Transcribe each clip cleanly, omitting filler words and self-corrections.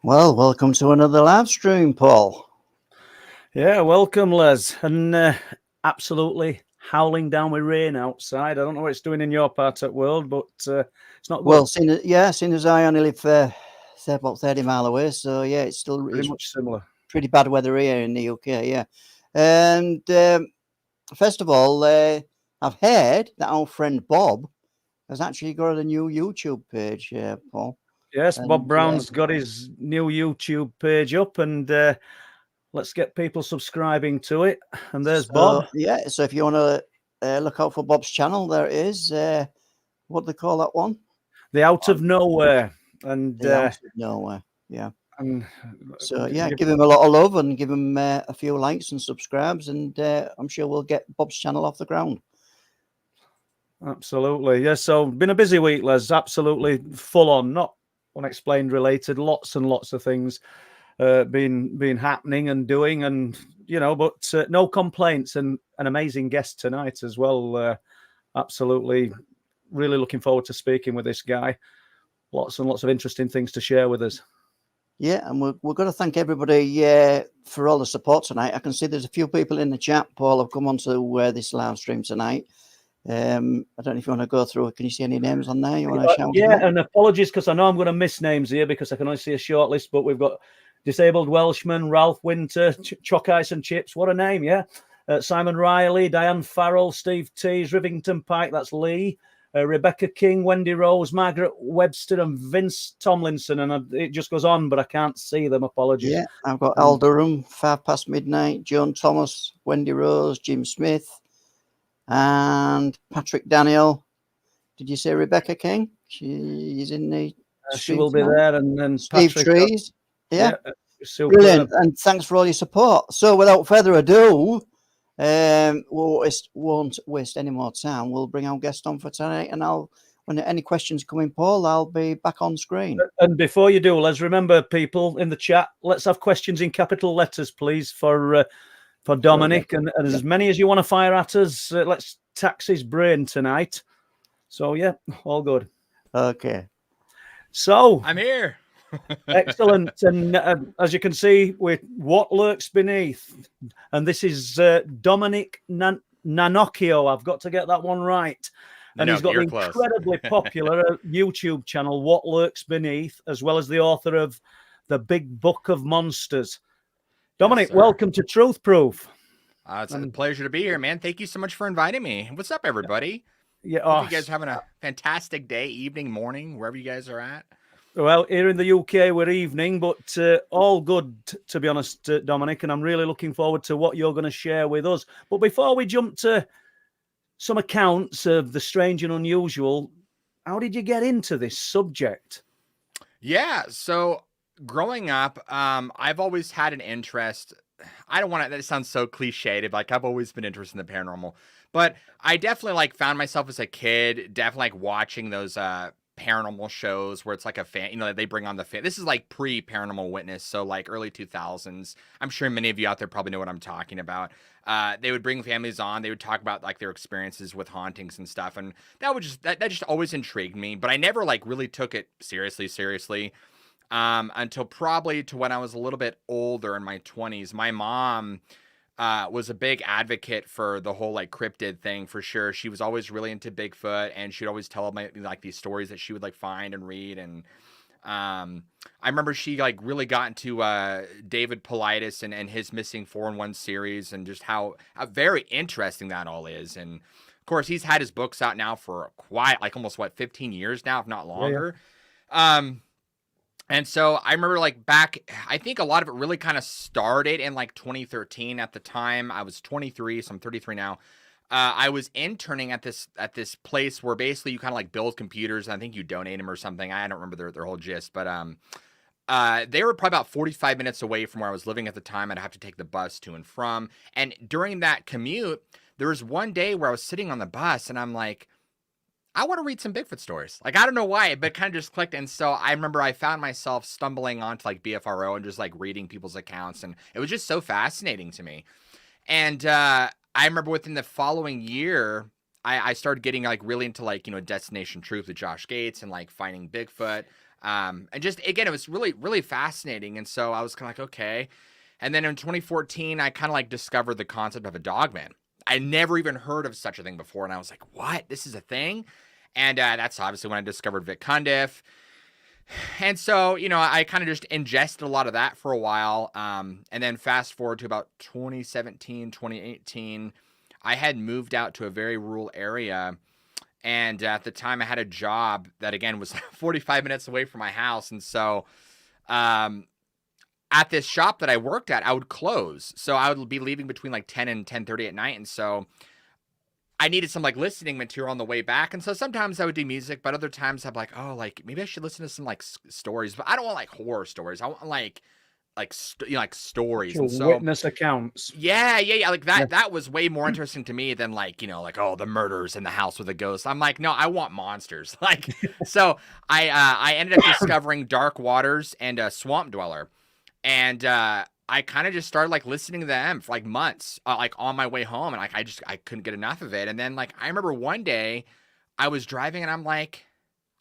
Well, welcome to another live stream, Paul. Yeah, welcome, Les. And absolutely howling down with rain outside. I don't know what it's doing in your part of the world, but it's not good. Well, seeing as I only live say about 30 mile away, so yeah, it's still Pretty much similar. pretty bad weather here in the UK, yeah. And first of all, I've heard that our friend Bob has actually got a new YouTube page, Paul. Yes, Bob And, Brown's got his new YouTube page up, and let's get people subscribing to it. And there's Bob. Yeah, so if you want to look out for Bob's channel, there it is. What do they call that one? The Out of Nowhere. And The Out of Nowhere, yeah. And so yeah, give him a lot of love and give him a few likes and subscribes, and I'm sure we'll get Bob's channel off the ground. Absolutely, yes. So been a busy week, Les. Absolutely full on, not unexplained related. Lots and lots of things been happening and doing, and but no complaints. And an amazing guest tonight as well. Absolutely, really looking forward to speaking with this guy. Lots and lots of interesting things to share with us. Yeah, and we're going to thank everybody for all the support tonight. I can see there's a few people in the chat, Paul, have come onto this live stream tonight. I don't know if you want to go through. Can you see any names on there? You want to shout? Yeah, and apologies because I know I'm going to miss names here because I can only see a short list. But we've got Disabled Welshman, Ralph Winter, Choc Ice and Chips. What a name, yeah. Simon Riley, Diane Farrell, Steve Tees, Rivington Pike. That's Lee. Rebecca King, Wendy Rose, Margaret Webster, and Vince Tomlinson, and it just goes on, but I can't see them. Apologies. Yeah, I've got Al Durham, 5 past midnight, Joan Thomas, Wendy Rose, Jim Smith, and Patrick Daniel. Did you say Rebecca King? She's in the. She will be there, and then Steve Patrick, Trees. Yeah, brilliant, and thanks for all your support. So, without further ado. We won't waste any more time. We'll bring our guest on for tonight, and when any questions come in, Paul, I'll be back on screen. And before you do, let's remember, people in the chat, let's have questions in capital letters, please, for Dominic, and as many as you want to fire at us. Let's tax his brain tonight. So yeah, all good. Okay. So I'm here. Excellent. And as you can see, with What Lurks Beneath, and this is Dominick Nanocchio. I've got to get that one right. And he's got an incredibly popular YouTube channel, What Lurks Beneath, as well as the author of The Big Book of Monsters. Dominic, welcome to Truth Proof. It's a pleasure to be here, man. Thank you so much for inviting me. What's up, everybody? Yeah, hope you guys are having a fantastic day, evening, morning, wherever you guys are at. Well, here in the UK, we're evening, but all good, to be honest, Dominic, and I'm really looking forward to what you're going to share with us. But before we jump to some accounts of the strange and unusual, how did you get into this subject? Yeah, so growing up, I've always had an interest. I don't want to, that sounds so cliched, like I've always been interested in the paranormal, but I definitely found myself as a kid, definitely watching those paranormal shows where it's like a fan, they bring on the fan. This is like pre-Paranormal Witness, so like early 2000s. I'm sure many of you out there probably know what I'm talking about. They would bring families on. They would talk about like their experiences with hauntings and stuff, and that just always intrigued me. But I never like really took it seriously until probably to when I was a little bit older in my 20s. My mom was a big advocate for the whole like cryptid thing, for sure. She was always really into Bigfoot, and she'd always tell me like these stories that she would like find and read. And I remember she like really got into David Paulides and his Missing 4-in-1 series, and just how very interesting that all is. And of course, he's had his books out now for quite like almost 15 years now, if not longer. Yeah. And so I remember like back, I think a lot of it really kind of started in like 2013. At the time, I was 23, so I'm 33 now. I was interning at this place where basically you kind of like build computers, and I think you donate them or something. I don't remember their whole gist, but they were probably about 45 minutes away from where I was living at the time. I'd have to take the bus to and from. And during that commute, there was one day where I was sitting on the bus, and I'm like, I want to read some Bigfoot stories. Like, I don't know why, but it kind of just clicked. And so I remember I found myself stumbling onto like BFRO and just like reading people's accounts. And it was just so fascinating to me. And I remember within the following year, I started getting like really into like, Destination Truth with Josh Gates and like finding Bigfoot. And just, again, it was really, really fascinating. And so I was kind of like, okay. And then in 2014, I kind of like discovered the concept of a dogman. I never even heard of such a thing before. And I was like, what? This is a thing? And that's obviously when I discovered Vic Cundiff. And so, I kind of just ingested a lot of that for a while. And then fast forward to about 2017, 2018, I had moved out to a very rural area. And at the time I had a job that, again, was 45 minutes away from my house. And so at this shop that I worked at, I would close. So I would be leaving between like 10 and 10:30 at night. And so I needed some like listening material on the way back. And so sometimes I would do music, but other times I'm like, oh, like maybe I should listen to some like stories, but I don't want like horror stories. I want like stories. And so witness accounts. Yeah. Like that was way more interesting to me than like, like, oh, the murders in the house with a ghost. I'm like, no, I want monsters. Like, so I ended up discovering Dark Waters and Swamp Dweller. And I kind of just started like listening to them for like months, like on my way home. And like, I couldn't get enough of it. And then like, I remember one day I was driving and I'm like,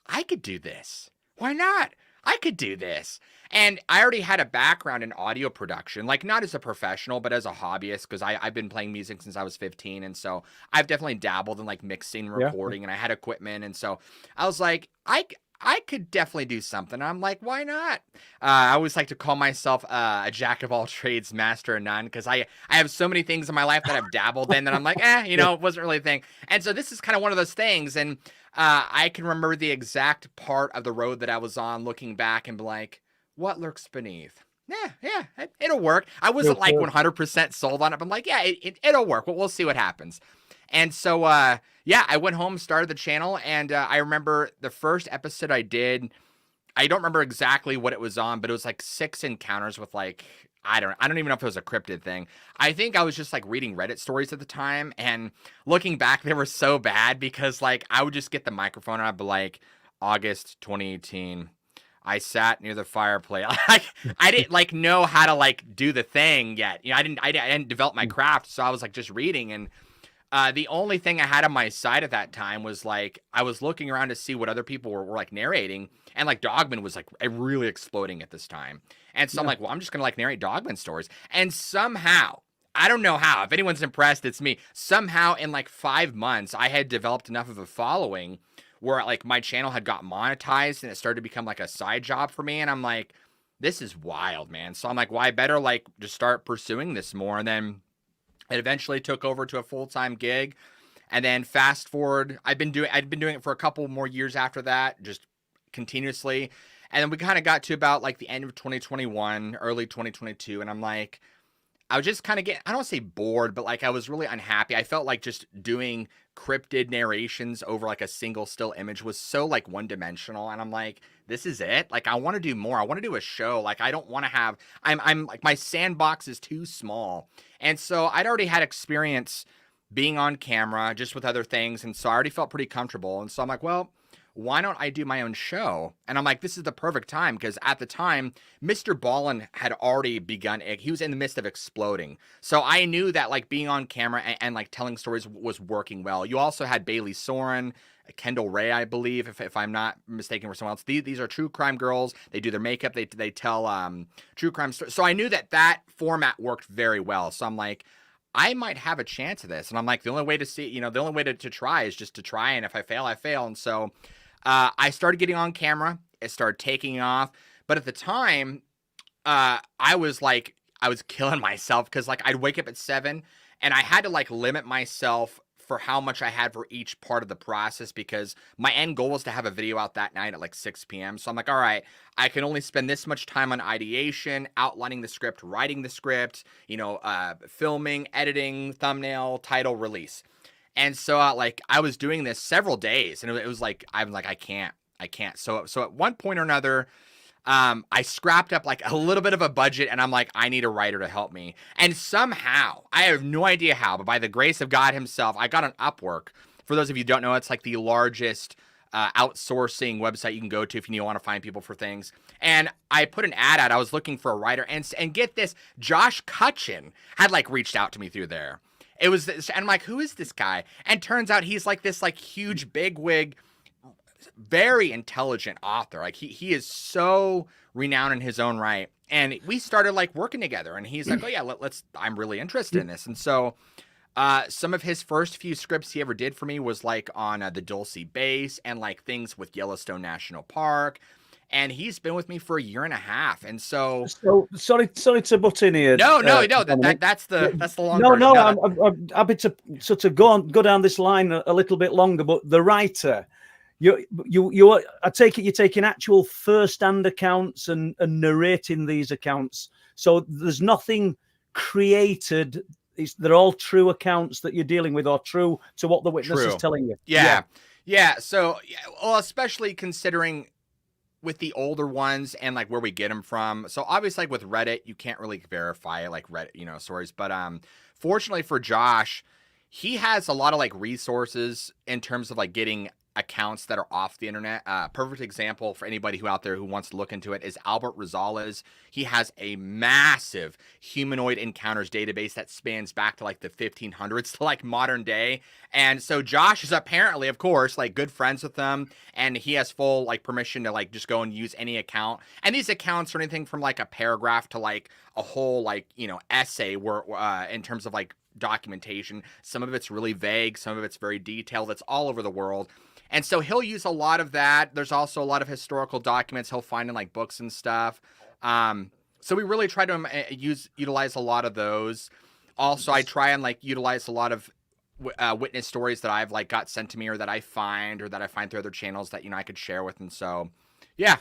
I could do this. Why not? I could do this. And I already had a background in audio production, like not as a professional, but as a hobbyist, because I've been playing music since I was 15. And so I've definitely dabbled in like mixing, recording, and I had equipment. And so I was like, I could definitely do something. I'm like, why not? I always like to call myself a jack of all trades, master of none, because I have so many things in my life that I've dabbled in that I'm like, it wasn't really a thing. And so this is kind of one of those things. And I can remember the exact part of the road that I was on looking back and be like, what lurks beneath? Yeah, it'll work. I wasn't like 100% sold on it, but I'm like, yeah, it'll work. We'll see what happens. And so, I went home, started the channel, and I remember the first episode I did, I don't remember exactly what it was on, but it was like 6 encounters with like, I don't even know if it was a cryptid thing. I think I was just like reading Reddit stories at the time, and looking back, they were so bad because like I would just get the microphone and I'd be like, August 2018. I sat near the fireplace. Like, I didn't like know how to like do the thing yet. I didn't develop my craft, so I was like just reading. And the only thing I had on my side at that time was like I was looking around to see what other people were like narrating, and like Dogman was like really exploding at this time. And so I'm like, well, I'm just gonna like narrate Dogman stories. And somehow, I don't know how. If anyone's impressed, it's me. Somehow in like 5 months, I had developed enough of a following where like my channel had got monetized and it started to become like a side job for me. And I'm like, this is wild, man. So I'm like, well, I better like just start pursuing this more. And then it eventually took over to a full-time gig. And then fast forward, I'd been doing it for a couple more years after that, just continuously. And then we kind of got to about like the end of 2021, early 2022. And I'm like, I was just kind of getting, I don't want to say bored, but like I was really unhappy. I felt like just doing cryptid narrations over like a single still image was so like one dimensional. And I'm like, this is it. Like, I want to do more. I want to do a show. Like, I don't want to have, I'm like, my sandbox is too small. And so I'd already had experience being on camera just with other things. And so I already felt pretty comfortable. And so I'm like, well, why don't I do my own show? And I'm like, this is the perfect time, because at the time, Mr. Ballin had already begun. He was in the midst of exploding. So I knew that like being on camera and like telling stories was working well. You also had Bailey Soren, Kendall Ray, I believe, if I'm not mistaken for someone else. These are true crime girls. They do their makeup. They tell true crime stories. So I knew that format worked very well. So I'm like, I might have a chance of this. And I'm like, the only way to see, the only way to try is just to try. And if I fail, I fail. And so I started getting on camera. It started taking off. But at the time, I was killing myself, because like I'd wake up at 7 and I had to like limit myself for how much I had for each part of the process, because my end goal was to have a video out that night at like 6 p.m. So I'm like, all right, I can only spend this much time on ideation, outlining the script, writing the script, filming, editing, thumbnail, title, release. And so like I was doing this several days, and it was like, I'm like, I can't. So at one point or another, I scrapped up like a little bit of a budget, and I'm like, I need a writer to help me. And somehow, I have no idea how, but by the grace of God himself, I got on Upwork. For those of you who don't know, it's like the largest outsourcing website you can go to if you want to find people for things. And I put an ad out. I was looking for a writer, and get this, Josh Cutchin had like reached out to me through there. It was this, and I'm like, who is this guy? And turns out he's like this like huge bigwig very intelligent author. Like he is so renowned in his own right. And we started like working together, and he's like, oh yeah, I'm really interested in this. And so some of his first few scripts he ever did for me was like on the Dulce Base and like things with Yellowstone National Park. And he's been with me for a year and a half. And so sorry to butt in here. No. That's the long No, version. I'm happy to sort of go down this line a little bit longer. But the writer, you I take it you're taking actual first-hand accounts and narrating these accounts. So there's nothing created. They're all true accounts that you're dealing with, or true to what the witness is telling you. Yeah. So, well, especially considering with the older ones and like where we get them from. So obviously, like with Reddit, you can't really verify like Reddit, stories. But fortunately for Josh, he has a lot of like resources in terms of like getting accounts that are off the internet. Perfect example for anybody who out there who wants to look into it is Albert Rosales. He has a massive humanoid encounters database that spans back to like the 1500s to like modern day. And so Josh is apparently, of course, like good friends with them, and he has full like permission to like just go and use any account. And these accounts are anything from like a paragraph to like a whole like, essay where in terms of like documentation. Some of it's really vague, some of it's very detailed. It's all over the world. And so he'll use a lot of that. There's also a lot of historical documents he'll find in like books and stuff. So we really try to utilize a lot of those. Also, I try and like utilize a lot of witness stories that I've like got sent to me, or that I find through other channels that I could share with. And so, yeah.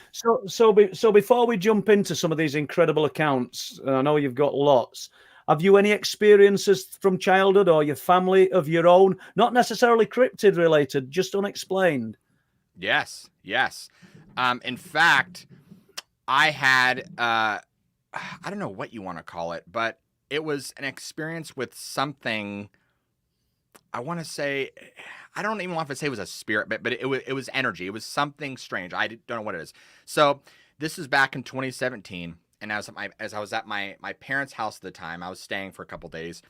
So before we jump into some of these incredible accounts, and I know you've got lots. Have you any experiences from childhood or your family of your own, not necessarily cryptid related, just unexplained? Yes. In fact, I had, I don't know what you want to call it, but it was an experience with something. I want to say, I don't even want to say it was a spirit, but it was energy. It was something strange. I don't know what it is. So this is back in 2017. And as I was at my parents' house at the time, I was staying for a couple days.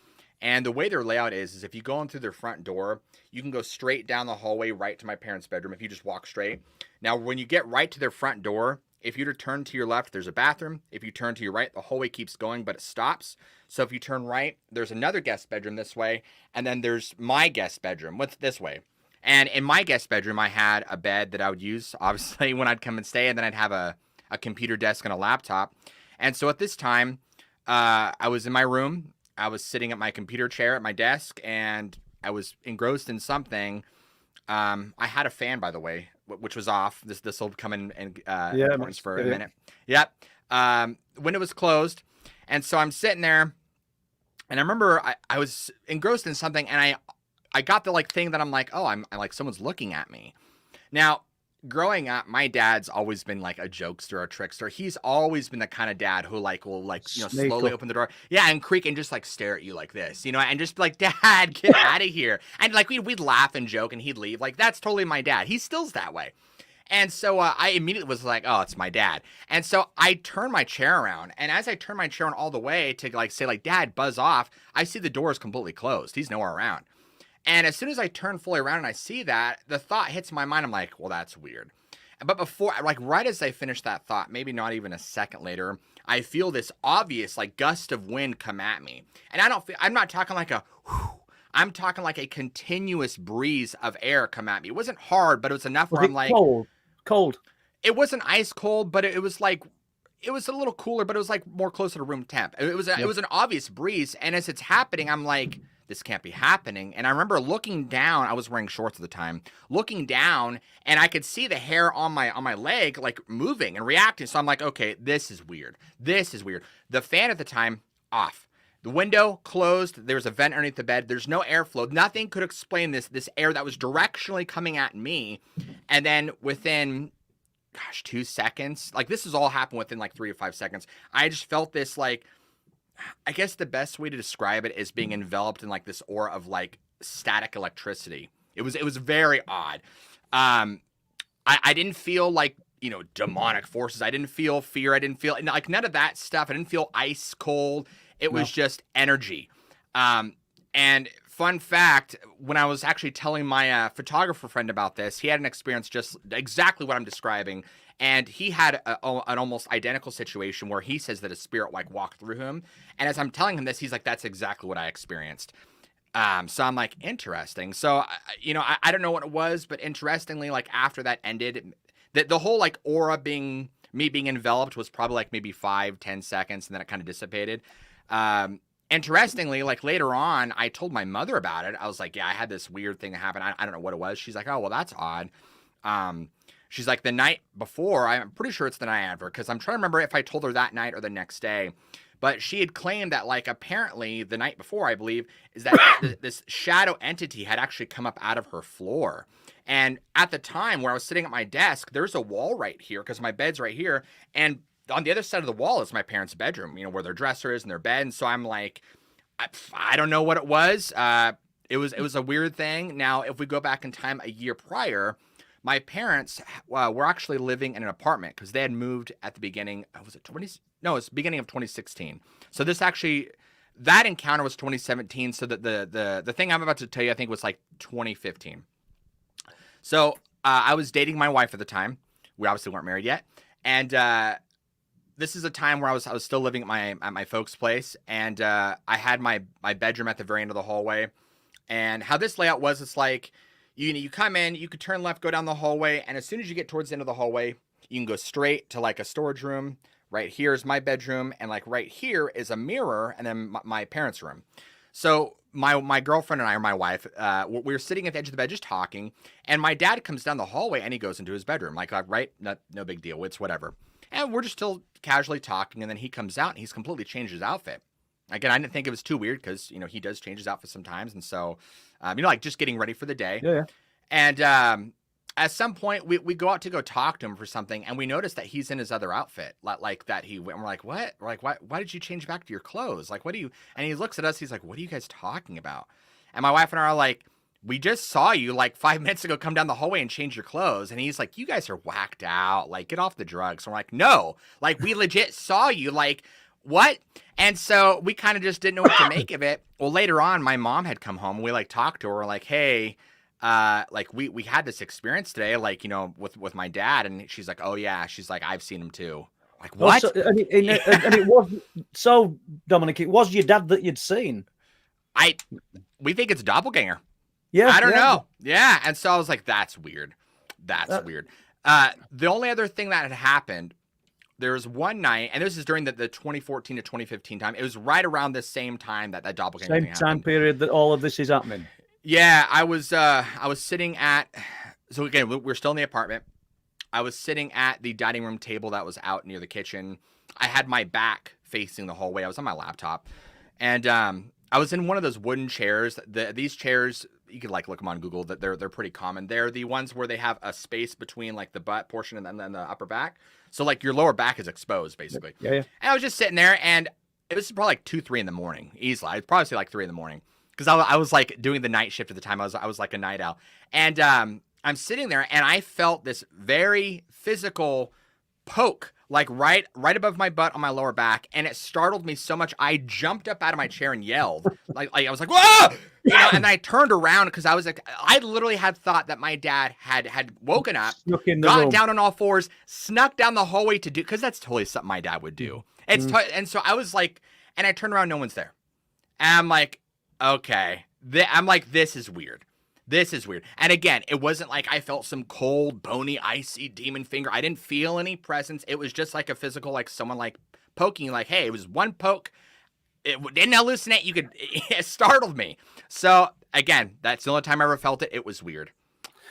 And the way their layout is if you go in through their front door, you can go straight down the hallway right to my parents' bedroom if you just walk straight. Now, when you get right to their front door, if you turn to your left, there's a bathroom. If you turn to your right, the hallway keeps going, but it stops. So if you turn right, there's another guest bedroom this way. And then there's my guest bedroom this way. And in my guest bedroom, I had a bed that I would use, obviously, when I'd come and stay. And then I'd have a computer desk and a laptop. And so at this time, I was in my room. I was sitting at my computer chair at my desk, and I was engrossed in something. I had a fan, by the way, which was off. This will come in importance for a minute. Yep. When it was closed. And so I'm sitting there, and I remember I was engrossed in something, and I got the like thing that I'm like, oh, I'm like someone's looking at me. Now, growing up, my dad's always been like a jokester, a trickster. He's always been the kind of dad who will slowly open the door, and creak and just like stare at you like this, and just be like, Dad, get out of here. And like we'd laugh and joke, and he'd leave. Like that's totally my dad. He still's that way. And so I immediately was like, oh, it's my dad. And so I turned my chair around, and as I turned my chair around all the way to like say like, Dad, buzz off, I see the door is completely closed. He's nowhere around. And as soon as I turn fully around and I see that, the thought hits my mind. I'm like, well, that's weird. But before, like right as I finish that thought, maybe not even a second later, I feel this obvious like gust of wind come at me. And I'm not talking like a whew, I'm talking like a continuous breeze of air come at me. It wasn't hard, but it was enough where I'm like cold. It wasn't ice cold, but it was like, it was a little cooler, but it was like more closer to room temp. It was an obvious breeze. And as it's happening, I'm like, this can't be happening. And I remember looking down, I was wearing shorts at the time, looking down, and I could see the hair on my leg like moving and reacting. So I'm like, okay, this is weird. The fan at the time, off. The window closed. There was a vent underneath the bed. There's no airflow. Nothing could explain this air that was directionally coming at me. And then within 2 seconds, like this has all happened within like 3 to 5 seconds, I just felt this like, I guess the best way to describe it is being enveloped in like this aura of like static electricity. It was very odd. I didn't feel like, demonic forces. I didn't feel fear. I didn't feel like none of that stuff. I didn't feel ice cold. It was just energy. And fun fact, when I was actually telling my photographer friend about this, he had an experience just exactly what I'm describing. And he had an almost identical situation where he says that a spirit like walked through him. And as I'm telling him this, he's like, that's exactly what I experienced. So I'm like, interesting. So, I don't know what it was, but interestingly, like after that ended, the whole like aura being enveloped was probably like maybe 5-10 seconds. And then it kind of dissipated. Interestingly, like later on, I told my mother about it. I was like, yeah, I had this weird thing happen. I don't know what it was. She's like, oh, well, that's odd. She's like, the night before, I'm pretty sure it's the night after, because I'm trying to remember if I told her that night or the next day. But she had claimed that, like, apparently the night before, I believe, is that this shadow entity had actually come up out of her floor. And at the time where I was sitting at my desk, there's a wall right here, because my bed's right here. And on the other side of the wall is my parents' bedroom, where their dresser is and their bed. And so I'm like, I don't know what it was. It was a weird thing. Now, if we go back in time a year prior, my parents were actually living in an apartment because they had moved at the beginning. Was it 20? No, it's beginning of 2016. So that encounter was 2017. So the thing I'm about to tell you, I think was like 2015. So I was dating my wife at the time. We obviously weren't married yet, and this is a time where I was still living at my folks' place, and I had my bedroom at the very end of the hallway. And how this layout was, it's like, you come in, you could turn left, go down the hallway, and as soon as you get towards the end of the hallway, you can go straight to like a storage room. Right here is my bedroom, and like right here is a mirror, and then my parents' room. So my girlfriend and I, or my wife, we were sitting at the edge of the bed just talking, and my dad comes down the hallway and he goes into his bedroom. Like right, no big deal, it's whatever. And we're just still casually talking, and then he comes out and he's completely changed his outfit. Again, I didn't think it was too weird because, he does change his outfit sometimes. And so, like just getting ready for the day. Yeah. And at some point, we go out to go talk to him for something, and we notice that he's in his other outfit. Like that he went, and we're like, what? We're like, why did you change back to your clothes? Like, what do you? And he looks at us, he's like, what are you guys talking about? And my wife and I are like, we just saw you like 5 minutes ago come down the hallway and change your clothes. And he's like, you guys are whacked out. Like, get off the drugs. So we're like, no, like we legit saw you. Like, what? And so we kind of just didn't know what to make of it. Well, later on, my mom had come home. And we like talked to her like, hey, like we had this experience today, like, with my dad. And she's like, oh yeah. She's like, I've seen him too. Like, what? Also, and it was, so Dominic, it was your dad that you'd seen. We think it's a doppelganger. Yeah. I don't know. Yeah. And so I was like, that's weird. That's weird. The only other thing that had happened, there was one night, and this is during the 2014 to 2015 time. It was right around the same time that doppelganger thing happened. Same time period that all of this is happening. Yeah. I was sitting so again, we're still in the apartment. I was sitting at the dining room table that was out near the kitchen. I had my back facing the hallway. I was on my laptop, and I was in one of those wooden chairs. These chairs, you could like look them on Google. That they're pretty common. They're the ones where they have a space between like the butt portion and then the upper back. So like your lower back is exposed basically. Yeah. And I was just sitting there, and it was probably like 2-3 in the morning, easily. I'd probably say like 3 in the morning because I was like doing the night shift at the time. I was like a night owl, and I'm sitting there, and I felt this very physical poke, like right above my butt on my lower back, and it startled me so much I jumped up out of my chair and yelled. like I was like, whoa! And I turned around because I was like, I literally had thought that my dad had woken up, got down on all fours, snuck down the hallway to do, because that's totally something my dad would do. And so I was like, and I turned around, no one's there. And I'm like, okay. I'm like, this is weird. This is weird. And again, it wasn't like I felt some cold, bony, icy demon finger. I didn't feel any presence. It was just like a physical, like someone like poking, like, hey, it was one poke. It didn't hallucinate. It startled me. So again, that's the only time I ever felt it. It was weird.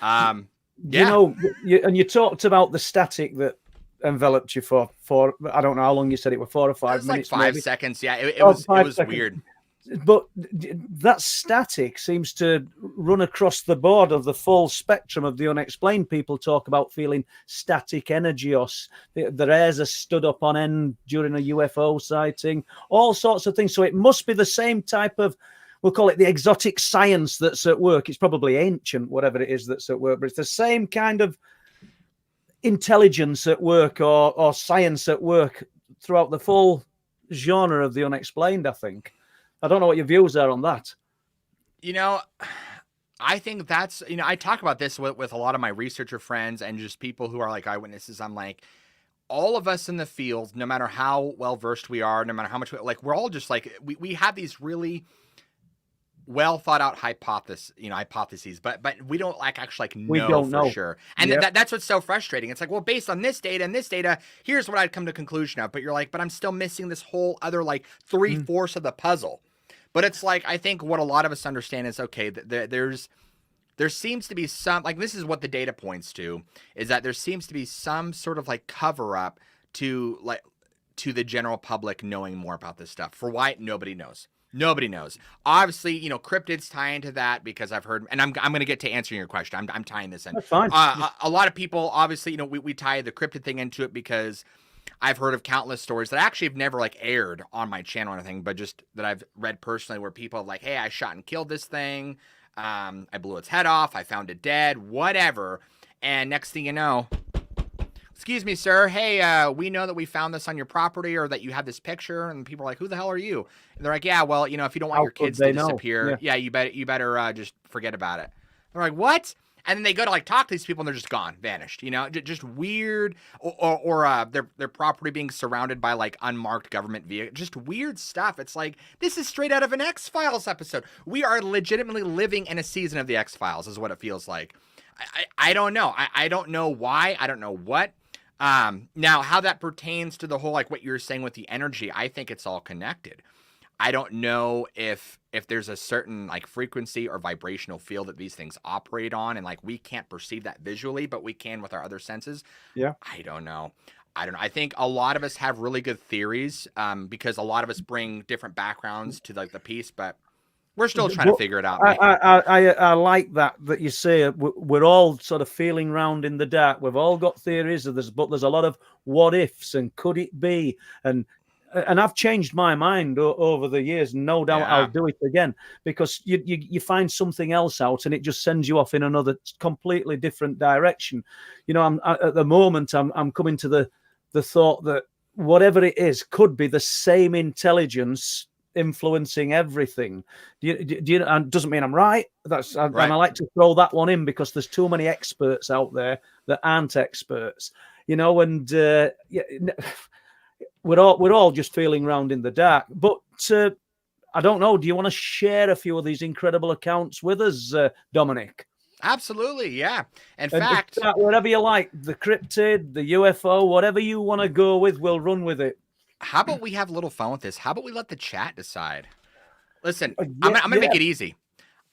Yeah. And you talked about the static that enveloped you for I don't know how long you said it were, 4 or 5 minutes. Like 5 maybe. Seconds. Yeah, it was weird. But that static seems to run across the board of the full spectrum of the unexplained. People talk about feeling static energy, or their hairs are stood up on end during a UFO sighting, all sorts of things. So it must be the same type of, we'll call it the exotic science that's at work. It's probably ancient, whatever it is that's at work, but it's the same kind of intelligence at work or science at work throughout the full genre of the unexplained, I think. I don't know what your views are on that. You know, I think that's, I talk about this with a lot of my researcher friends and just people who are like eyewitnesses. I'm like, all of us in the field, no matter how well versed we are, no matter how much we're all just like, we have these really well thought out hypotheses, but we don't actually know for sure. And that's what's so frustrating. It's like, well, based on this data and this data, here's what I'd come to conclusion of. But you're like, but I'm still missing this whole other 3/4 of the puzzle. But it's like, I think what a lot of us understand is, okay, there seems to be some, this is what the data points to, is that there seems to be some sort of cover up to the general public knowing more about this stuff. For why? Nobody knows. Nobody knows. Obviously, cryptids tie into that because I've heard, and I'm going to get to answering your question. I'm tying this in. That's fine. A lot of people, obviously, we tie the cryptid thing into it because I've heard of countless stories that actually have never aired on my channel or anything, but just that I've read personally where people are hey, I shot and killed this thing. I blew its head off. I found it dead, whatever. And next thing you know, excuse me, sir. Hey, we know that we found this on your property or that you have this picture. And people are like, who the hell are you? And they're like, yeah, well, if you don't want your kids to disappear, you better just forget about it. They're like, what? And then they go to talk to these people and they're just gone, vanished, just weird, or their property being surrounded by unmarked government vehicles, just weird stuff. It's this is straight out of an X-Files episode. We are legitimately living in a season of the X-Files is what it feels like. I don't know. I don't know why. I don't know what. Now how that pertains to the whole, what you're saying with the energy, I think it's all connected. I don't know if there's a certain frequency or vibrational field that these things operate on, and we can't perceive that visually, but we can with our other senses. Yeah. I don't know. I think a lot of us have really good theories, because a lot of us bring different backgrounds to the piece, but we're still trying to figure it out. I like that you say we're all sort of feeling round in the dark. We've all got theories of this, but there's a lot of what ifs and could it be, and I've changed my mind over the years. No doubt I'll do it again, because you find something else out and it just sends you off in another completely different direction. At the moment I'm coming to the thought that whatever it is could be the same intelligence influencing everything. And doesn't mean I'm right. Right. And I like to throw that one in because there's too many experts out there that aren't experts. And we're all just feeling round in the dark. But I don't know. Do you want to share a few of these incredible accounts with us, Dominic? Absolutely, yeah. In fact, whatever you like, the cryptid, the UFO, whatever you want to go with, we'll run with it. How about we have a little fun with this? How about we let the chat decide? Listen, I'm gonna make it easy.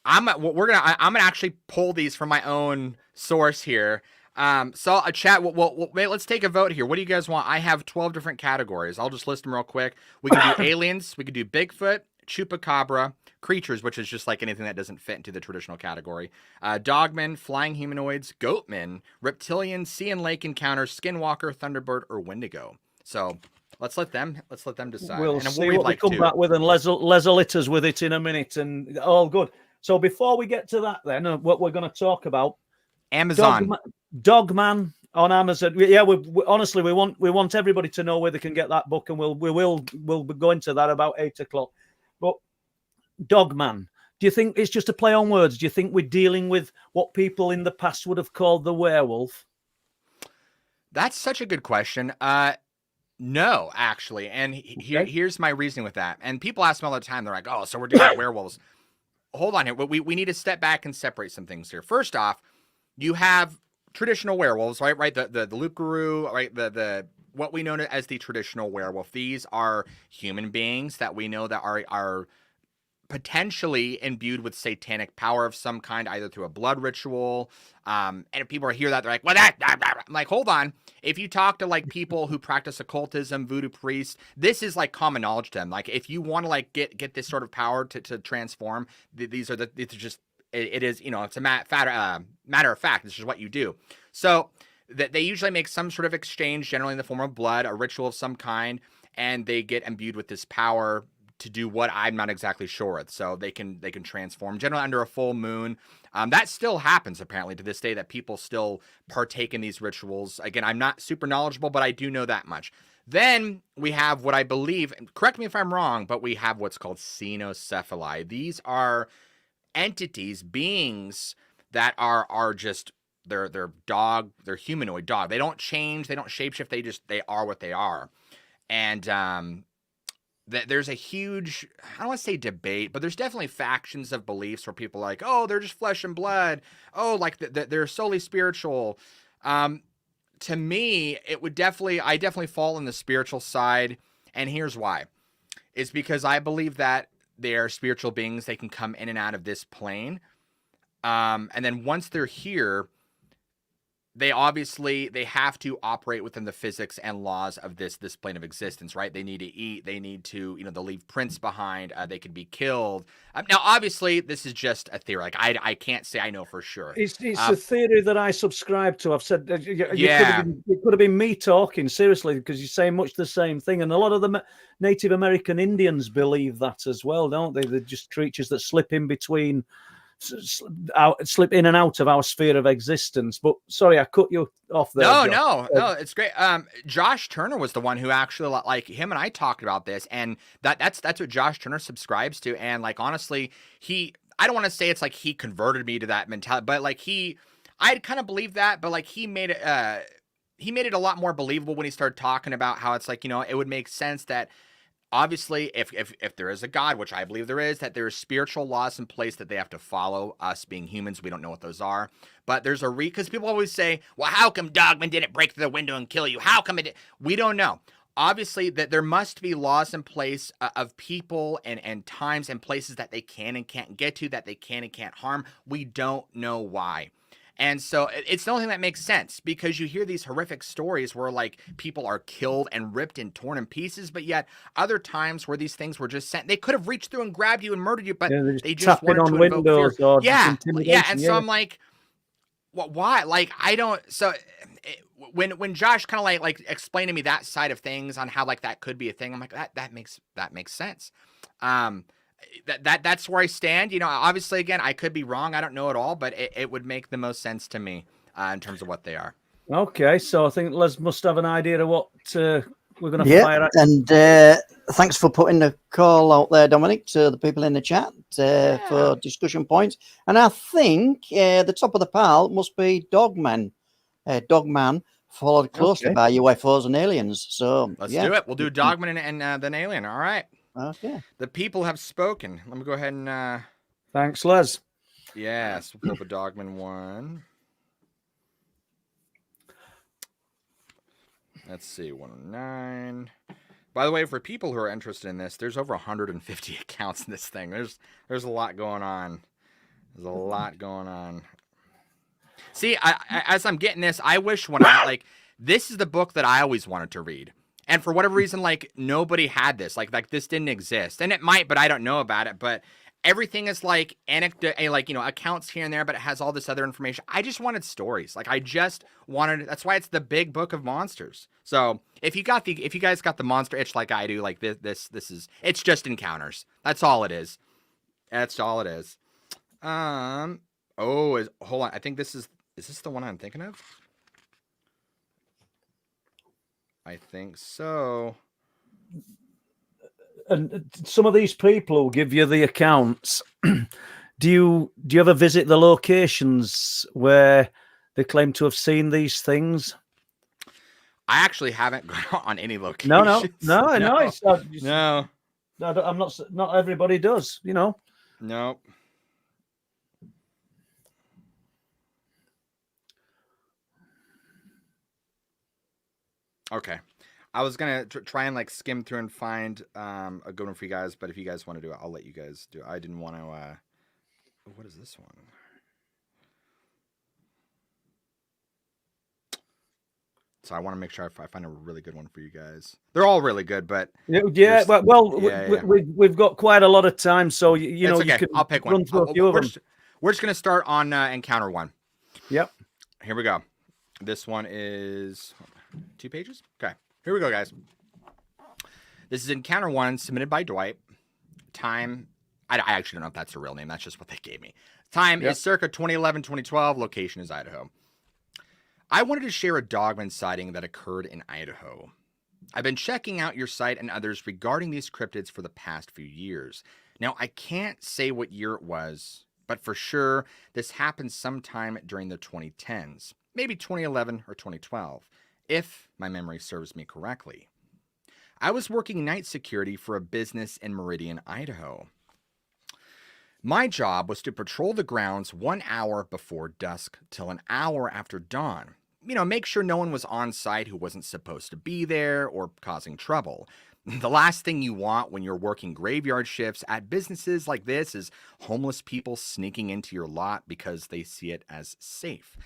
I'm gonna actually pull these from my own source here. So a chat. Well, let's take a vote here. What do you guys want? I have 12 different categories. I'll just list them real quick. We can do aliens. We could do Bigfoot, Chupacabra, creatures, which is just anything that doesn't fit into the traditional category. Dogmen, flying humanoids, goatmen, reptilian, sea and lake encounters, skinwalker, thunderbird, or wendigo. So let's let them decide. We'll see what we come back with, and Les will hit us with it in a minute, and all good. So before we get to that, then what we're going to talk about, Amazon. Dogman on Amazon. Yeah, honestly, we want everybody to know where they can get that book, and we'll be going to that about 8:00. But Dogman, do you think it's just a play on words? Do you think we're dealing with what people in the past would have called the werewolf? That's such a good question. No, actually, and here's my reasoning with that. And people ask me all the time. They're like, "Oh, so we're dealing with werewolves." Hold on here. We need to step back and separate some things here. First off, you have traditional werewolves, right? Right, the Loop Guru, right? The what we know as the traditional werewolf. These are human beings that we know that are potentially imbued with satanic power of some kind, either through a blood ritual. And if people hear that, they're like, well, I'm like, hold on. If you talk to people who practice occultism, voodoo priests, this is common knowledge to them. If you want to get this sort of power to transform, it's a matter of fact. This is what you do. So that they usually make some sort of exchange, generally in the form of blood, a ritual of some kind, and they get imbued with this power to do what I'm not exactly sure of. So they can transform, generally under a full moon. That still happens apparently to this day, that people still partake in these rituals. Again, I'm not super knowledgeable, but I do know that much. Then we have what I believe, correct me if I'm wrong, but we have what's called cynocephaly. These are entities, beings that are just they're humanoid dog. They don't change, they don't shapeshift, they are what they are. And there's a huge, I don't want to say debate, but there's definitely factions of beliefs where people are like, oh, they're just flesh and blood. Oh, like they're solely spiritual. To me, I definitely fall on the spiritual side. And here's why. It's because I believe that they are spiritual beings. They can come in and out of this plane. And then once they're here, they have to operate within the physics and laws of this plane of existence, right? They need to eat. They need to, they'll leave prints behind. They could be killed. Now, obviously, this is just a theory. Like I can't say I know for sure. It's a theory that I subscribe to. I've said it could have been me talking seriously, because you're saying much the same thing, and a lot of the Native American Indians believe that as well, don't they? They're just creatures that slip in between. Slip in and out of our sphere of existence. But sorry, I cut you off there. No, it's great. Josh Turner was the one who actually, like, him and I talked about this, and that's what Josh Turner subscribes to. And like, honestly, I don't want to say it's like he converted me to that mentality, but like I kind of believed that, but like he made it a lot more believable when he started talking about how it's like, it would make sense that obviously, if there is a God, which I believe there is, that there's spiritual laws in place that they have to follow, us being humans. We don't know what those are. But there's because people always say, well, how come Dogman didn't break through the window and kill you? How come it? We don't know. Obviously, that there must be laws in place of people and times and places that they can and can't get to, that they can and can't harm. We don't know why. And so it's the only thing that makes sense, because you hear these horrific stories where like people are killed and ripped and torn in pieces, but yet other times where these things were just sent, they could have reached through and grabbed you and murdered you, but they just wanted to invoke fear. Yeah. And so I'm like, why? Like, I don't. So when Josh kind of like explained to me that side of things on how like that could be a thing, I'm like, that makes sense. That's where I stand. Obviously, again, I could be wrong. I don't know at all, but it would make the most sense to me in terms of what they are. Okay, so I think Les must have an idea of what we're going to fire at. And thanks for putting the call out there, Dominic, to the people in the chat for discussion points. And I think the top of the pile must be Dogman, followed closely by UFOs and aliens. So let's do it. We'll do Dogman and then alien. All right. Okay. The people have spoken. Let me go ahead and thanks, Les. Yes, we'll pull up a Dogman one. Let's see, 109. By the way, for people who are interested in this, there's over 150 accounts in this thing. There's a lot going on. See, as I'm getting this, I wish this is the book that I always wanted to read. And for whatever reason, like, nobody had this. Like this didn't exist. And it might, but I don't know about it. But everything is like anecdote, like, accounts here and there, but it has all this other information. I just wanted stories. Like, I just wanted, that's why it's the big book of monsters. So if you guys got the monster itch like I do, like this is, it's just encounters. That's all it is. Hold on. I think is this the one I'm thinking of? I think so. And some of these people who give you the accounts, do you ever visit the locations where they claim to have seen these things? I actually haven't gone on any locations. No. It's no. I'm not. Not everybody does. No. Okay. I was going to try and like skim through and find a good one for you guys, but if you guys want to do it, I'll let you guys do it. I didn't want to what is this one? So I want to make sure I find a really good one for you guys. They're all really good, but we've got quite a lot of time, so you know, okay. I'll pick one. We're just going to start on encounter one. Yep. Here we go. This one is 2 pages. Okay. Here we go, guys. This is encounter one, submitted by Dwight. Time, I actually don't know if that's a real name. That's just what they gave me. Time is circa 2011, 2012. Location is Idaho. I wanted to share a dogman sighting that occurred in Idaho. I've been checking out your site and others regarding these cryptids for the past few years. Now, I can't say what year it was but for sure, this happened sometime during the 2010s, maybe 2011 or 2012, if my memory serves me correctly. I was working night security for a business in Meridian, Idaho. My job was to patrol the grounds 1 hour before dusk till an hour after dawn. Make sure no one was on site who wasn't supposed to be there or causing trouble. The last thing you want when you're working graveyard shifts at businesses like this is homeless people sneaking into your lot because they see it as safe.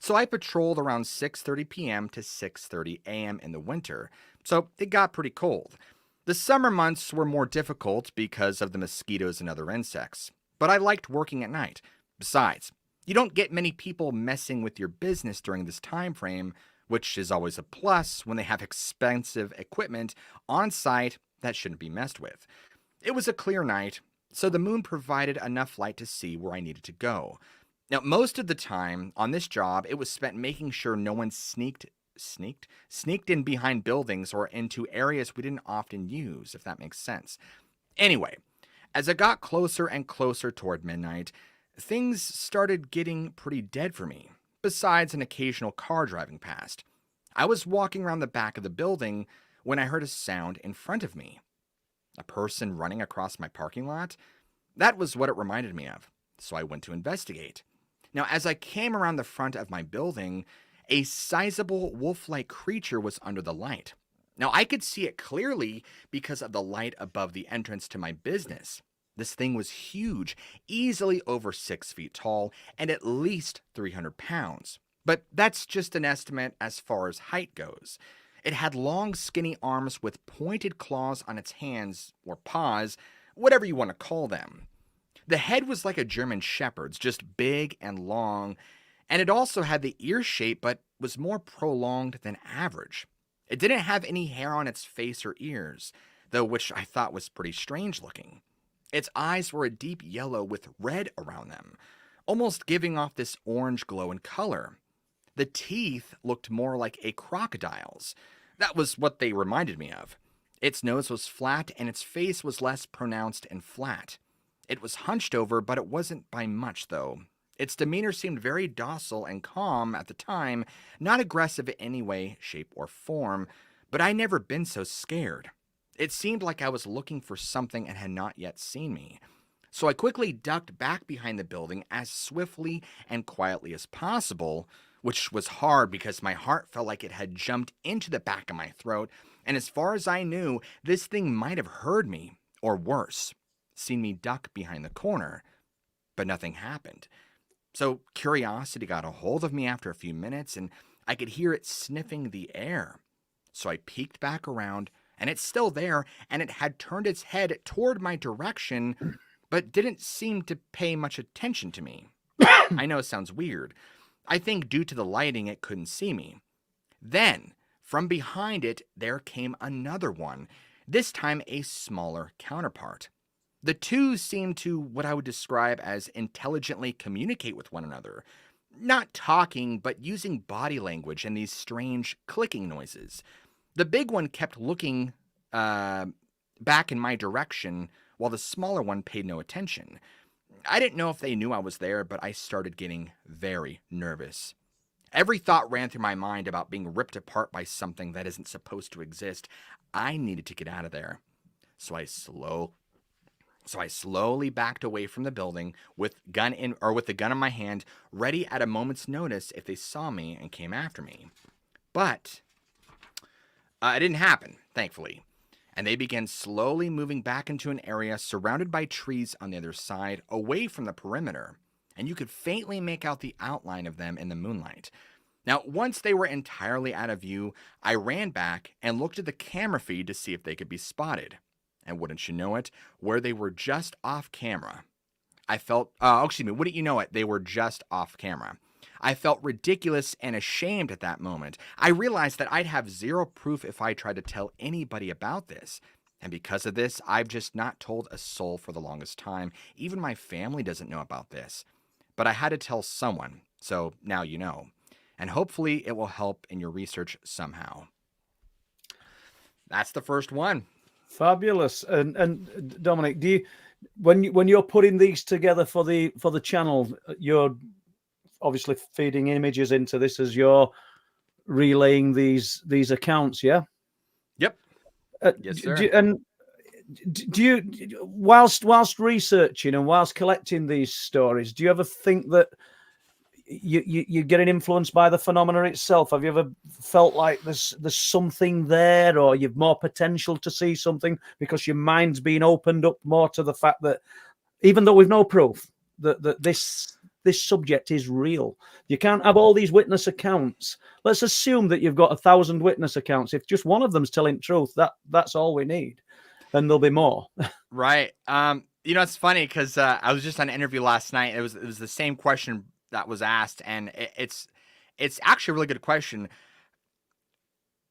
So I patrolled around 6:30 p.m. to 6:30 a.m. in the winter, so it got pretty cold. The summer months were more difficult because of the mosquitoes and other insects, but I liked working at night. Besides, you don't get many people messing with your business during this time frame, which is always a plus when they have expensive equipment on site that shouldn't be messed with. It was a clear night, so the moon provided enough light to see where I needed to go. Now, most of the time on this job, it was spent making sure no one sneaked in behind buildings or into areas we didn't often use, if that makes sense. Anyway, as I got closer and closer toward midnight, things started getting pretty dead for me, besides an occasional car driving past. I was walking around the back of the building when I heard a sound in front of me. A person running across my parking lot? That was what it reminded me of, so I went to investigate. Now, as I came around the front of my building, a sizable wolf-like creature was under the light. Now, I could see it clearly because of the light above the entrance to my business. This thing was huge, easily over 6 feet tall, and at least 300 pounds. But that's just an estimate as far as height goes. It had long, skinny arms with pointed claws on its hands, or paws, whatever you want to call them. The head was like a German shepherd's, just big and long, and it also had the ear shape, but was more prolonged than average. It didn't have any hair on its face or ears, though, which I thought was pretty strange looking. Its eyes were a deep yellow with red around them, almost giving off this orange glow in color. The teeth looked more like a crocodile's. That was what they reminded me of. Its nose was flat and its face was less pronounced and flat. It was hunched over, but it wasn't by much, though. Its demeanor seemed very docile and calm at the time, not aggressive in any way, shape, or form, but I'd never been so scared. It seemed like I was looking for something and had not yet seen me. So I quickly ducked back behind the building as swiftly and quietly as possible, which was hard because my heart felt like it had jumped into the back of my throat, and as far as I knew, this thing might have heard me, or worse, seen me duck behind the corner. But nothing happened. So curiosity got a hold of me after a few minutes, and I could hear it sniffing the air. So I peeked back around, and it's still there, and it had turned its head toward my direction, but didn't seem to pay much attention to me. I know it sounds weird. I think due to the lighting, it couldn't see me. Then, from behind it, there came another one, this time a smaller counterpart. The two seemed to what I would describe as intelligently communicate with one another. Not talking, but using body language and these strange clicking noises. The big one kept looking back in my direction, while the smaller one paid no attention. I didn't know if they knew I was there, but I started getting very nervous. Every thought ran through my mind about being ripped apart by something that isn't supposed to exist. I needed to get out of there. So I slowly backed away from the building with the gun in my hand, ready at a moment's notice if they saw me and came after me. But it didn't happen, thankfully. And they began slowly moving back into an area surrounded by trees on the other side, away from the perimeter, and you could faintly make out the outline of them in the moonlight. Now, once they were entirely out of view, I ran back and looked at the camera feed to see if they could be spotted. And wouldn't you know it, where they were just off camera. Wouldn't you know it, they were just off camera. I felt ridiculous and ashamed at that moment. I realized that I'd have zero proof if I tried to tell anybody about this. And because of this, I've just not told a soul for the longest time. Even my family doesn't know about this. But I had to tell someone, so now you know. And hopefully it will help in your research somehow. That's the first one. Fabulous. And Dominic, do when you're putting these together for the channel, you're obviously feeding images into this as you're relaying these accounts, yeah? Yep. Yes, sir. Do you, whilst researching and whilst collecting these stories, do you ever think that you're getting influenced by the phenomena itself? Have you ever felt like there's something there, or you've more potential to see something because your mind's been opened up more to the fact that even though we've no proof that this subject is real, you can't have all these witness accounts. Let's assume that you've got 1,000 witness accounts. If just one of them's telling truth, that's all we need, and there'll be more. Right. You know, it's funny because I was just on an interview last night. It was the same question that was asked, and it's actually a really good question.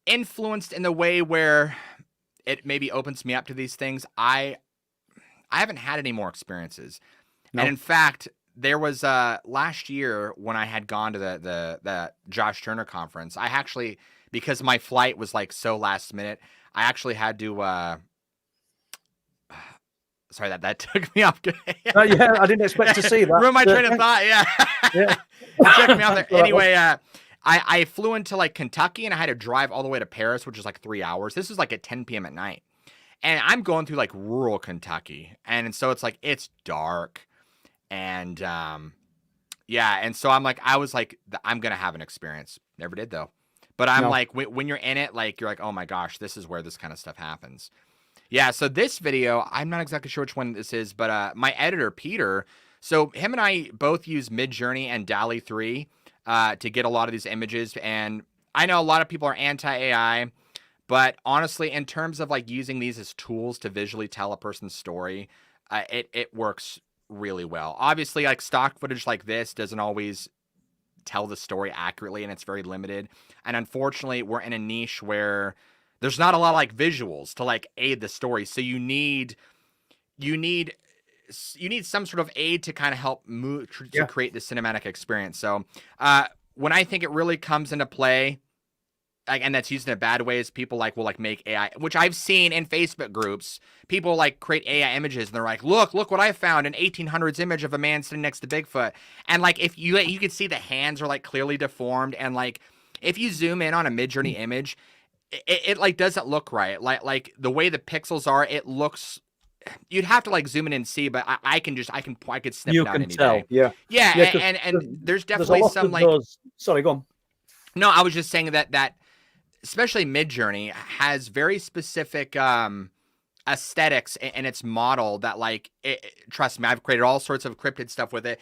Influenced in the way where it maybe opens me up to these things. I haven't had any more experiences, and in fact, there was last year when I had gone to the Josh Turner conference. I actually, because my flight was like so last minute, I actually had to. Sorry, that took me off. Yeah, I didn't expect to see that. Ruined my train of thought. Yeah, yeah. It took me off there. Anyway, I flew into like Kentucky, and I had to drive all the way to Paris, which is like 3 hours. This was like at 10 p.m. at night, and I'm going through like rural Kentucky, and so it's like it's dark, and yeah, and so I was like, I'm gonna have an experience. Never did though, but I'm like, when you're in it, like you're like, oh my gosh, this is where this kind of stuff happens. Yeah, so this video, I'm not exactly sure which one this is, but my editor, Peter, so him and I both use Midjourney and DALL-E 3 to get a lot of these images, and I know a lot of people are anti-AI, but honestly, in terms of like using these as tools to visually tell a person's story, it works really well. Obviously, like stock footage like this doesn't always tell the story accurately, and it's very limited, and unfortunately, we're in a niche where there's not a lot of like visuals to like aid the story. So you need some sort of aid to kind of help move to create the cinematic experience. So when I think it really comes into play, like, and that's used in a bad way, is people will make AI, which I've seen in Facebook groups. People like create AI images and they're like, look what I found, an 1800s image of a man sitting next to Bigfoot. And like, if you can see the hands are like clearly deformed. And like, if you zoom in on a Midjourney image, it like doesn't look right. Like the way the pixels are, it looks. You'd have to like zoom in and see, but I could snip it out any day. Yeah. And there's definitely some like. Sorry, go on. No, I was just saying that especially Midjourney has very specific aesthetics in its model that like trust me, I've created all sorts of cryptid stuff with it.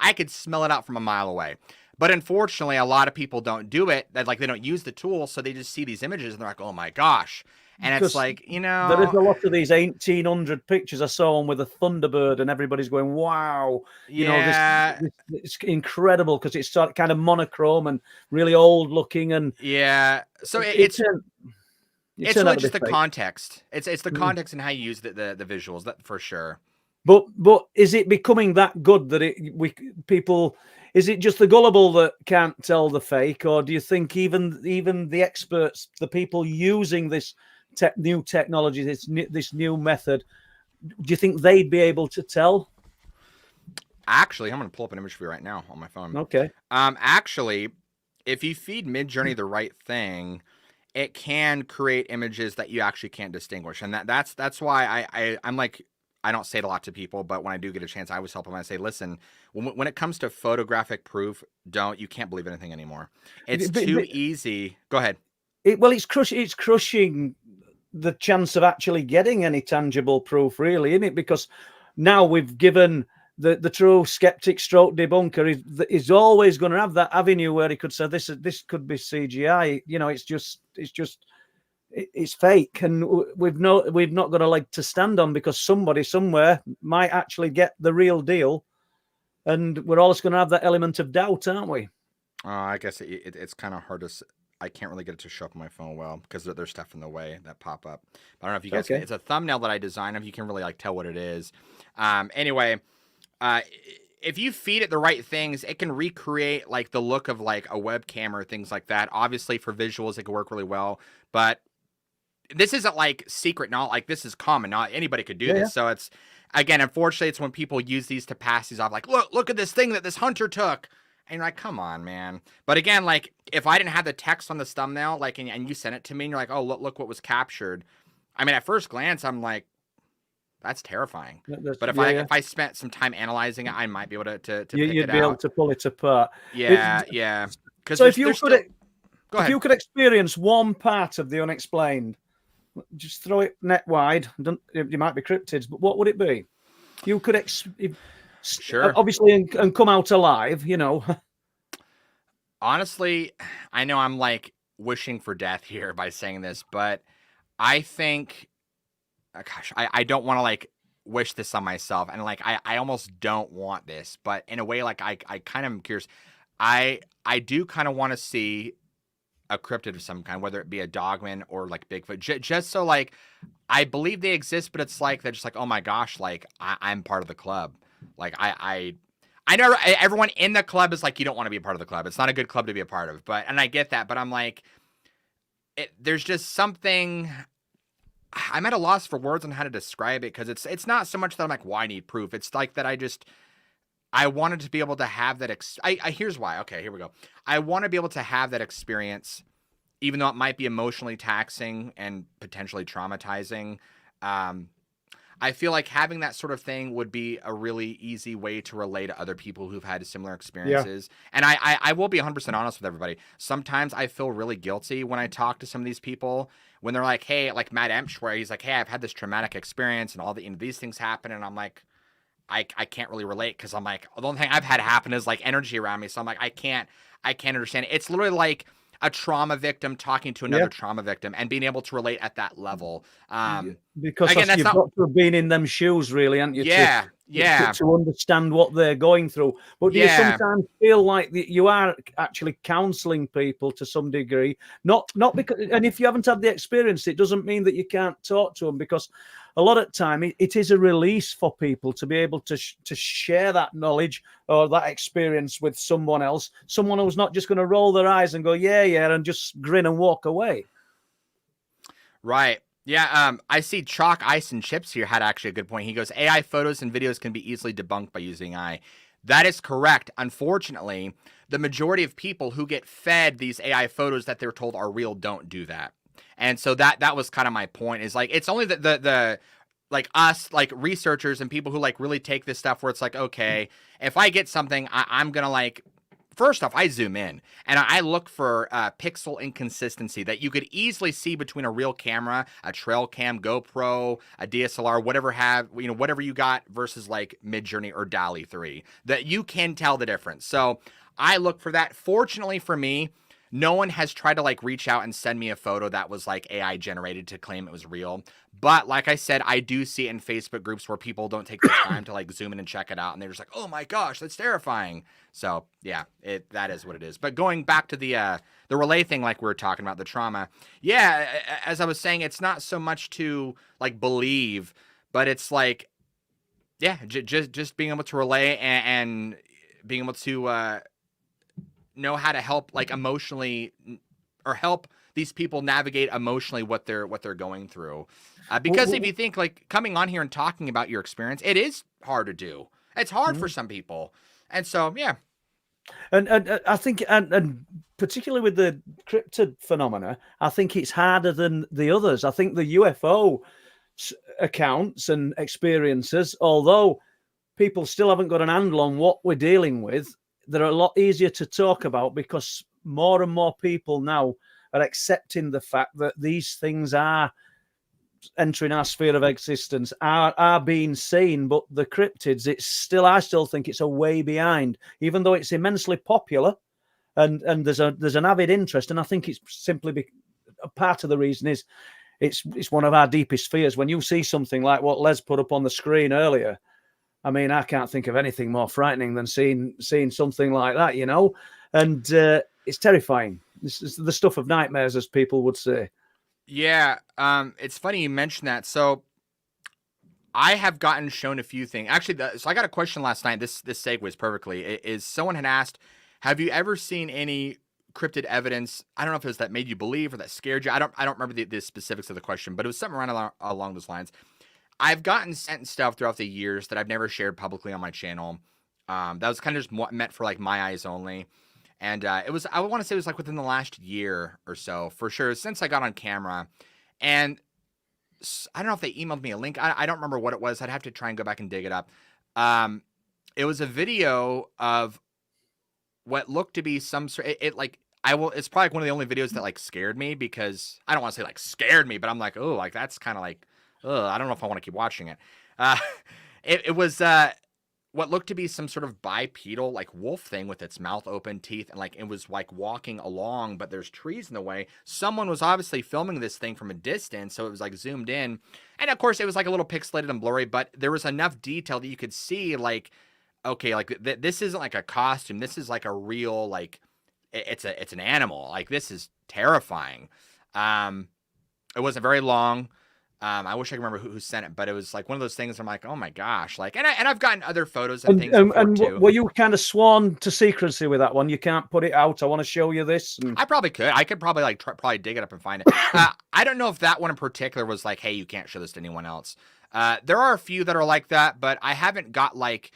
I could smell it out from a mile away. But unfortunately, a lot of people don't do it. That like they don't use the tool, so they just see these images and they're like, "Oh my gosh!" And it's like, you know, there is a lot of these 1800 pictures. I saw one with a Thunderbird, and everybody's going, "Wow!" You know, this it's incredible because it's sort of kind of monochrome and really old looking. And yeah, so it's really just the context. It's the context and how you use the visuals, that for sure. But is it becoming that good that people? Is it just the gullible that can't tell the fake, or do you think even the experts, the people using this new technology, this new method, do you think they'd be able to tell? Actually, I'm going to pull up an image for you right now on my phone. Okay. Actually, if you feed Midjourney the right thing, it can create images that you actually can't distinguish, and that's why I'm like. I don't say it a lot to people, but when I do get a chance, I always help them. I say, listen, when it comes to photographic proof, you can't believe anything anymore. It's too easy. Go ahead. It's crushing the chance of actually getting any tangible proof, really, isn't it? Because now we've given the true skeptic stroke debunker is always going to have that avenue where he could say this could be CGI. You know, it's fake, and we've not got a leg to stand on because somebody somewhere might actually get the real deal, and we're always going to have that element of doubt, aren't we? I guess it's kind of hard to. I can't really get it to show up on my phone well because there's stuff in the way that pop up. I don't know if you guys. It's a thumbnail that I designed. If you can really like tell what it is. Anyway, if you feed it the right things, it can recreate like the look of like a webcam or things like that. Obviously, for visuals, it can work really well, but this isn't like secret, not like this is common. Not anybody could do this. So it's again, unfortunately, it's when people use these to pass these off, like, look at this thing that this hunter took. And you're like, come on, man. But again, like, if I didn't have the text on this thumbnail, like, and you sent it to me, and you're like, oh, look what was captured. I mean, at first glance, I'm like, that's terrifying. But if I spent some time analyzing it, I might be able to pick it out. You'd be able to pull it apart. Yeah. So if you could experience one part of the unexplained, just throw it net wide. You might be cryptids, but what would it be? You could sure, obviously, and come out alive. Honestly, I know I'm like wishing for death here by saying this, but I think, gosh, I don't want to like wish this on myself, and like I almost don't want this, but in a way, like I kind of am curious. I do kind of want to see a cryptid of some kind, whether it be a dogman or like Bigfoot, just so like I believe they exist, but it's like they're just like, oh my gosh, like I'm part of the club. Like I know everyone in the club is like, you don't want to be a part of the club. It's not a good club to be a part of, and I get that, but I'm like, there's just something. I'm at a loss for words on how to describe it, because it's not so much that I'm like, well, I need proof. It's like that I wanted to be able to have that. Here's why. Okay, here we go. I want to be able to have that experience, even though it might be emotionally taxing and potentially traumatizing. I feel like having that sort of thing would be a really easy way to relate to other people who've had similar experiences. Yeah. And I will be 100% honest with everybody. Sometimes I feel really guilty when I talk to some of these people, when they're like, hey, like Matt Emsch, where he's like, hey, I've had this traumatic experience and all these things happen. And I'm like, I can't really relate, because I'm like, the only thing I've had happen is like energy around me. So I'm like, I can't understand it. It's literally like a trauma victim talking to another trauma victim and being able to relate at that level. Because again, you've got to have been in them shoes, really, haven't you? To understand what they're going through. But do you sometimes feel like you are actually counselling people to some degree? Not because, and if you haven't had the experience, it doesn't mean that you can't talk to them, because a lot of time it is a release for people to be able to share that knowledge or that experience with someone else, someone who's not just going to roll their eyes and go, yeah, and just grin and walk away. Right. Yeah. I see Chalk Ice and Chips here had actually a good point. He goes, AI photos and videos can be easily debunked by using AI. That is correct. Unfortunately, the majority of people who get fed these AI photos that they're told are real don't do that. And so that was kind of my point, is like, it's only the like us, like researchers and people who like really take this stuff where it's like, okay, if I get something, I'm going to like, first off, I zoom in and I look for pixel inconsistency that you could easily see between a real camera, a trail cam, GoPro, a DSLR, whatever you got versus like Midjourney or DALL-E 3, that you can tell the difference. So I look for that. Fortunately for me, no one has tried to like reach out and send me a photo that was like AI generated to claim it was real. But like I said, I do see it in Facebook groups where people don't take the time to like zoom in and check it out. And they're just like, oh my gosh, that's terrifying. So yeah, that is what it is. But going back to the relay thing, like we were talking about, the trauma. Yeah, as I was saying, it's not so much to like believe, but it's like, yeah, just being able to relay and being able to know how to help like emotionally, or help these people navigate emotionally what they're going through. Because if you think like coming on here and talking about your experience, it is hard to do. It's hard for some people. And so, yeah. And I think, and particularly with the cryptid phenomena, I think it's harder than the others. I think the UFO accounts and experiences, although people still haven't got an handle on what we're dealing with, they're a lot easier to talk about, because more and more people now are accepting the fact that these things are entering our sphere of existence, are being seen. But the cryptids, I still think it's a way behind, even though it's immensely popular and there's an avid interest. And I think it's simply a part of the reason is it's one of our deepest fears. When you see something like what Les put up on the screen earlier, I mean, I can't think of anything more frightening than seeing something like that, and it's terrifying. This is the stuff of nightmares, as people would say. Yeah, it's funny you mentioned that. So I have gotten shown a few things. Actually, so I got a question last night. This segues perfectly. Is someone had asked, have you ever seen any cryptid evidence? I don't know if it was that made you believe or that scared you. I don't remember the specifics of the question, but it was something around along those lines. I've gotten sent stuff throughout the years that I've never shared publicly on my channel. That was kind of just meant for like my eyes only. And it was, I want to say it was like within the last year or so, for sure, since I got on camera. And I don't know if they emailed me a link. I don't remember what it was. I'd have to try and go back and dig it up. It was a video of what looked to be some sort. It's probably one of the only videos that like scared me, because I don't want to say like scared me, but I'm like, oh, like that's kind of like, I don't know if I want to keep watching it. It was what looked to be some sort of bipedal like wolf thing with its mouth open, teeth, and like it was like walking along, but there's trees in the way. Someone was obviously filming this thing from a distance, so it was like zoomed in, and of course it was like a little pixelated and blurry, but there was enough detail that you could see like, okay, like this isn't like a costume. This is like a real, like it's an animal. Like this is terrifying. It wasn't very long. I wish I could remember who sent it, but it was like one of those things. I'm like, oh my gosh, like, and I've gotten other photos and things. And were you kind of sworn to secrecy with that one? You can't put it out. I want to show you this. I probably could. I could probably like probably dig it up and find it. I don't know if that one in particular was like, hey, you can't show this to anyone else. There are a few that are like that, but I haven't got like.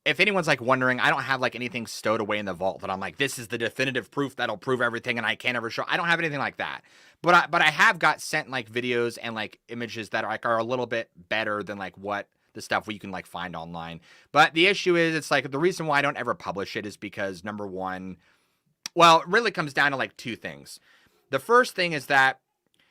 If anyone's like wondering, I don't have like anything stowed away in the vault that I'm like, this is the definitive proof that'll prove everything and I can't ever show. I don't have anything like that. But I have got sent like videos and like images that are a little bit better than like what the stuff you can like find online. But the issue is, it's like the reason why I don't ever publish it is because number one, well, it really comes down to like two things. The first thing is that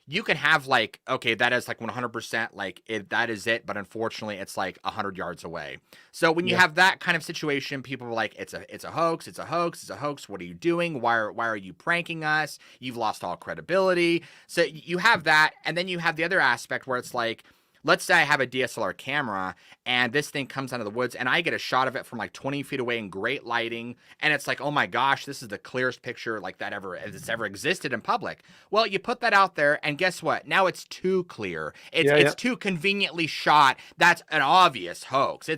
you can have like, okay, that is like 100% like that is it. But unfortunately, it's like 100 yards away. So when you have that kind of situation, people are like, it's a hoax. It's a hoax. It's a hoax. What are you doing? Why are you pranking us? You've lost all credibility. So you have that. And then you have the other aspect where it's like, let's say I have a DSLR camera and this thing comes out of the woods and I get a shot of it from like 20 feet away in great lighting. And it's like, oh my gosh, this is the clearest picture like that's ever existed in public. Well, you put that out there and guess what? Now it's too clear. It's too conveniently shot. That's an obvious hoax.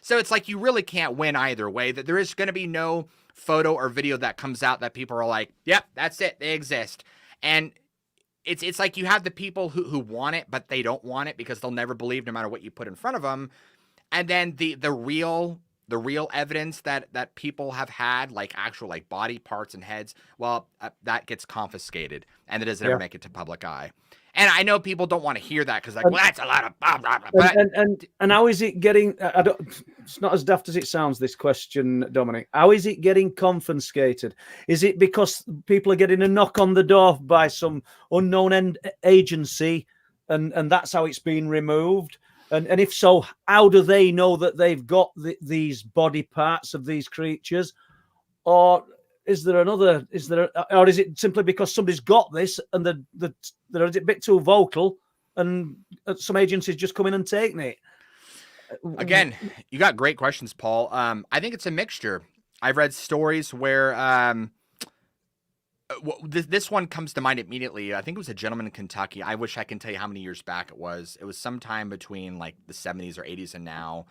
So it's like, you really can't win either way. That there is going to be no photo or video that comes out that people are like, yep, that's it. They exist. And it's like you have the people who want it, but they don't want it because they'll never believe no matter what you put in front of them. And then the real evidence that people have had, like actual like body parts and heads, well, that gets confiscated and it doesn't ever make it to public eye. And I know people don't want to hear that because like, well, that's a lot of blah, blah, blah. But, and how is it getting? It's not as daft as it sounds. This question, Dominic, how is it getting confiscated? Is it because people are getting a knock on the door by some unknown agency, and that's how it's been removed? And if so, how do they know that they've got these body parts of these creatures, or is there or is it simply because somebody's got this and they're a bit too vocal and some agencies just come in and taking it? Again, you got great questions, Paul. I think it's a mixture. I've read stories where this one comes to mind immediately. I think it was a gentleman in Kentucky. I wish I can tell you how many years back it was. It was sometime between like the 70s or 80s and now.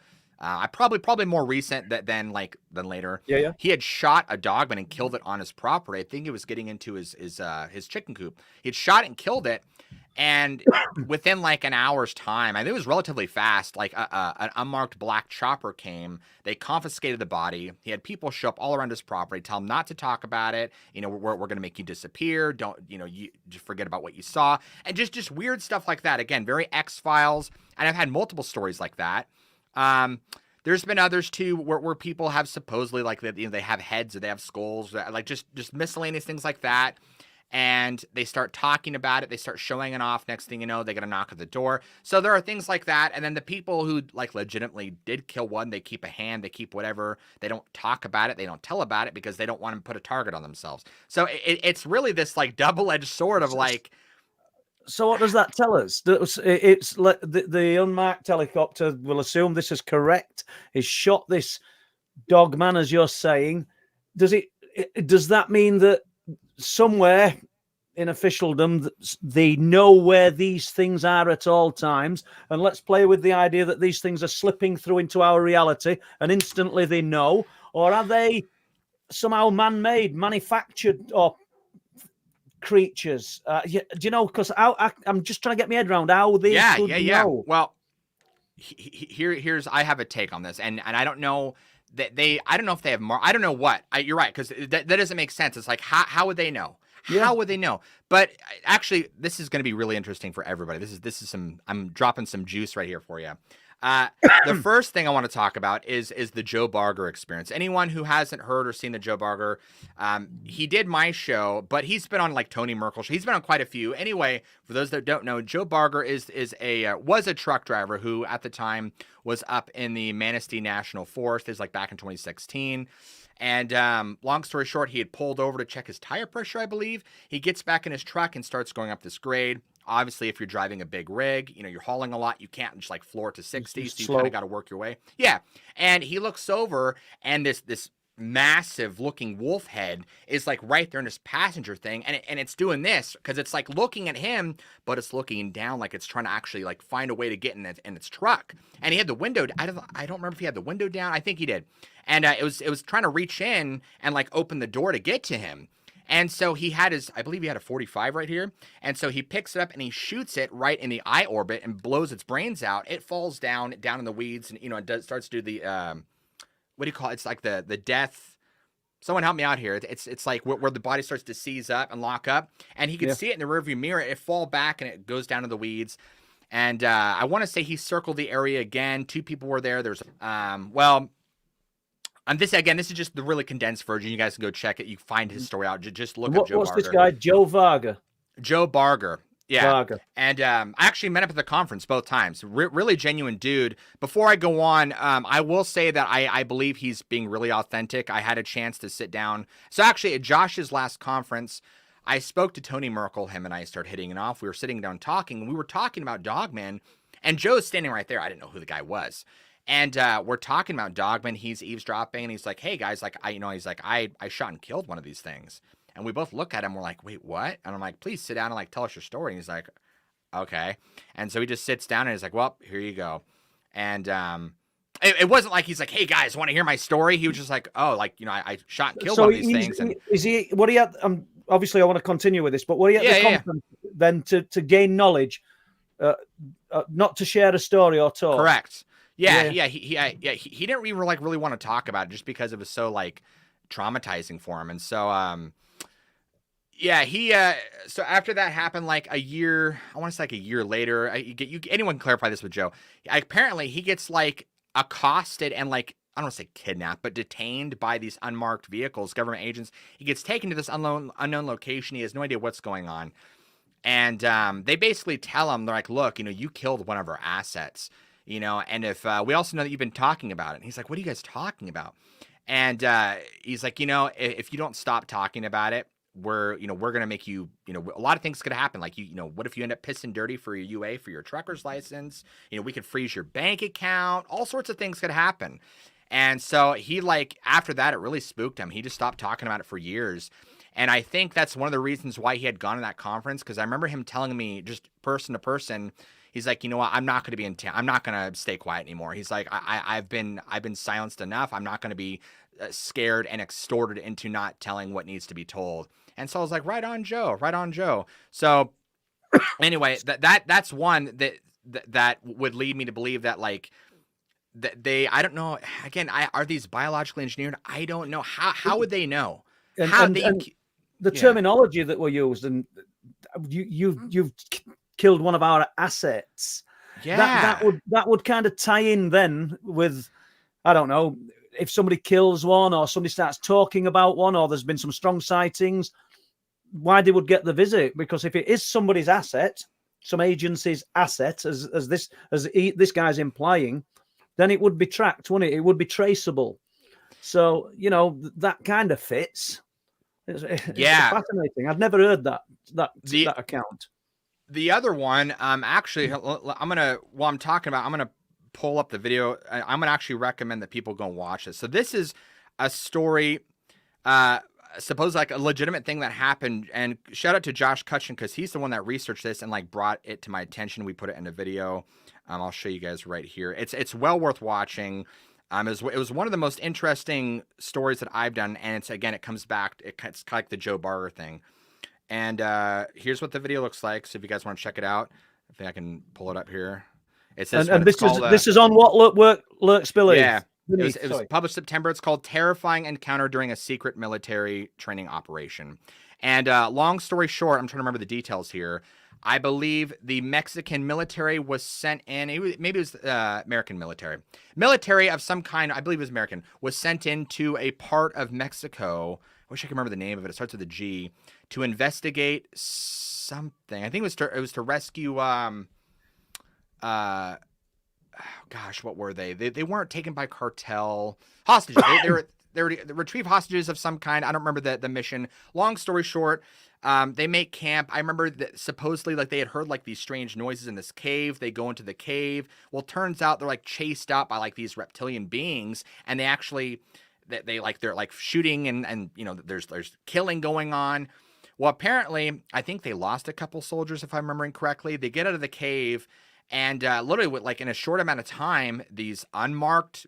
I probably more recent than later. Yeah. He had shot a dogman and killed it on his property. I think he was getting into his chicken coop. He had shot it and killed it, and within like an hour's time, I think it was relatively fast. Like an unmarked black chopper came. They confiscated the body. He had people show up all around his property, tell him not to talk about it. You know, we're going to make you disappear. Don't you just forget about what you saw, and just weird stuff like that. Again, very X-Files, and I've had multiple stories like that. There's been others too where people have supposedly like they have heads or they have skulls, like just miscellaneous things like that. And they start talking about it. They start showing it off. Next thing you know, they get a knock at the door. So there are things like that. And then the people who like legitimately did kill one, they keep a hand, they keep whatever. They don't talk about it. They don't tell about it because they don't want to put a target on themselves. So it's really this like double-edged sword of like, so what does that tell us? It's like the unmarked helicopter, we'll assume this is correct, is shot this dog man, as you're saying. Does that mean that somewhere in officialdom they know where these things are at all times? And let's play with the idea that these things are slipping through into our reality and instantly they know. Or are they somehow man-made, manufactured, or creatures? Do you know? Because I'm just trying to get my head around how they could know. Well, here's I have a take on this, and I don't know that I don't know if they have I don't know what. You're right, because that doesn't make sense. It's like how would they know? Yeah. How would they know? But actually, this is going to be really interesting for everybody. This is some, I'm dropping some juice right here for you. The first thing I want to talk about is the Joe Barger experience. Anyone who hasn't heard or seen the Joe Barger, he did my show, but he's been on like Tony Merkel show. He's been on quite a few. Anyway, for those that don't know, Joe Barger was a truck driver who at the time was up in the Manistee National Forest. This is like back in 2016. And long story short, he had pulled over to check his tire pressure, I believe. He gets back in his truck and starts going up this grade. Obviously, if you're driving a big rig, you're hauling a lot, you can't just like floor it to 60, so you kind of got to work your way. Yeah. And he looks over, and this massive looking wolf head is like right there in his passenger thing, and it's doing this because it's like looking at him, but it's looking down like it's trying to actually like find a way to get in its truck. And he had the window, I don't remember if he had the window down. I think he did. And it was trying to reach in and like open the door to get to him. And so he had I believe he had a 45 right here. And so he picks it up and he shoots it right in the eye orbit and blows its brains out. It falls down in the weeds, and it starts to do the what do you call it? It's like the death. Someone help me out here. It's like where the body starts to seize up and lock up, and he could see it in the rearview mirror. It fall back and it goes down to the weeds. And I want to say he circled the area again. 2 people were there. There's this is just the really condensed version. You guys can go check it. You find his story out. Just look up Joe Barger. What's this guy? Joe Varga. Joe Barger. Yeah. Varga. And I actually met up at the conference both times. Really genuine dude. Before I go on, I will say that I believe he's being really authentic. I had a chance to sit down. So actually, at Josh's last conference, I spoke to Tony Merkel. Him and I started hitting it off. We were sitting down talking, and we were talking about Dogman. And Joe's standing right there. I didn't know who the guy was. And we're talking about Dogman. He's eavesdropping, and he's like, "Hey guys, like he's like, I shot and killed one of these things." And we both look at him. We're like, "Wait, what?" And I'm like, "Please sit down and like tell us your story." And he's like, "Okay." And so he just sits down and he's like, "Well, here you go." And it wasn't like he's like, "Hey guys, want to hear my story?" He was just like, "Oh, like I shot and killed one of these things." And is he? What he had? Obviously, I want to continue with this, but what he at the conference then to gain knowledge, not to share a story or talk. Correct. Yeah. He didn't even really want to talk about it just because it was so like traumatizing for him. And so so after that happened, like a year, I want to say like a year later, anyone can clarify this with Joe. Apparently he gets like accosted and like, I don't want to say kidnapped, but detained by these unmarked vehicles, government agents. He gets taken to this unknown location. He has no idea what's going on. And they basically tell him, they're like, "Look, you killed one of our assets. And if we also know that you've been talking about it." And he's like, "What are you guys talking about?" And he's like, "If you don't stop talking about it, we're going to make you, a lot of things could happen. Like, what if you end up pissing dirty for your UA, for your trucker's license? We could freeze your bank account. All sorts of things could happen." And so he after that, it really spooked him. He just stopped talking about it for years. And I think that's one of the reasons why he had gone to that conference. Because I remember him telling me just person to person, he's like, "You know what? I'm not going to be I'm not going to stay quiet anymore." He's like, I've been silenced enough. I'm not going to be scared and extorted into not telling what needs to be told. And so I was like, right on, Joe. So anyway, that's one that would lead me to believe that that I don't know. Again, are these biologically engineered? I don't know. How would they know? And the terminology that were used, and you've killed one of our assets. Yeah, that would kind of tie in then with, I don't know, if somebody kills one or somebody starts talking about one or there's been some strong sightings, why they would get the visit. Because if it is somebody's asset, some agency's asset, as this guy's implying, then it would be tracked, wouldn't it? It would be traceable. So that kind of fits. It's fascinating. I've never heard that account. The other one, actually, while I'm talking about, I'm gonna pull up the video. I'm gonna actually recommend that people go and watch this. So this is a story, suppose like a legitimate thing that happened. And shout out to Josh Cutchin, because he's the one that researched this and brought it to my attention. We put it in a video. I'll show you guys right here. It's well worth watching. It was one of the most interesting stories that I've done, and it comes back. It's kind of like the Joe Barger thing. And here's what the video looks like. So if you guys want to check it out, I think I can pull it up here. It's this and one. this is on what Lurks Beneath. Yeah. It was published September. It's called Terrifying Encounter During a Secret Military Training Operation. And long story short, I'm trying to remember the details here. I believe the Mexican military was sent in. Maybe it was American military of some kind. I believe it was American. Was sent into a part of Mexico. I wish I could remember the name of it. It starts with a G. To investigate something. I think it was to rescue. Gosh, what were they? They weren't taken by cartel hostages. They were retrieve hostages of some kind. I don't remember the mission. Long story short, they make camp. I remember that supposedly like they had heard like these strange noises in this cave. They go into the cave. Well, turns out they're like chased out by like these reptilian beings, and they actually they're like shooting and you know there's killing going on. Well, apparently, I think they lost a couple soldiers if I'm remembering correctly. They get out of the cave. And literally, with like in a short amount of time, these unmarked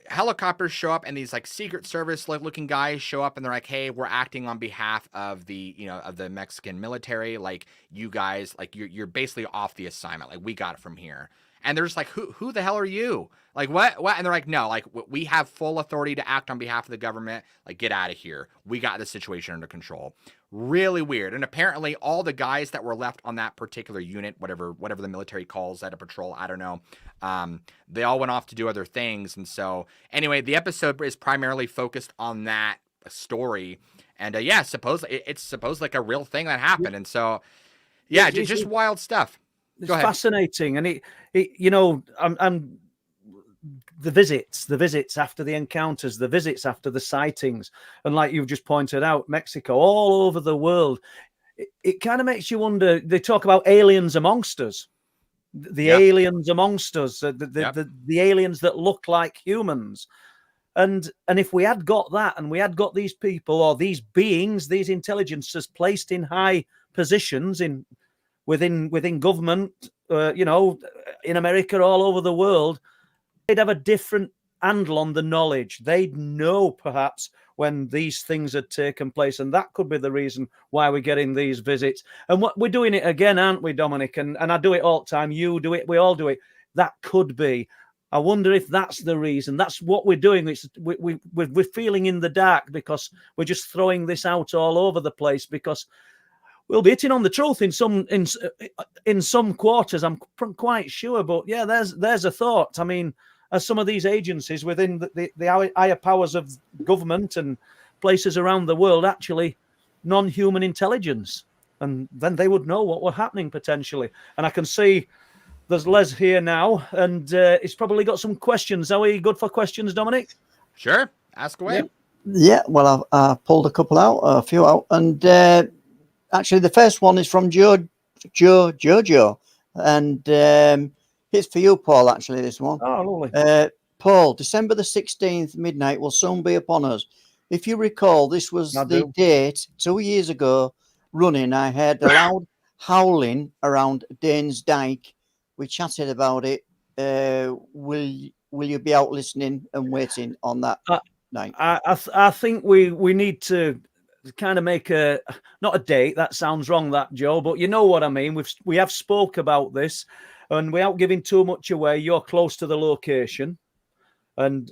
helicopters show up, and these like Secret Service looking guys show up, and they're like, "Hey, we're acting on behalf of the Mexican military. Like, you guys, like you're basically off the assignment. Like, we got it from here." And they're just like, "Who the hell are you? Like, what?" And they're like, "No, like we have full authority to act on behalf of the government. Like, get out of here. We got the situation under control." Really weird. And apparently all the guys that were left on that particular unit, whatever the military calls that a patrol, I don't know, they all went off to do other things. And so anyway, the episode is primarily focused on that story. And it's supposed like a real thing that happened. And so, yeah, just wild stuff. It's fascinating. And I'm the visits after the encounters, the visits after the sightings. And like you've just pointed out, Mexico, all over the world, it kind of makes you wonder. They talk about aliens amongst us, aliens amongst us, the aliens that look like humans. And if we had got that, and we had got these people or these beings, these intelligences placed in high positions within government, in America, all over the world, they'd have a different handle on the knowledge. They'd know perhaps when these things had taken place, and that could be the reason why we're getting these visits. And we're doing it again, aren't we, Dominic? And I do it all the time. You do it. We all do it. That could be. I wonder if that's the reason. That's what we're doing. We're feeling in the dark because we're just throwing this out all over the place because we'll be hitting on the truth in some quarters. I'm quite sure. But yeah, there's a thought. I mean, as some of these agencies within the higher powers of government and places around the world actually non-human intelligence, and then they would know what were happening potentially. And I can see there's Les here now, and he's probably got some questions. Are we good for questions, Dominic? Sure, ask away. Yeah, well, I pulled a few out, and actually the first one is from Jojo, and it's for you, Paul, actually, this one. Oh, lovely. Paul, December the 16th, midnight will soon be upon us. If you recall, this was the date 2 years ago running. I heard a loud howling around Danes Dyke. We chatted about it. Will you be out listening and waiting on that night? I think we need to kind of make not a date. That sounds wrong, that, Joe, but you know what I mean. We have spoke about this. And without giving too much away, you're close to the location. And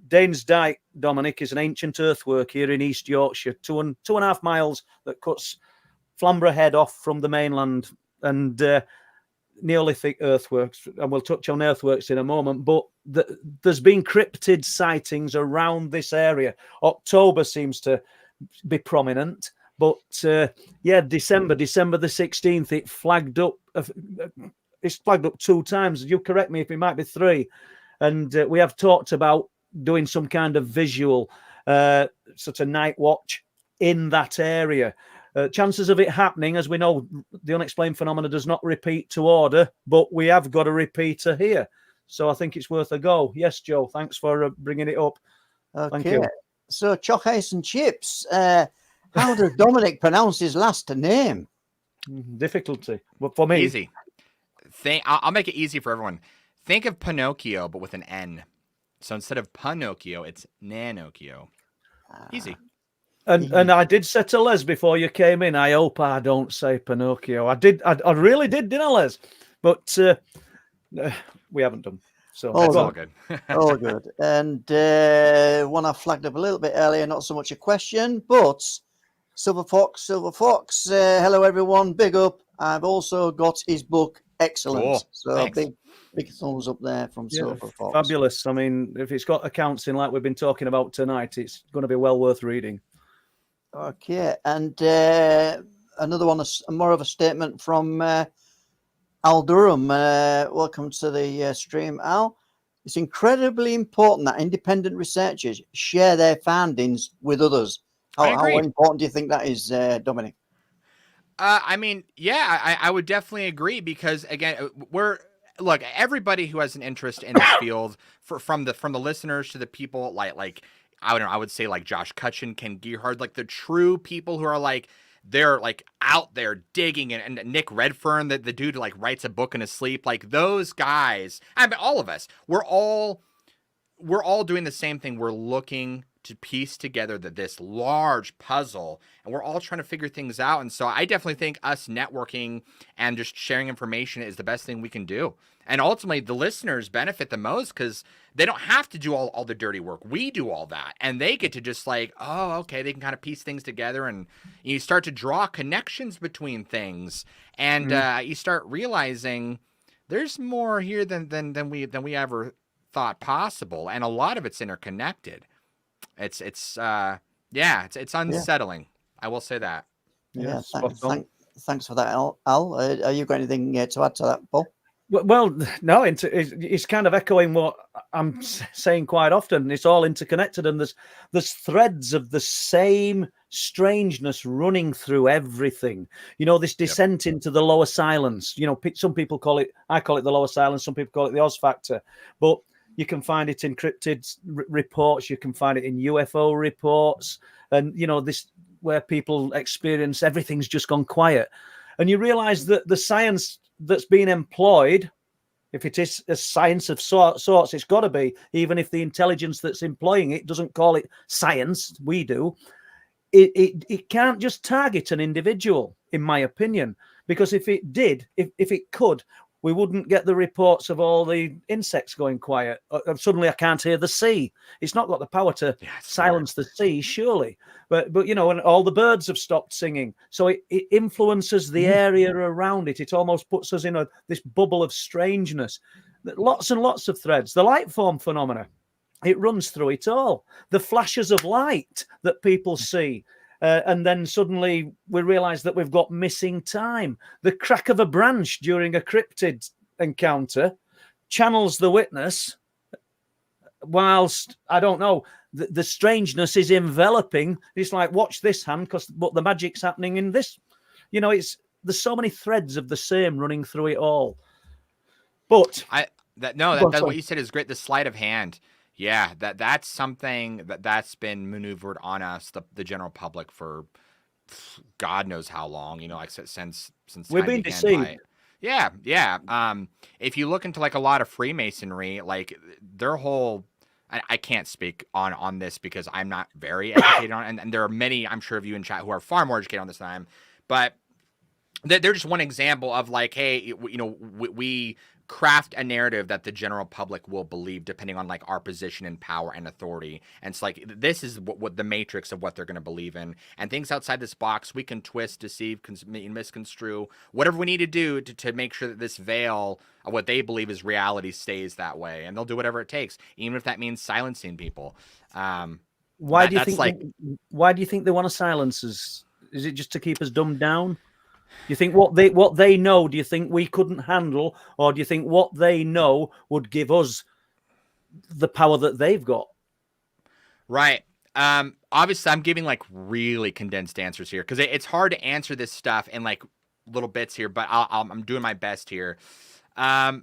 Danes Dyke, Dominic, is an ancient earthwork here in East Yorkshire, 2.5 miles that cuts Flamborough Head off from the mainland, and Neolithic earthworks. And we'll touch on earthworks in a moment. But there's been cryptid sightings around this area. October seems to be prominent. But December the 16th, it flagged up. It's flagged up 2 times. You correct me if it might be 3. And we have talked about doing some kind of visual sort of night watch in that area. Chances of it happening, as we know, the unexplained phenomena does not repeat to order, but we have got a repeater here. So I think it's worth a go. Yes, Joe, thanks for bringing it up. Okay. Thank you. So, Chalk Ice and Chips, how does Dominic pronounce his last name? Difficulty. But for me, easy. I'll make it easy for everyone. Think of Pinocchio, but with an N. So instead of Pinocchio, it's Nanocchio. Easy. And I did say to Les before you came in, I hope I don't say Pinocchio. I really did, didn't I, Les? But We haven't done. So that's all good. All good. And one I flagged up a little bit earlier, not so much a question, but Silver Fox, hello everyone, big up. I've also got his book, Excellence. Cool. So Thanks. big thumbs up there from Silver Fox. Fabulous. I mean, if it's got accounts in like we've been talking about tonight, it's going to be well worth reading. Okay, and another one, more of a statement from Al Durham. Welcome to the stream, Al. It's incredibly important that independent researchers share their findings with others. How important do you think that is, Dominic? I mean, yeah, I would definitely agree because again, look, everybody who has an interest in this field, from the listeners to the people like I would say like Josh Cutchin, Ken Gerhard, like the true people who are like they're like out there digging, and Nick Redfern, the dude who like writes a book in his sleep, like those guys. I mean, all of us, we're all doing the same thing. We're looking to piece together this large puzzle, and we're all trying to figure things out. And so I definitely think us networking and just sharing information is the best thing we can do. And ultimately the listeners benefit the most because they don't have to do all the dirty work. We do all that, and they get to just like, oh, okay, they can kind of piece things together, and you start to draw connections between things, and you start realizing there's more here than we ever thought possible, and a lot of it's interconnected. It's unsettling. Yeah. I will say that. Yeah, thanks for that, Al. Are you got anything to add to that, Paul? Well, no, it's kind of echoing what I'm saying quite often. It's all interconnected, and there's threads of the same strangeness running through everything. You know, this descent into the lower silence. You know, some people I call it the lower silence. Some people call it the Oz factor, but you can find it in cryptid reports. You can find it in UFO reports, and you know this where people experience everything's just gone quiet, and you realise that the science that's being employed, if it is a science of sorts, it's got to be, even if the intelligence that's employing it doesn't call it science, we do. It can't just target an individual, in my opinion, because if it did, if it could, we wouldn't get the reports of all the insects going quiet. Suddenly I can't hear the sea. It's not got the power to silence the sea, surely. But you know, and all the birds have stopped singing. So it influences the area around it. It almost puts us in this bubble of strangeness. Lots and lots of threads. The light form phenomena, it runs through it all. The flashes of light that people see. And then suddenly we realize that we've got missing time. The crack of a branch during a cryptid encounter channels the witness, whilst, I don't know, the strangeness is enveloping. It's like, watch this hand, but the magic's happening in this. You know, there's so many threads of the same running through it all. But what you said is great. The sleight of hand. Yeah, that's something that's been maneuvered on us, the general public, for God knows how long. You know, like since we've been deceived. Yeah. If you look into like a lot of Freemasonry, like their whole, I can't speak on this because I'm not very educated on it, and there are many, I'm sure, of you in chat who are far more educated on this than I am, but they're just one example of like, hey, you know, we craft a narrative that the general public will believe depending on like our position in power and authority. And it's like, this is what the matrix of what they're going to believe in, and things outside this box we can twist, deceive, misconstrue, whatever we need to do to make sure that this veil of what they believe is reality stays that way. And they'll do whatever it takes, even if that means silencing people. Why do you think they want to silence us? Is it just to keep us dumbed down? Do you think what they know, do you think we couldn't handle, or do you think what they know would give us the power that they've got? Right. Obviously, I'm giving like really condensed answers here because it's hard to answer this stuff in like little bits here, but I'm doing my best here. Why?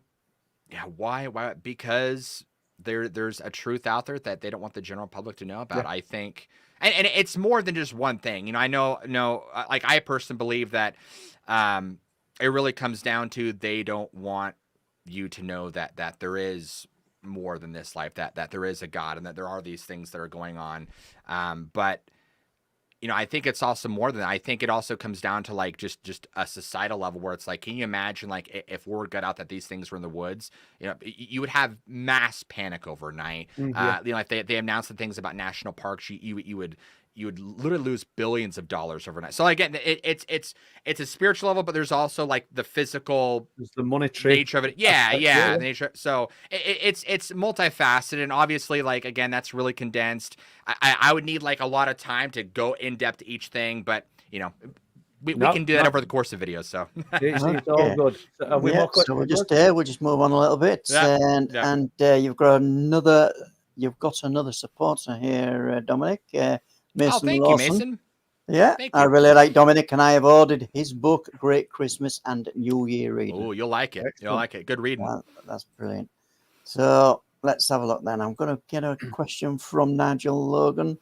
Because there's a truth out there that they don't want the general public to know about. Yeah. I think. And it's more than just one thing. You know, I know, like I personally believe that it really comes down to they don't want you to know that there is more than this life, that there is a God, and that there are these things that are going on. But I think it's also more than that. I think it also comes down to like just a societal level where it's like, can you imagine like if word got out that these things were in the woods, you would have mass panic overnight. If they announced the things about national parks, you would literally lose billions of dollars overnight. So again, it's a spiritual level, but there's also like the physical, there's the monetary nature of it. The nature. So it's multifaceted, and obviously, like again, that's really condensed. I would need like a lot of time to go in depth to each thing, but we can do that over the course of videos. So it's all good. So we'll just move on a little bit, and you've got another supporter here, Dominic. Mason thank Lawson. you, Mason. Yeah, I really like Dominic, and I have ordered his book, Great Christmas and New Year Reading. Oh, you'll like it. Excellent. You'll like it. Good reading. That's brilliant. So let's have a look then. I'm going to get a question from Nigel Logan.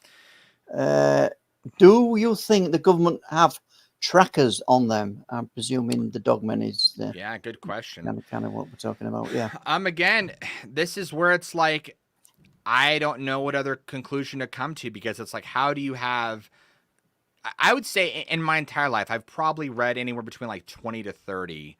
Do you think the government have trackers on them? I'm presuming the Dogman is good question. Kind of what we're talking about. Yeah. Again, this is where it's like, I don't know what other conclusion to come to, because it's like, how do you have, I would say in my entire life, I've probably read anywhere between like 20 to 30,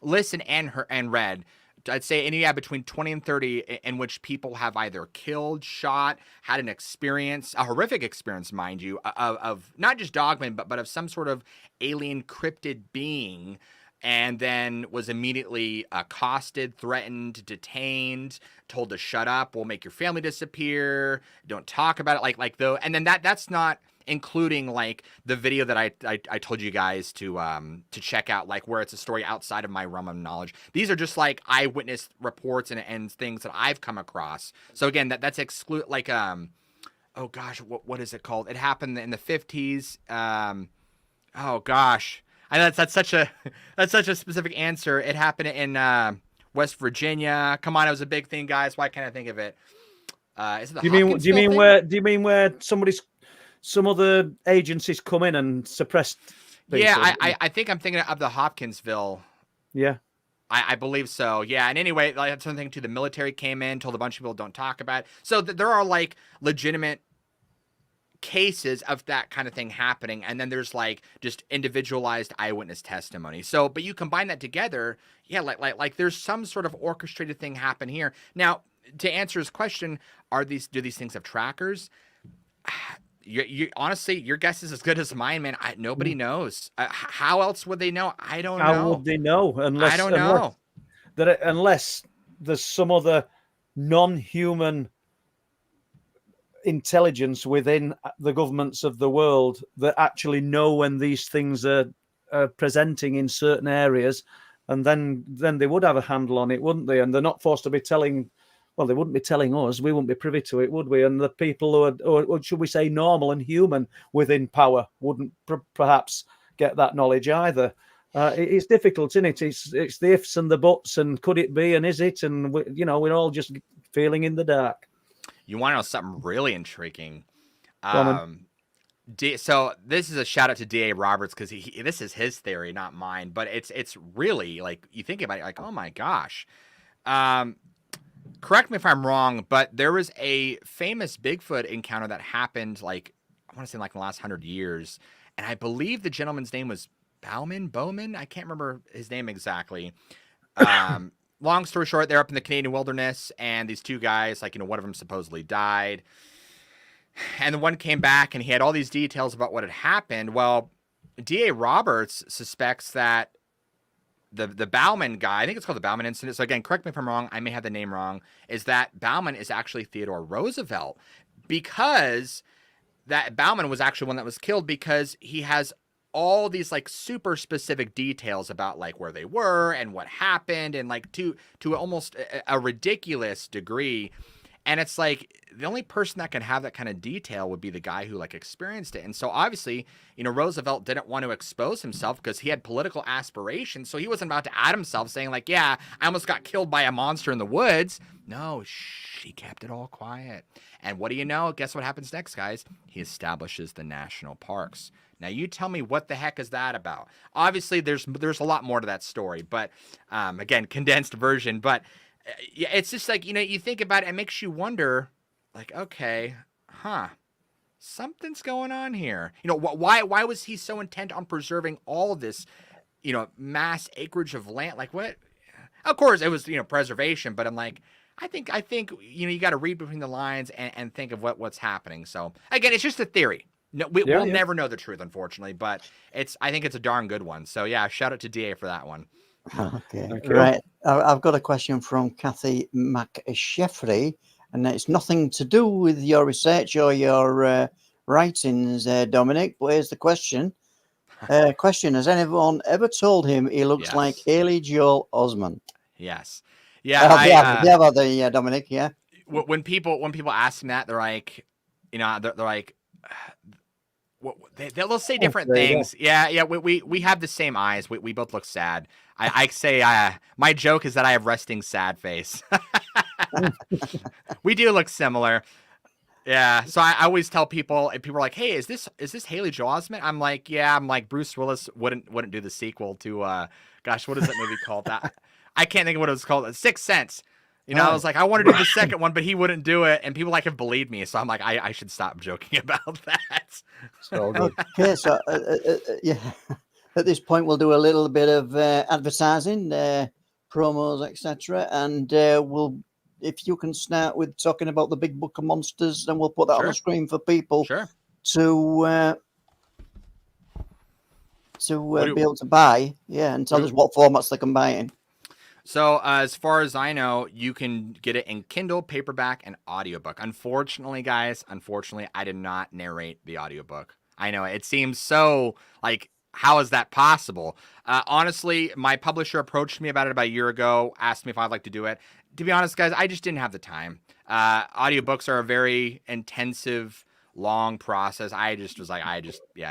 listened and read, I'd say anywhere between 20 and 30 in which people have either killed, shot, had an experience, a horrific experience, mind you, of not just Dogman, but of some sort of alien cryptid being, and then was immediately accosted, threatened, detained, told to shut up, we'll make your family disappear, don't talk about it, and then that's not including like the video that I told you guys to check out, like where it's a story outside of my realm of knowledge. These are just like eyewitness reports and things that I've come across. So again, that's exclude like oh gosh, what is it called? It happened in the 50s. Oh gosh. I know that's such a specific answer. It happened in West Virginia. Come on, it was a big thing, guys. Why can't I think of it? Is it the do you mean where some other agencies come in and suppress things? Yeah, I think I'm thinking of the Hopkinsville. Yeah. I believe so. Yeah. And anyway, that's something too. The military came in, told a bunch of people don't talk about it. So there are like legitimate cases of that kind of thing happening, and then there's like just individualized eyewitness testimony. So but you combine that together, like there's some sort of orchestrated thing happen here. Now, to answer his question, do these things have trackers? You honestly, your guess is as good as mine, man. Nobody knows. How else would they know? I don't know. How would they know? Unless there's some other non-human intelligence within the governments of the world that actually know when these things are presenting in certain areas, and then they would have a handle on it, wouldn't they? And they're not forced to be telling. Well, they wouldn't be telling us. We wouldn't be privy to it, would we? And the people who are, or should we say, normal and human within power wouldn't perhaps get that knowledge either. It's difficult, isn't it? It's the ifs and the buts, and could it be, and is it? And we're all just feeling in the dark. You want to know something really intriguing? So this is a shout out to D.A. Roberts, because this is his theory, not mine. But it's really like, you think about it, like, oh my gosh. Correct me if I'm wrong, but there was a famous Bigfoot encounter that happened, like, I want to say like in the last 100 years. And I believe the gentleman's name was Bowman. I can't remember his name exactly. Long story short, they're up in the Canadian wilderness, and these two guys, like, one of them supposedly died. And the one came back, and he had all these details about what had happened. Well, D.A. Roberts suspects that the Bowman guy, I think it's called the Bowman incident. So again, correct me if I'm wrong, I may have the name wrong, is that Bowman is actually Theodore Roosevelt, because that Bowman was actually one that was killed because he has all these like super specific details about like where they were and what happened, and like to almost a ridiculous degree. And it's like the only person that can have that kind of detail would be the guy who like experienced it. And so obviously, Roosevelt didn't want to expose himself because he had political aspirations. So he wasn't about to out himself saying like, yeah, I almost got killed by a monster in the woods. No, he kept it all quiet. And what do you know? Guess what happens next, guys? He establishes the national parks. Now, you tell me, what the heck is that about? Obviously, there's a lot more to that story, but again, condensed version. But yeah, it's just like, you think about it, it makes you wonder, like, okay, something's going on here. You know, why was he so intent on preserving all of this, you know, mass acreage of land? Like what? Of course, it was, you know, preservation, but I'm like, I think, you know, you got to read between the lines and think of what's happening. So again, it's just a theory. No, we'll never know the truth, unfortunately, but I think it's a darn good one. So yeah, shout out to DA for that one. Okay, right. I've got a question from Kathy McSheffrey, and it's nothing to do with your research or your writings, Dominic. But here's the question. Question: has anyone ever told him he looks like Haley Joel Osment? Yes. Yeah. Yeah, Dominic. Yeah. When people ask me that, they're like, you know, they're like, they'll say different things. Yeah. We have the same eyes. We both look sad. I say my joke is that I have resting sad face. We do look similar. Yeah. So I always tell people, and people are like, "Hey, is this Haley Joel Osment?" I'm like, "Yeah." I'm like, Bruce Willis wouldn't do the sequel to gosh, what is that movie called? That I can't think of what it was called. Sixth Sense. You know, I was like, I want to do the second one, but he wouldn't do it, and people like have believed me. So I'm like, I should stop joking about that. So good. Okay, so yeah, at this point we'll do a little bit of advertising, promos, etc., and we'll. If you can start with talking about the Big Book of Monsters, then we'll put that on the screen for people to be able to buy, and tell us what formats they can buy in. So as far as I know, you can get it in Kindle, paperback, and audiobook. Unfortunately, guys, I did not narrate the audiobook. I know it seems so like, how is that possible? Honestly, my publisher approached me about it about a year ago, asked me if I'd like to do it. To be honest, guys, I just didn't have the time. Audiobooks are a very intensive, long process. I just was like,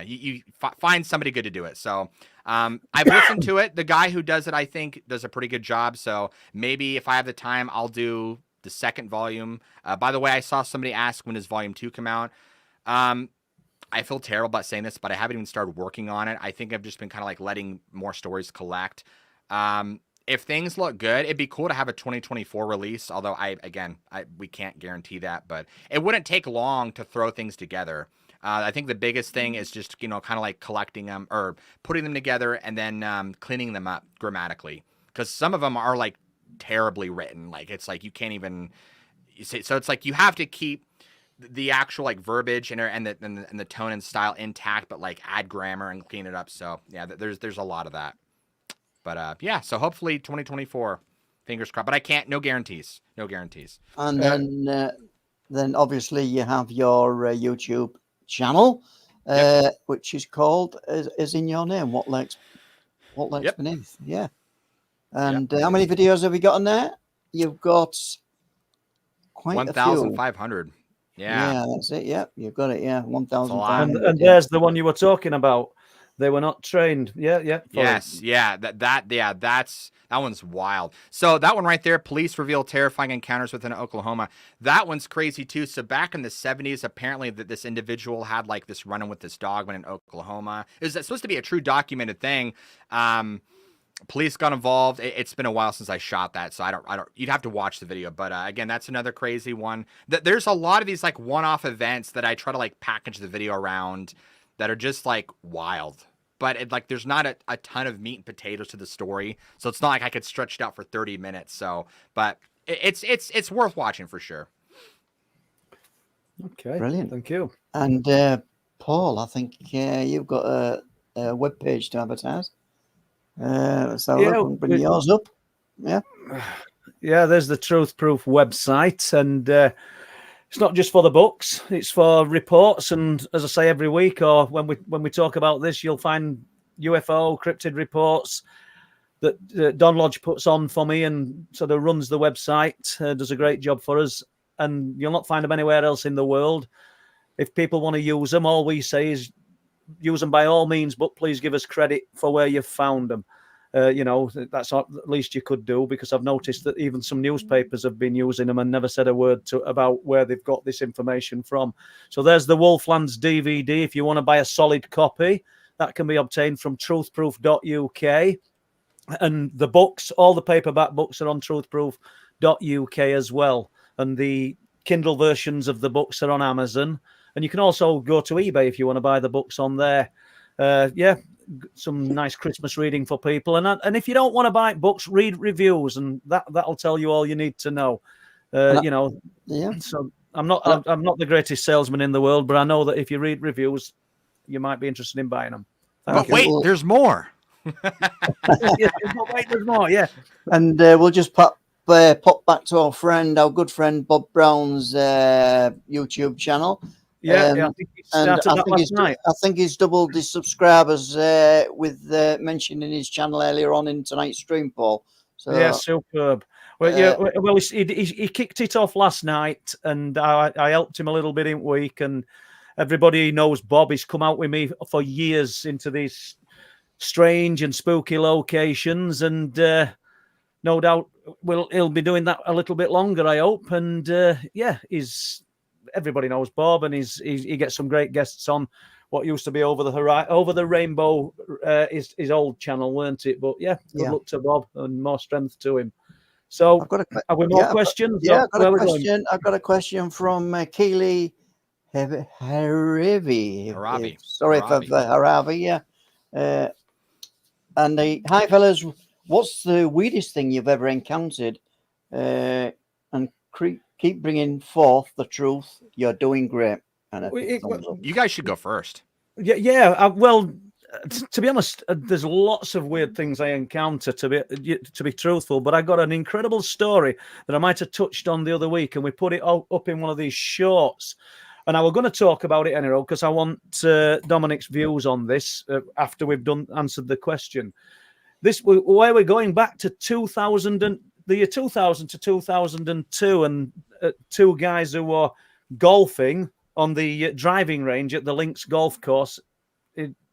you find somebody good to do it. So I've listened to it. The guy who does it, I think, does a pretty good job. So maybe if I have the time, I'll do the second volume. By the way, I saw somebody ask when does volume 2 come out. I feel terrible about saying this, but I haven't even started working on it. I think I've just been kind of like letting more stories collect. If things look good, it'd be cool to have a 2024 release. Although we can't guarantee that, but it wouldn't take long to throw things together. I think the biggest thing is just, you know, kind of like collecting them or putting them together and then cleaning them up grammatically, because some of them are like terribly written. Like it's like you can't even say. So it's like you have to keep the actual like verbiage and the tone and style intact, but like add grammar and clean it up. So yeah, there's a lot of that. But yeah, so hopefully 2024, fingers crossed. But I can't, no guarantees. And then obviously you have your YouTube channel, which is called is in your name. What Lurks Beneath? Yeah. And how many videos have you got on there? You've got quite 1,500. Yeah, that's it. Yeah, you've got it. Yeah, 1,500. And there's the one you were talking about. They were not trained. Yeah. Yes. Yeah. That one's wild. So that one right there, police reveal terrifying encounters within Oklahoma. That one's crazy too. So back in the 70s, apparently this individual had like this run-in with this dog in Oklahoma. It was supposed to be a true documented thing. Police got involved. It's been a while since I shot that, so I don't. You'd have to watch the video. But again, that's another crazy one. There's a lot of these like one-off events that I try to like package the video around that are just like wild. But there's not a ton of meat and potatoes to the story, so it's not like I could stretch it out for 30 minutes. So, but it's worth watching for sure. Okay, brilliant, thank you. And Paul, I think you've got a web page to advertise. So bring yours up. Yeah, there's the Truth Proof website, and it's not just for the books, it's for reports. And as I say, every week or when we talk about this, you'll find UFO cryptid reports that Don Lodge puts on for me and sort of runs the website, does a great job for us. And you'll not find them anywhere else in the world. If people want to use them, all we say is use them by all means, but please give us credit for where you've found them. That's at least you could do, because I've noticed that even some newspapers have been using them and never said a word about where they've got this information from. So there's the Wolflands DVD. If you want to buy a solid copy, that can be obtained from truthproof.uk. And the books, all the paperback books are on truthproof.uk as well. And the Kindle versions of the books are on Amazon. And you can also go to eBay if you want to buy the books on there. Some nice Christmas reading for people. And if you don't want to buy books, read reviews, and that'll tell you all you need to know. So I'm not the greatest salesman in the world, but I know that if you read reviews, you might be interested in buying them. But wait, there's more. There's more, yeah. And we'll just pop back to our good friend Bob Brown's YouTube channel. I think he started that last night. I think he's doubled his subscribers with mentioning his channel earlier on in tonight's stream, Paul. So yeah, superb. Well, he kicked it off last night, and I helped him a little bit in week, and everybody knows Bob. He's come out with me for years into these strange and spooky locations, and no doubt he'll be doing that a little bit longer, I hope. And everybody knows Bob, and he gets some great guests on what used to be Over the Rainbow, his old channel, weren't it? But good luck to Bob and more strength to him. So, have we more questions? I've got a question from Keely Haravi. Sorry for Haravi. Hi fellas, what's the weirdest thing you've ever encountered? And keep bringing forth the truth. You're doing great. And you guys should go first. Well, to be honest, there's lots of weird things I encounter, to be truthful, but I got an incredible story that I might have touched on the other week, and we put it up in one of these shorts. And I was going to talk about it anyway, because I want Dominick's views on this after we've answered the question. Where we're going back to the year 2000 to 2002, and two guys who were golfing on the driving range at the Links Golf Course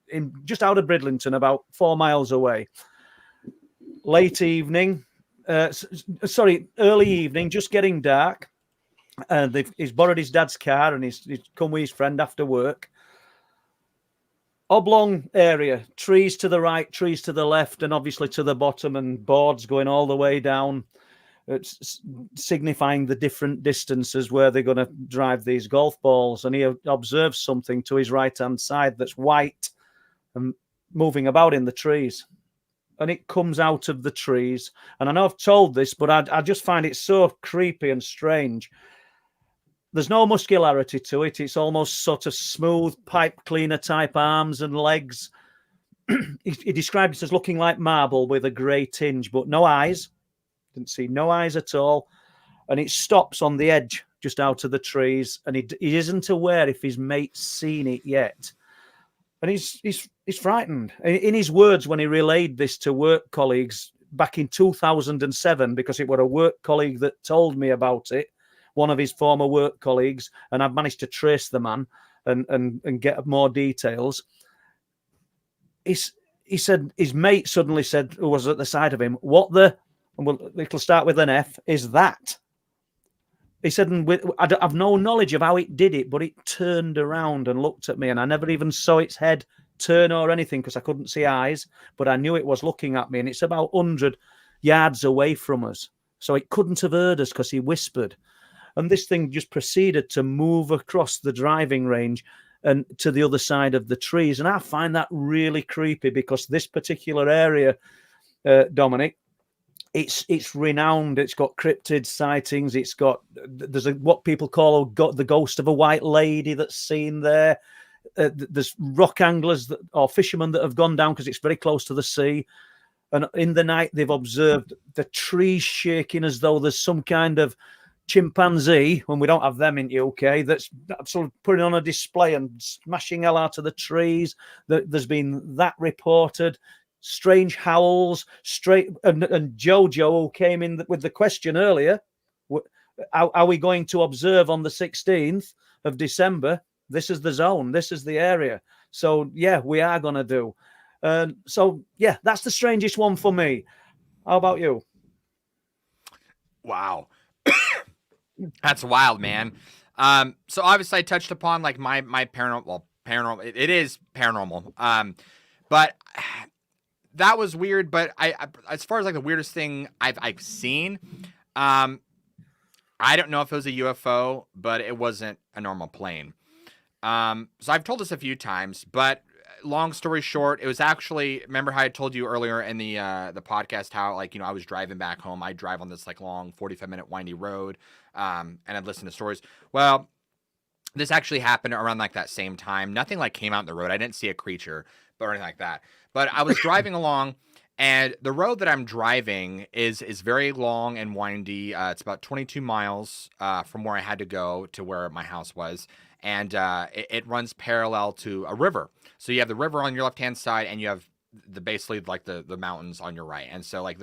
in just out of Bridlington, about 4 miles away. Early evening, just getting dark. He's borrowed his dad's car, and he's come with his friend after work. Oblong area, trees to the right, trees to the left, and obviously to the bottom, and boards going all the way down. It's signifying the different distances where they're going to drive these golf balls. And he observes something to his right-hand side that's white and moving about in the trees. And it comes out of the trees. And I know I've told this, but I just find it so creepy and strange. There's no muscularity to it. It's almost sort of smooth, pipe cleaner type arms and legs. He described it as looking like marble with a grey tinge, but no eyes. Didn't see no eyes at all. And it stops on the edge, just out of the trees. And he isn't aware if his mate's seen it yet. And he's frightened. In his words, when he relayed this to work colleagues back in 2007, because it was a work colleague that told me about it, one of his former work colleagues, and I've managed to trace the man and get more details. He said his mate suddenly said, who was at the side of him, "What the," and it'll start with an F, "is that?" He said, I've no knowledge of how it did it, but it turned around and looked at me, and I never even saw its head turn or anything because I couldn't see eyes, but I knew it was looking at me, and it's about 100 yards away from us. So it couldn't have heard us because he whispered. And this thing just proceeded to move across the driving range and to the other side of the trees. And I find that really creepy because this particular area, Dominic, it's renowned. It's got cryptid sightings. There's what people call the ghost of a white lady that's seen there. There's rock anglers or fishermen that have gone down because it's very close to the sea. And in the night, they've observed the trees shaking as though there's some kind of chimpanzee, when we don't have them in the UK, that's sort of putting on a display and smashing hell out of the trees. There's been that reported. Strange howls, and Jojo, who came in with the question earlier, are we going to observe on the 16th of December? This is the zone. This is the area. So, yeah, we are going to do. So, yeah, that's the strangest one for me. How about you? Wow. That's wild, man. So obviously I touched upon like my paranormal, it is paranormal. But that was weird. But I as far as like the weirdest thing I've seen, I don't know if it was a UFO, but it wasn't a normal plane. So I've told this a few times, but long story short, it was actually, remember how I told you earlier in the podcast how, like, I was driving back home. I drive on this like long 45-minute windy road, and I'd listen to stories. Well, this actually happened around like that same time. Nothing like came out in the road. I didn't see a creature or anything like that. But I was driving along, and the road that I'm driving is very long and windy. It's about 22 miles from where I had to go to where my house was. And it runs parallel to a river. So you have the river on your left-hand side, and you have basically like the mountains on your right. And so like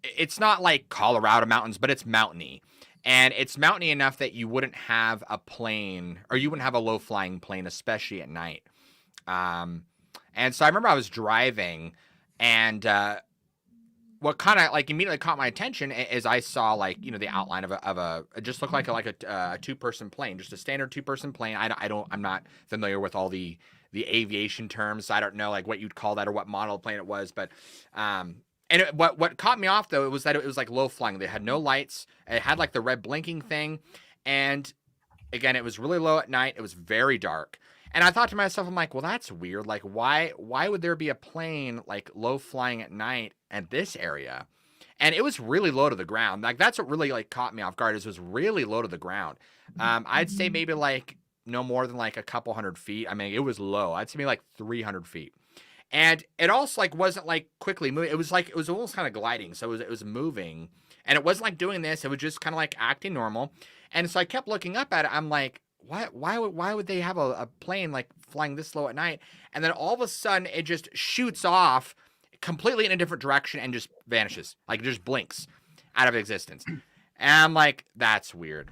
it's not like Colorado mountains, but it's mountainy. And it's mountainy enough that you wouldn't have a plane, or you wouldn't have a low-flying plane, especially at night. And so I remember I was driving, and what kind of like immediately caught my attention is I saw like, the outline of a it just looked like a two-person plane, just a standard two-person plane. I'm not familiar with all the aviation terms. So I don't know like what you'd call that or what model plane it was, but what caught me off though, it was that it was like low flying. They had no lights. It had like the red blinking thing, and again, it was really low at night. It was very dark. And I thought to myself, I'm like, well, that's weird. Like, why would there be a plane like low flying at night at this area? And it was really low to the ground. Like, that's what really like caught me off guard, is it was really low to the ground. I'd say maybe like no more than like a couple hundred feet. I mean, it was low. I'd say maybe like 300 feet. And it also like wasn't like quickly moving. It was almost kind of gliding. So it was moving, and it wasn't like doing this. It was just kind of like acting normal. And so I kept looking up at it. I'm like, why would they have a plane like flying this low at night? And then all of a sudden it just shoots off completely in a different direction and just vanishes. Like, it just blinks out of existence. And I'm like, that's weird.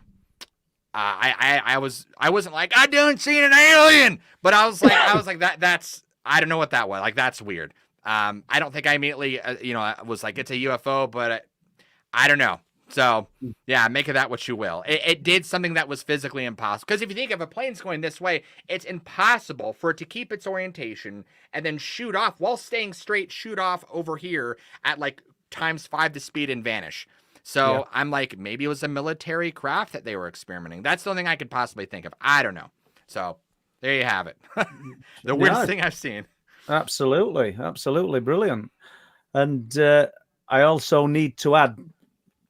I wasn't like, I done seen an alien, but I was like that's, I don't know what that was. Like, that's weird. I don't think I immediately was like, it's a UFO, but I don't know. So, yeah, make of that what you will. It did something that was physically impossible. Because if you think if a plane's going this way, it's impossible for it to keep its orientation and then shoot off while staying straight, shoot off over here at like ×5 the speed and vanish. So yeah. I'm like, maybe it was a military craft that they were experimenting. That's the only thing I could possibly think of. I don't know. So there you have it. The weirdest thing I've seen. Absolutely. Absolutely brilliant. And I also need to add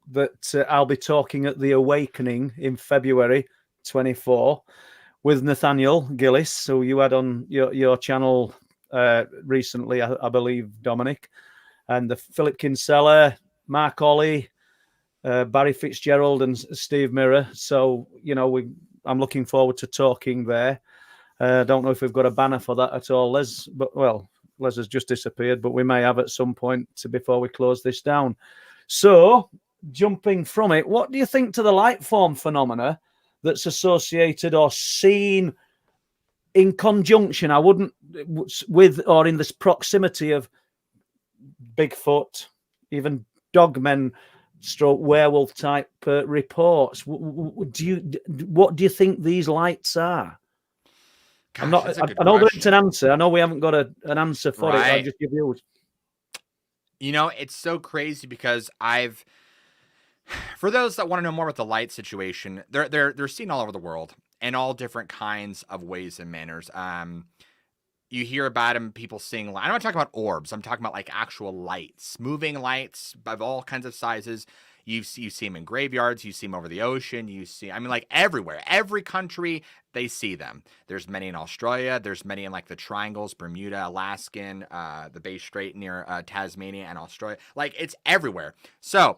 that I'll be talking at the Awakening in February 24 with Nathaniel Gillis, who you had on your channel recently, I believe, Dominic, and the Philip Kinsella, Mark Ollie, Barry Fitzgerald, and Steve Mirror. So, I'm looking forward to talking there. I don't know if we've got a banner for that at all, Les, Les has just disappeared, but we may have at some point before we close this down. So, jumping from it, what do you think to the light form phenomena that's associated or seen in conjunction? I wouldn't with or in this proximity of Bigfoot, even dogmen, stroke werewolf type reports. What do you think these lights are? Gosh, I know that it's an answer. I know we haven't got an answer for it. I'll just give you. It's so crazy because for those that want to know more about the light situation, they're seen all over the world in all different kinds of ways and manners. You hear about them, people seeing light. I'm not talking about orbs. I'm talking about like actual lights, moving lights of all kinds of sizes. You see them in graveyards. You see them over the ocean. Like everywhere, every country, they see them. There's many in Australia. There's many in like the triangles, Bermuda, Alaskan, the Bay Strait near Tasmania and Australia. Like, it's everywhere. So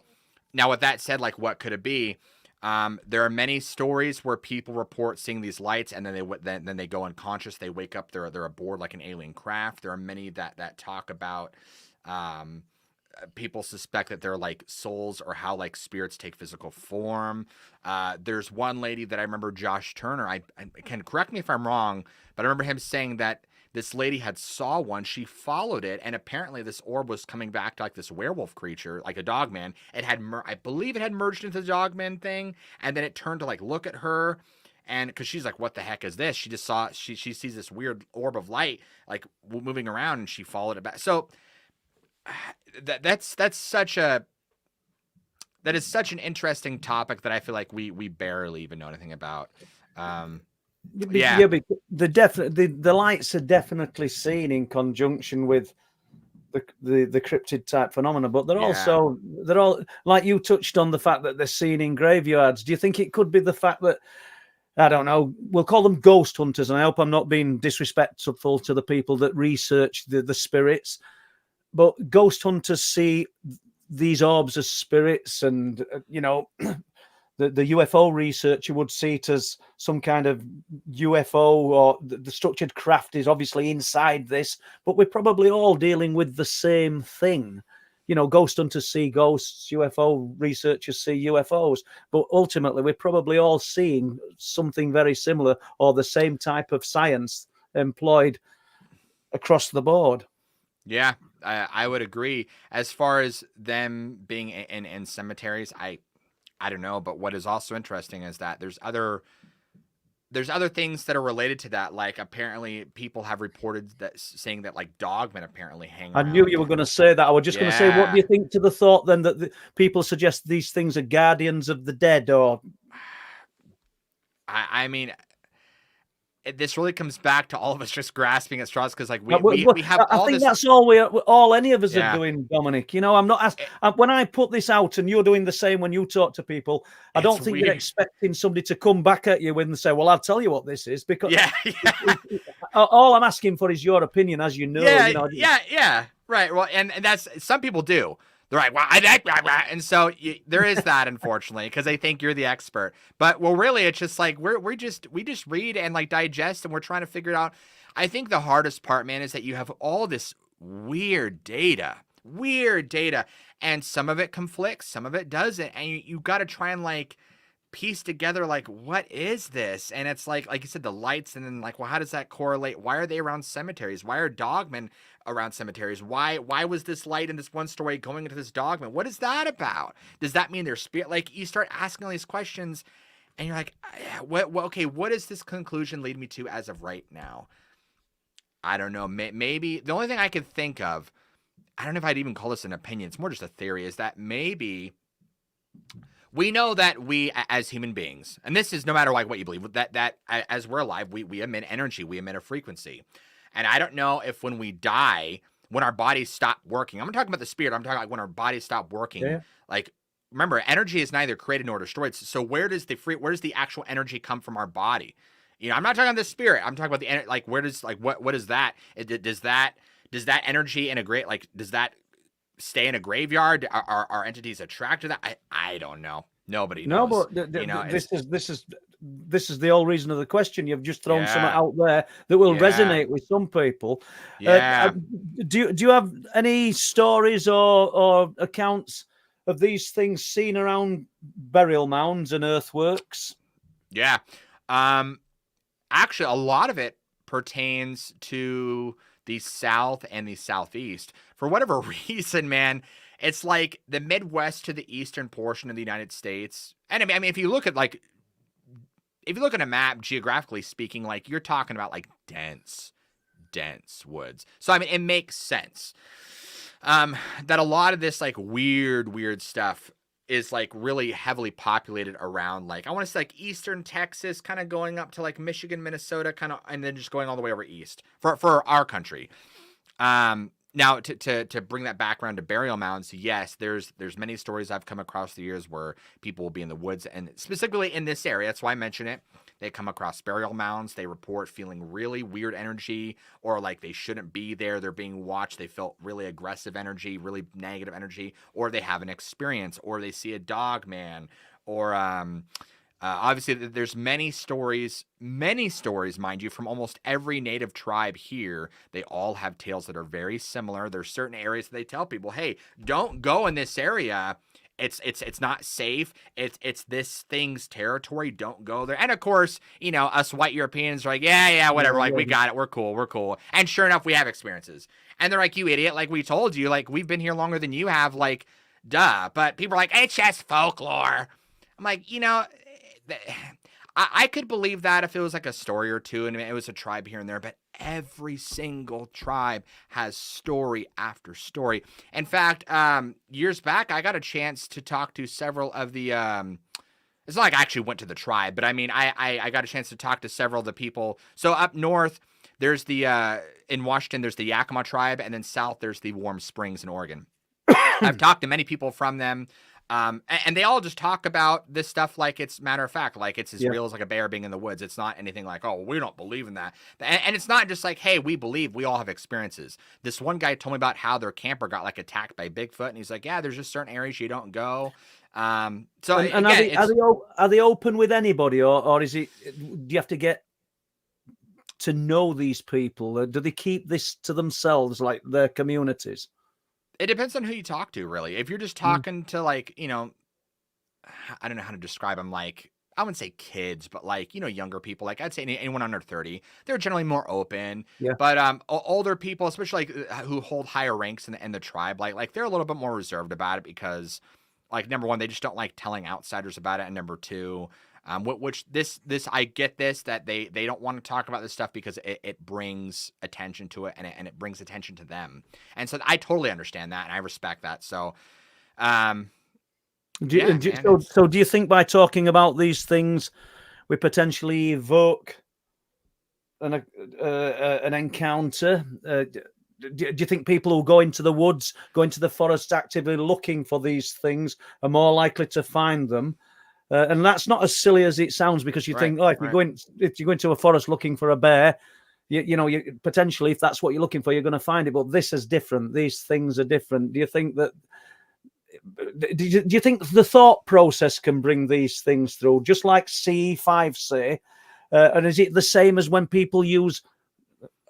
now with that said, like, what could it be? There are many stories where people report seeing these lights, and then they go unconscious. They wake up, they're aboard like an alien craft. There are many that talk about people suspect that they're like souls, or how like spirits take physical form. There's one lady that I remember, Josh Turner. I can correct me if I'm wrong, but I remember him saying that this lady had saw one. She followed it, and apparently this orb was coming back to like this werewolf creature, like a dogman. It had, I believe, it had merged into the dogman thing, and then it turned to like look at her, and because she's like, "What the heck is this?" She just saw she sees this weird orb of light like moving around, and she followed it back. So that is such an interesting topic that I feel like we barely even know anything about. Yeah, because the lights are definitely seen in conjunction with the cryptid type phenomena, but they're all like you touched on the fact that they're seen in graveyards. Do you think it could be the fact that, I don't know, we'll call them ghost hunters, and I hope I'm not being disrespectful to the people that research the spirits, but ghost hunters see these orbs as spirits, and the UFO researcher would see it as some kind of UFO, or the structured craft is obviously inside this, but we're probably all dealing with the same thing. Ghost hunters see ghosts, UFO researchers see UFOs, but ultimately we're probably all seeing something very similar, or the same type of science employed across the board. Yeah, I would agree. As far as them being in cemeteries, I don't know, but what is also interesting is that there's other things that are related to that. Like, apparently people have reported that, saying that like dogmen apparently hang around. I knew you were going to say that. I was just going to say, what do you think to the thought then that the people suggest these things are guardians of the dead? Or I mean, this really comes back to all of us just grasping at straws, because like we have all this. That's all any of us are doing, Dominic. I'm not asking. When I put this out, and you're doing the same when you talk to people, I don't think you're expecting somebody to come back at you and say, "Well, I'll tell you what this is," because all I'm asking for is your opinion, as you know. Right. Well, and that's, some people do. They're like, well, and so there is that, unfortunately, because they think you're the expert. But well, really, it's just like we just read and like digest, and we're trying to figure it out. I think the hardest part, man, is that you have all this weird data, and some of it conflicts, some of it doesn't, and you got to try and like piece together like, what is this? And it's like you said, the lights, and then like, well, how does that correlate? Why are they around cemeteries? Why are dogmen around cemeteries? Why was this light in this one story going into this dogman? What is that about? Does that mean they're spirit? Like, you start asking all these questions, and you're like, okay, what does this conclusion lead me to as of right now? I don't know. Maybe the only thing I could think of, I don't know if I'd even call this an opinion, it's more just a theory, is that maybe we know that we, as human beings, and this is no matter like what you believe, that as we're alive, we emit energy, we emit a frequency. And I don't know if when we die, when our bodies stop working, I'm not talking about the spirit, I'm talking like when our bodies stop working. Like, remember, energy is neither created nor destroyed. So where does the actual energy come from our body? I'm not talking about the spirit. I'm talking about the like, where does, like, what is that? Does that energy integrate? Like, does that stay in a graveyard? Are entities attracted to that? I don't know. Nobody knows. No, but this is the whole reason of the question. You've just thrown something out there that will resonate with some people. Do you have any stories or accounts of these things seen around burial mounds and earthworks? Yeah. Actually, a lot of it pertains to the South and the Southeast. For whatever reason, man, it's like the Midwest to the eastern portion of the United States. And I mean, if you look at a map, geographically speaking, like, you're talking about like dense woods. So, I mean, it makes sense that a lot of this like weird stuff is like really heavily populated around, like, I want to say like eastern Texas, kind of going up to like Michigan, Minnesota, kind of, and then just going all the way over east for our country. Now, to bring that background to burial mounds, yes, there's many stories I've come across the years where people will be in the woods, and specifically in this area, that's why I mention it. They come across burial mounds. They report feeling really weird energy, or like they shouldn't be there. They're being watched. They felt really aggressive energy, really negative energy, or they have an experience, or they see a dog man, or obviously, there's many stories, mind you, from almost every native tribe here. They all have tales that are very similar. There's certain areas that they tell people, hey, don't go in this area. It's not safe. It's this thing's territory. Don't go there. And of course, us white Europeans are like, yeah, whatever. Like, we got it. We're cool. And sure enough, we have experiences. And they're like, you idiot. Like, we told you, like, we've been here longer than you have. Like, duh. But people are like, it's just folklore. I'm like, I could believe that if it was like a story or two and it was a tribe here and there, but every single tribe has story after story. In fact, years back, I got a chance to talk to several of the it's not like I actually went to the tribe, but I mean, I got a chance to talk to several of the people. So up north, there's the in Washington, there's the Yakima tribe, and then south, there's the Warm Springs in Oregon. I've talked to many people from them. And they all just talk about this stuff like it's matter of fact, like it's as real as like a bear being in the woods. It's not anything like, oh, we don't believe in that. And it's not just like, hey, we believe, we all have experiences. This one guy told me about how their camper got like attacked by Bigfoot. And he's like, yeah, there's just certain areas you don't go. So and again, are they open with anybody, or is it, do you have to get to know these people? Do they keep this to themselves, like their communities? It depends on who you talk to, really. If you're just talking to, like, you know, I don't know how to describe them, like, I wouldn't say kids, but like, you know, younger people, like I'd say anyone under 30, they're generally more open. Yeah. But older people, especially like who hold higher ranks in the tribe, like they're a little bit more reserved about it because, like, number one, they just don't like telling outsiders about it, and number two, which this I get this, that they don't want to talk about this stuff because it brings attention to it, and it brings attention to them, and so I totally understand that and I respect that. So, do you think by talking about these things, we potentially evoke an encounter? Do you think people who go into the woods, go into the forest actively looking for these things are more likely to find them? And that's not as silly as it sounds, because you think, if you go into a forest looking for a bear, you potentially, if that's what you're looking for, you're going to find it. But this is different. These things are different. Do you think that? Do you think the thought process can bring these things through, just like CE5 say? And is it the same as when people use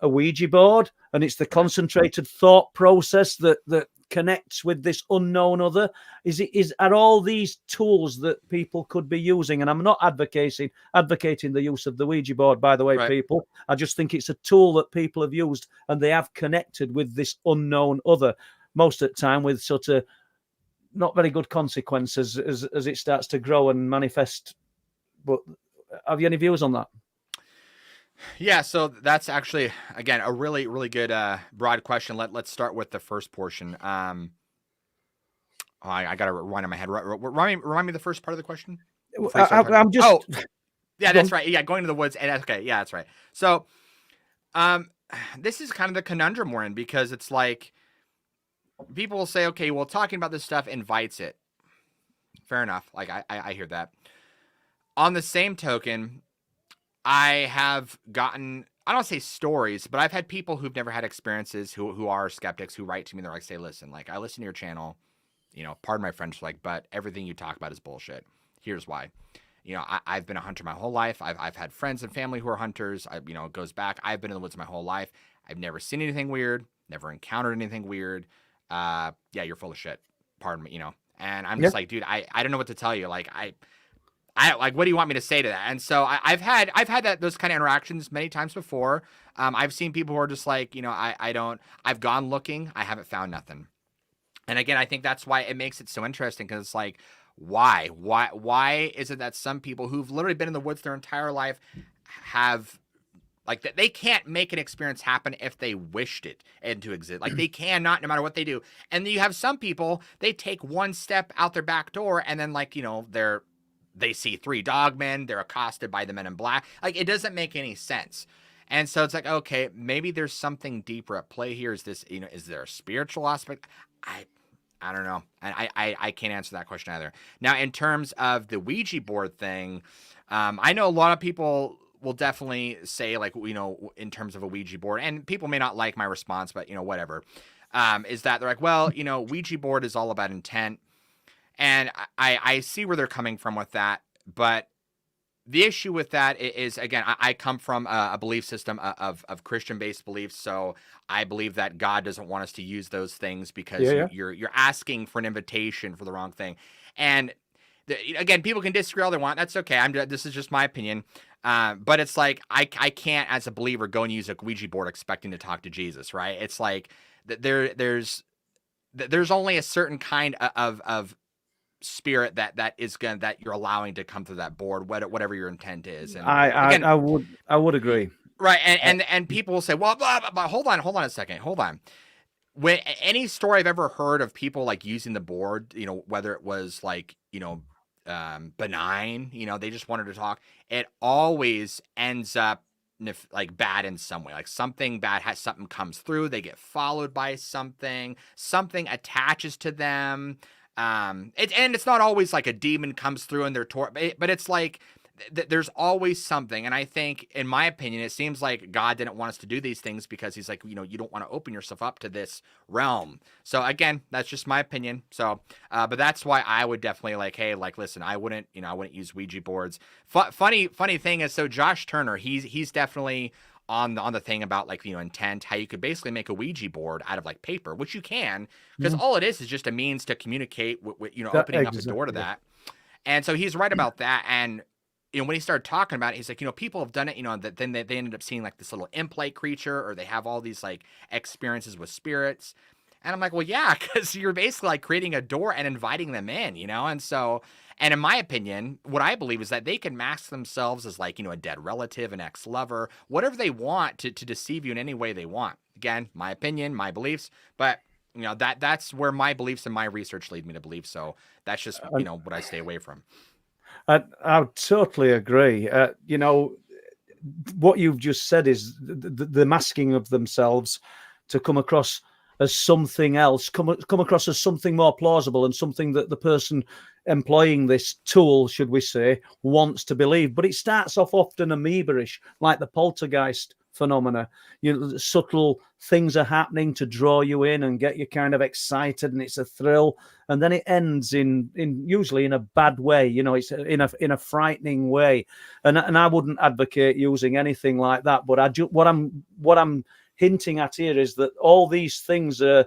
a Ouija board, and it's the concentrated thought process that connects with this unknown other? Are all these tools that people could be using? And I'm not advocating the use of the Ouija board, by the way, people. I just think it's a tool that people have used, and they have connected with this unknown other, most of the time with sort of not very good consequences as it starts to grow and manifest. But have you any views on that? Yeah, so that's actually, again, a really, really good broad question. Let's start with the first portion. I got to rewind in my head. Remind me the first part of the question. I'm just. Oh, yeah, that's right. Yeah, going to the woods. And okay, yeah, that's right. So, this is kind of the conundrum we're in, because it's like people will say, okay, well, talking about this stuff invites it. Fair enough. Like I hear that. On the same token, I have gotten, I don't say stories, but I've had people who've never had experiences who are skeptics who write to me. They're like, say, listen, like, I listen to your channel, you know, pardon my French, like, but everything you talk about is bullshit. Here's why. You know, I've been a hunter my whole life. I've had friends and family who are hunters. It goes back. I've been in the woods my whole life. I've never seen anything weird, never encountered anything weird. Yeah, you're full of shit. Pardon me, you know. And I'm just like, dude, I don't know what to tell you. Like, I like, what do you want me to say to that? And so I've had those kind of interactions many times before. I've seen people who are just like, you know, I've gone looking, I haven't found nothing. And again, I think that's why it makes it so interesting, because it's like, why is it that some people who've literally been in the woods their entire life have, like, that they can't make an experience happen if they wished it into exist. Like, they cannot, no matter what they do. And then you have some people, they take one step out their back door, and then, like, you know, they see 3 dogmen, they're accosted by the men in black. Like, it doesn't make any sense. And so it's like, okay, maybe there's something deeper at play here. Is this, you know, is there a spiritual aspect? I don't know. I can't answer that question either. Now, in terms of the Ouija board thing, I know a lot of people will definitely say, like, you know, in terms of a Ouija board, and people may not like my response, but, you know, whatever, is that they're like, well, you know, Ouija board is all about intent. And I see where they're coming from with that. But the issue with that is, again, I come from a belief system of Christian-based beliefs. So I believe that God doesn't want us to use those things because you're asking for an invitation for the wrong thing. And again, people can disagree all they want. That's okay. This is just my opinion. But it's like, I can't, as a believer, go and use a Ouija board expecting to talk to Jesus, right? It's like there's only a certain kind of spirit that you're allowing to come through that board, whatever your intent is. And I would agree. Right. And people will say, well, but hold on a second. Hold on. When any story I've ever heard of people like using the board, you know, whether it was like, you know, benign, they just wanted to talk, it always ends up like bad in some way. Like something bad something comes through, they get followed by something attaches to them. And it's not always like a demon comes through and they're but it's like there's always something. And I think, in my opinion, it seems like God didn't want us to do these things because he's like, you don't want to open yourself up to this realm. So again, that's just my opinion. So, but that's why I would definitely listen, I wouldn't use Ouija boards. Funny thing is, so Josh Turner, he's definitely on the thing about intent, how you could basically make a Ouija board out of paper, which you can, because all it is just a means to communicate with opening up the door to that. And so he's right about that. And when he started talking about it, he's like, people have done it, that then they ended up seeing this little imp-like creature, or they have all these experiences with spirits. And I'm like, well, yeah, because you're basically creating a door and inviting them in, And so, and in my opinion, what I believe is that they can mask themselves as a dead relative, an ex-lover, whatever they want to deceive you in any way they want. Again, my opinion, my beliefs, but that's where my beliefs and my research lead me to believe. So that's just, what I stay away from. I totally agree. What you've just said is the masking of themselves to come across as something else, come across as something more plausible and something that the person employing this tool, should we say, wants to believe. But it starts off often amoeba-ish, like the poltergeist phenomena. Subtle things are happening to draw you in and get you kind of excited, and it's a thrill, and then it ends in usually in a bad way. It's in a frightening way, and I wouldn't advocate using anything like that. But what I'm hinting at here is that all these things are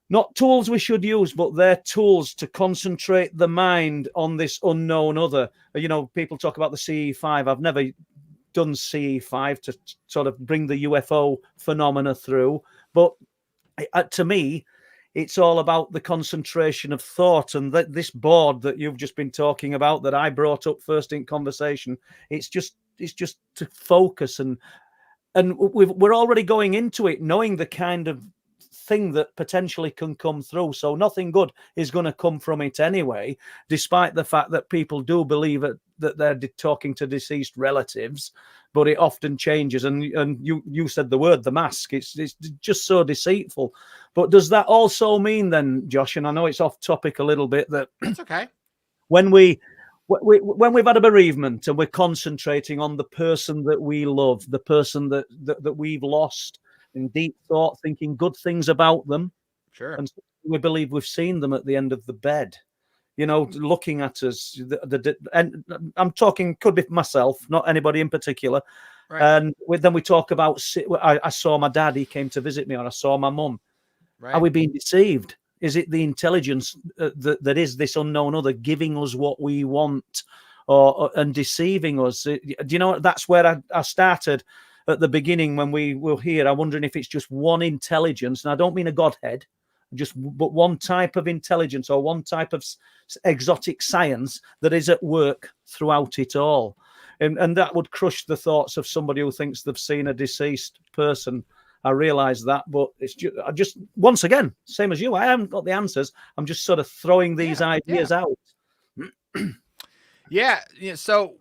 not tools we should use, but they're tools to concentrate the mind on this unknown other. People talk about the CE5. I've never done CE5 to sort of bring the UFO phenomena through, but to me, it's all about the concentration of thought. And this board that you've just been talking about, that I brought up first in conversation, it's just to focus, and we're already going into it knowing the kind of thing that potentially can come through. So nothing good is going to come from it anyway, despite the fact that people do believe that they're talking to deceased relatives, but it often changes. And you said the word, the mask, it's just so deceitful. But does that also mean then, Josh, and I know it's off topic a little bit, that it's okay, when we've had a bereavement and we're concentrating on the person that we love, the person that we've lost, in deep thought, thinking good things about them, sure, and we believe we've seen them at the end of the bed, looking at us. And I'm talking, could be myself, not anybody in particular. Right. And then we talk about, I saw my dad, he came to visit me, or I saw my mum. Right. Are we being deceived? Is it the intelligence that is this unknown other giving us what we want, and deceiving us? Do you know, that's where I started at the beginning when we were here. I'm wondering if it's just one intelligence, and I don't mean a godhead, but one type of intelligence or one type of exotic science that is at work throughout it all. And that would crush the thoughts of somebody who thinks they've seen a deceased person. I realize that, but it's just once again, same as you, I haven't got the answers. I'm just sort of throwing these ideas out. Yeah. So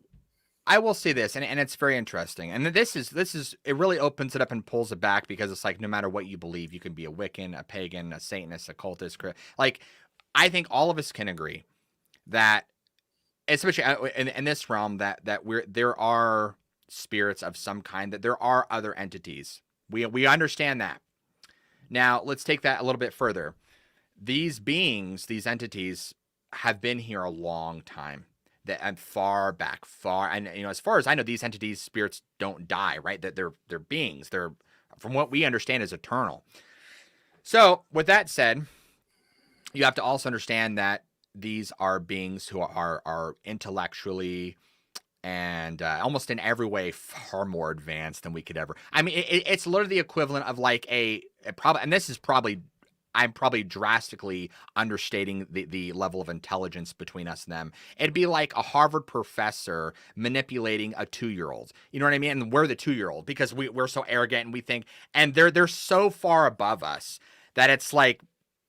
I will say this, and it's very interesting. And this is it really opens it up and pulls it back, because it's no matter what you believe, you can be a Wiccan, a pagan, a Satanist, a cultist. I think all of us can agree that, especially in this realm, that there are spirits of some kind, that there are other entities. We understand that. Now, let's take that a little bit further. These beings, these entities, have been here a long time. And far back, and as far as I know, these entities, spirits, don't die, right? That they're beings. They're, from what we understand, is eternal. So, with that said, you have to also understand that these are beings who are intellectually and almost in every way far more advanced than we could ever. I mean, it's literally the equivalent of and this is probably, I'm probably drastically understating the level of intelligence between us and them. It'd be like a Harvard professor manipulating a 2-year-old. You know what I mean? And we're the 2-year-old because we're so arrogant, and we think, and they're so far above us that it's like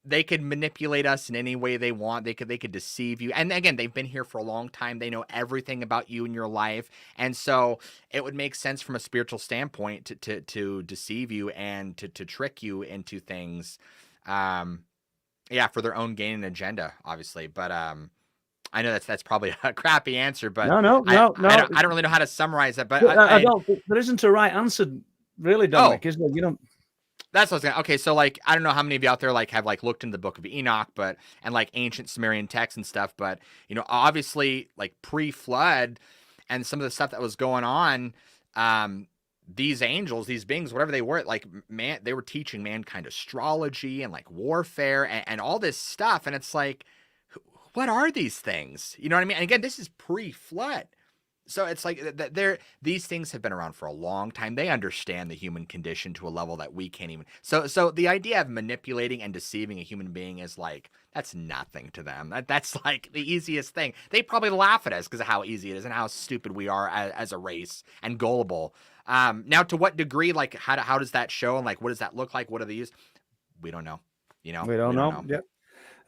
they could manipulate us in any way they want. They could deceive you. And again, they've been here for a long time. They know everything about you and your life. And so it would make sense from a spiritual standpoint to deceive you and to trick you into things. Yeah, for their own gain and agenda, obviously. But I know that's probably a crappy answer, but no. I don't really know how to summarize that. But I don't. There isn't a right answer, really, Dominic. Is there? You know. That's what I was gonna. Okay, so like I don't know how many of you out there like have like looked into the Book of Enoch, and like ancient Sumerian texts and stuff, but obviously like pre-flood and some of the stuff that was going on, these angels, these beings, whatever they were, like they were teaching mankind astrology and like warfare and all this stuff, and it's like, what are these things? You know what I mean? And again, this is pre-flood. So it's like these things have been around for a long time. They understand the human condition to a level that we can't even. So the idea of manipulating and deceiving a human being is like, that's nothing to them. That's like the easiest thing. They probably laugh at us because of how easy it is and how stupid we are as a race and gullible. Now, to what degree, like how does that show, and like what does that look like? What do they use? We don't know. We don't know. Yeah.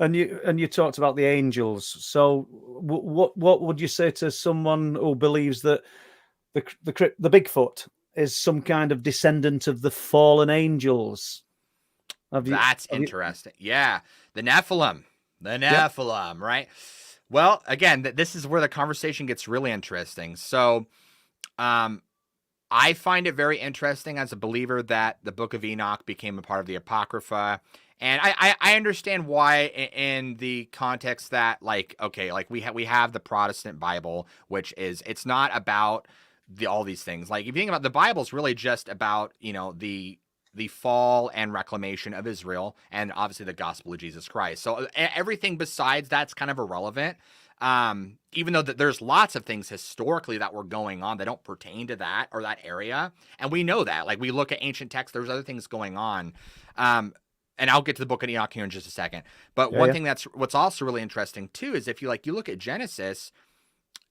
And you talked about the angels. So what would you say to someone who believes that the Bigfoot is some kind of descendant of the fallen angels? That's interesting. Yeah, the Nephilim, right? Well, again, this is where the conversation gets really interesting. So, I find it very interesting as a believer that the Book of Enoch became a part of the Apocrypha. And I understand why in the context that, like, okay, like we have the Protestant Bible, which is, it's not about all these things. Like if you think about the Bible, is really just about, the fall and reclamation of Israel and obviously the gospel of Jesus Christ. So everything besides that's kind of irrelevant. Even though there's lots of things historically that were going on that don't pertain to that or that area. And we know that, like we look at ancient texts, there's other things going on. And I'll get to the Book of Enoch here in just a second. But one thing what's also really interesting too is if you look at Genesis,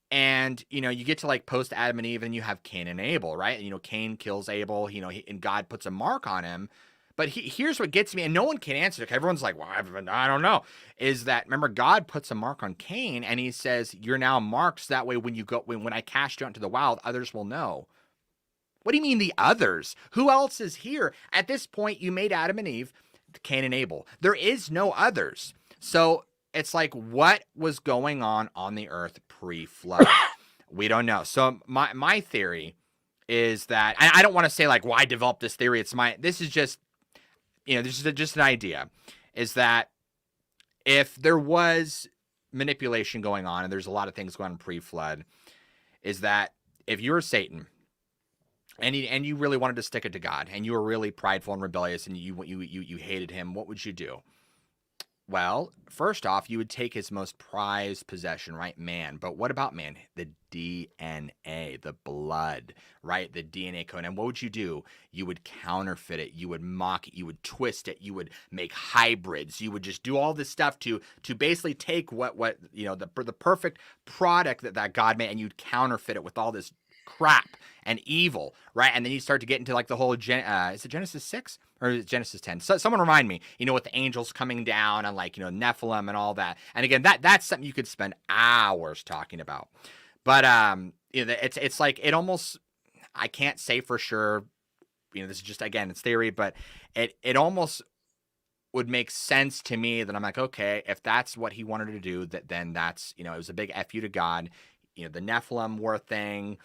and you get to like post Adam and Eve, and you have Cain and Abel, right? And Cain kills Abel, and God puts a mark on him. But here's what gets me, and no one can answer it. Everyone's like, well, I don't know. Is that, remember, God puts a mark on Cain, and he says, you're now marked, so that way when I cast you out into the wild, others will know. What do you mean the others? Who else is here? At this point, you made Adam and Eve, Cain and Abel. There is no others. So it's like, what was going on the earth pre-flood? We don't know. So my theory is that, I don't want to say like, well, I developed this theory. This is just an idea, is that if there was manipulation going on, and there's a lot of things going on pre-flood, is that if you're Satan, and you really wanted to stick it to God, and you were really prideful and rebellious, and you hated him, what would you do? Well, first off, you would take his most prized possession, right? Man. But what about man? The DNA, the blood, right? The DNA code. And what would you do? You would counterfeit it. You would mock it. You would twist it. You would make hybrids. You would just do all this stuff to basically take what the perfect product that God made, and you'd counterfeit it with all this crap and evil, right? And then you start to get into like the whole is it Genesis 6 or is it Genesis 10? So someone remind me, with the angels coming down and like, Nephilim and all that. And again, that's something you could spend hours talking about. But it's like, it almost, I can't say for sure, this is just, again, it's theory, but it almost would make sense to me that I'm like, okay, if that's what he wanted to do, then that's, it was a big F you to God. The Nephilim were a thing.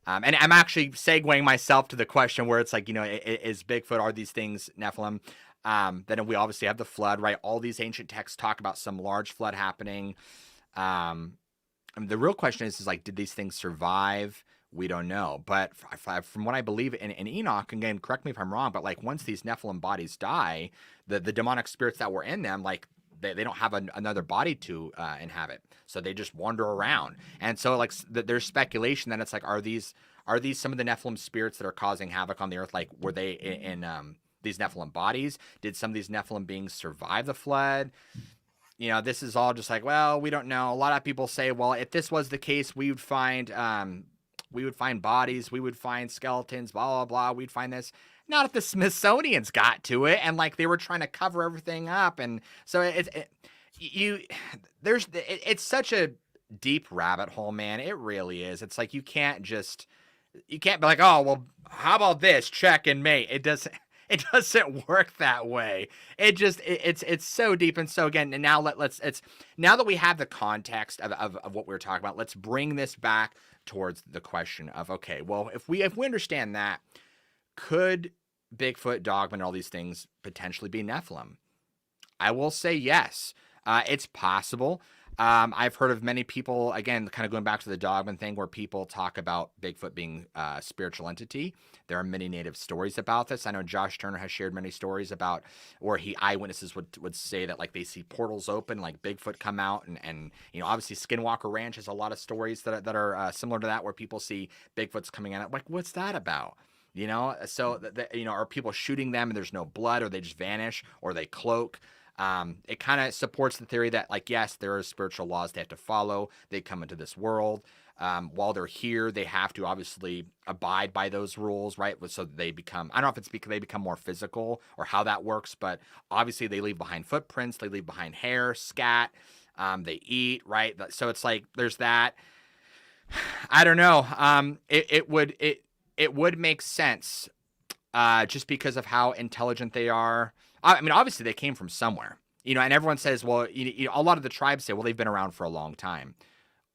And I'm actually segueing myself to the question where it's like, is Bigfoot, are these things Nephilim? Then we obviously have the flood, right? All these ancient texts talk about some large flood happening. I mean, the real question is like, did these things survive? We don't know. But from what I believe in Enoch, and again, correct me if I'm wrong, but like once these Nephilim bodies die, the demonic spirits that were in them, like, they don't have another body to inhabit, so they just wander around. And so like there's speculation that it's like, are these some of the Nephilim spirits that are causing havoc on the earth? Like, were they in these Nephilim bodies? Did some of these Nephilim beings survive the flood? This is all just like, well, we don't know. A lot of people say, well, if this was the case, we would find bodies, we would find skeletons, blah blah blah, we'd find this. Not if the Smithsonian's got to it and like they were trying to cover everything up. And so it's such a deep rabbit hole, man. It really is. It's like you can't be like, oh, well, how about this? Check and mate. It doesn't work that way. It's so deep. And so again, and now now that we have the context of what we were talking about, let's bring this back towards the question of, okay, well, if we understand that, could Bigfoot, Dogman, all these things potentially be Nephilim? I will say yes. It's possible. I've heard of many people, again, kind of going back to the Dogman thing, where people talk about Bigfoot being a spiritual entity. There are many native stories about this. I know Josh Turner has shared many stories about where eyewitnesses would say that like they see portals open, like Bigfoot come out, and obviously Skinwalker Ranch has a lot of stories that are similar to that, where people see Bigfoots coming out. Like, what's that about? So are people shooting them and there's no blood, or they just vanish, or they cloak? It kind of supports the theory that, like, yes, there are spiritual laws they have to follow. They come into this world. While they're here, they have to obviously abide by those rules, right? So they become, I don't know if it's because they become more physical or how that works, but obviously they leave behind footprints. They leave behind hair, scat. They eat, right? So it's like there's that. I don't know. It would make sense just because of how intelligent they are. I mean, obviously they came from somewhere, and everyone says, well, a lot of the tribes say, well, they've been around for a long time.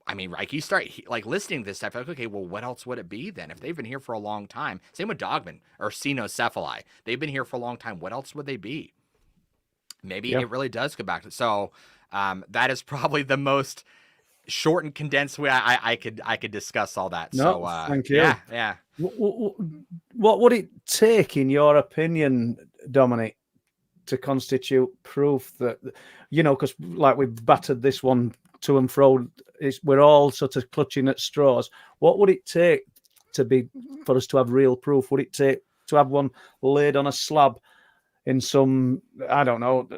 I mean, like you start like listening to this stuff, like, okay, well, what else would it be then? If they've been here for a long time, same with Dogman or Cynocephali, they've been here for a long time. What else would they be? Maybe it really does go back to, so that is probably the most short and condensed way I could discuss all that. No, so thank you. Yeah. What would it take, in your opinion, Dominic, to constitute proof that, because like we've battered this one to and fro, we're all sort of clutching at straws. What would it take for us to have real proof? Would it take to have one laid on a slab in some, I don't know,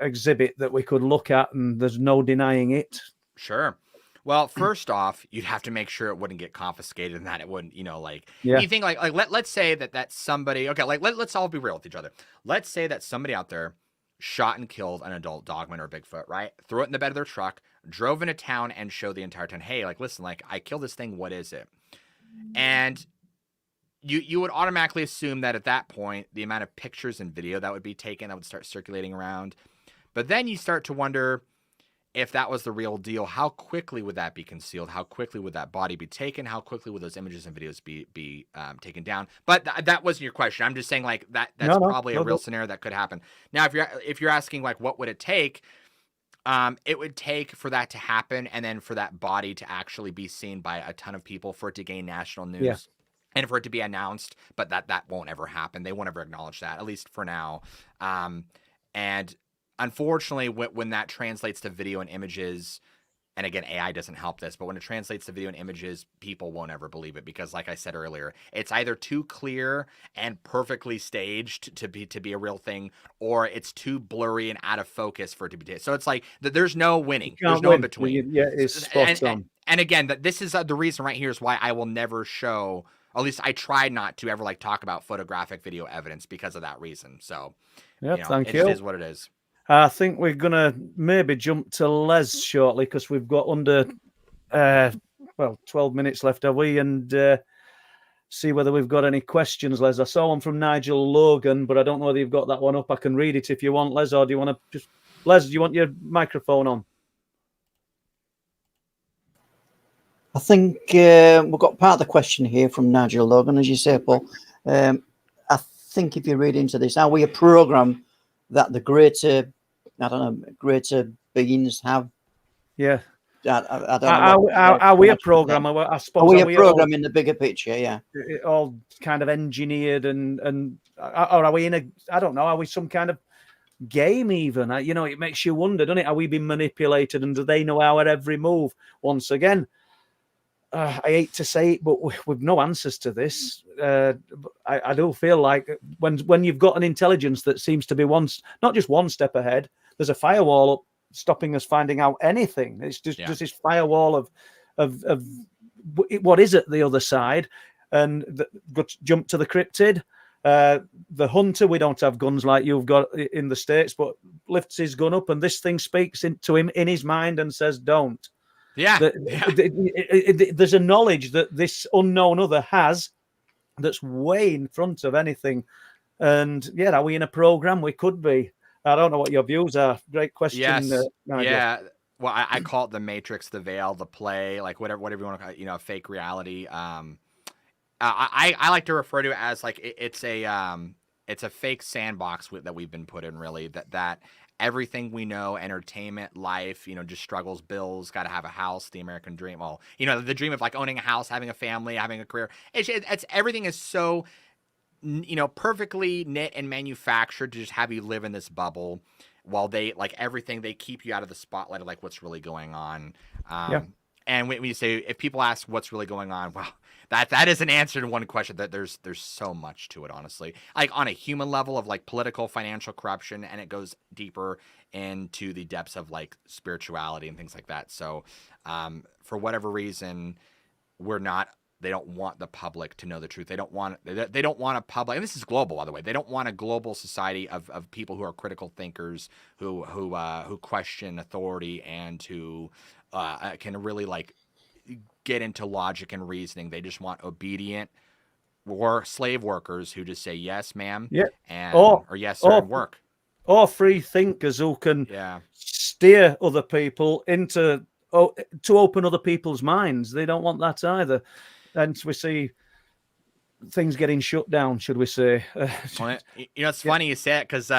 exhibit that we could look at and there's no denying it? Sure. Well, first off, you'd have to make sure it wouldn't get confiscated and that it wouldn't, you think like let's say that somebody, okay, like let's all be real with each other. Let's say that somebody out there shot and killed an adult Dogman or Bigfoot, right? Threw it in the bed of their truck, drove into town and showed the entire town, hey, like, listen, like I killed this thing. What is it? And you would automatically assume that at that point, the amount of pictures and video that would be taken, that would start circulating around. But then you start to wonder, if that was the real deal, how quickly would that be concealed? How quickly would that body be taken? How quickly would those images and videos be taken down? But that wasn't your question. I'm just saying like that's probably a real scenario that could happen. Now, if you're asking like what would it take, it would take for that to happen, and then for that body to actually be seen by a ton of people, for it to gain national news, and for it to be announced. But that won't ever happen. They won't ever acknowledge that, at least for now. And unfortunately, when that translates to video and images, and again, AI doesn't help this, but when it translates to video and images, people won't ever believe it, because like I said earlier, it's either too clear and perfectly staged to be a real thing, or it's too blurry and out of focus for it to be. So it's like there's no winning. There's no in between. It's spot on. And again, this is the reason right here is why I will never show, at least I try not to ever like talk about photographic video evidence, because of that reason. So thank you. It is what it is. I think we're going to maybe jump to Les shortly, because we've got under 12 minutes left, have we? And see whether we've got any questions, Les. I saw one from Nigel Logan, but I don't know whether you've got that one up. I can read it if you want, Les, or do you want to just... Les, do you want your microphone on? I think we've got part of the question here from Nigel Logan, as you say, Paul. I think if you read into this, are we a program that the greater beings have? Yeah. I don't know. Are we a program? I suppose. Are we a program in the bigger picture? Yeah. All kind of engineered and or are we in a? I don't know. Are we some kind of game even? It makes you wonder, doesn't it? Are we being manipulated, and do they know our every move? Once again, I hate to say it, but we've no answers to this. I do feel like when you've got an intelligence that seems to be not just one step ahead, there's a firewall up stopping us finding out anything. It's just this firewall of what is at the other side, and jump to the cryptid. The hunter, we don't have guns like you've got in the States, but lifts his gun up and this thing speaks to him in his mind and says, don't. Yeah. There's a knowledge that this unknown other has that's way in front of anything. And yeah, are we in a program? We could be. I don't know what your views are. Great question. Yes. Yeah. Well, I call it the Matrix, the veil, the play, like whatever you want to call it, fake reality. I like to refer to it as like it's a fake sandbox that we've been put in, really, that everything we know, entertainment, life, just struggles, bills, got to have a house, the American dream. Well, the dream of like owning a house, having a family, having a career. It's everything is so, perfectly knit and manufactured to just have you live in this bubble while they like everything, they keep you out of the spotlight of like what's really going on. And when you say, if people ask what's really going on, well, that is an answer to one question. That there's so much to it, honestly, like on a human level of like political, financial corruption, and it goes deeper into the depths of like spirituality and things like that. So for whatever reason, they don't want the public to know the truth. They don't want a public, and this is global, by the way. They don't want a global society of people who are critical thinkers, who question authority and who can really like get into logic and reasoning. They just want obedient slave workers who just say yes, ma'am, or yes, sir, and work. Or free thinkers who can steer other people to open other people's minds. They don't want that either. And we see things getting shut down, should we say. It's funny you say it because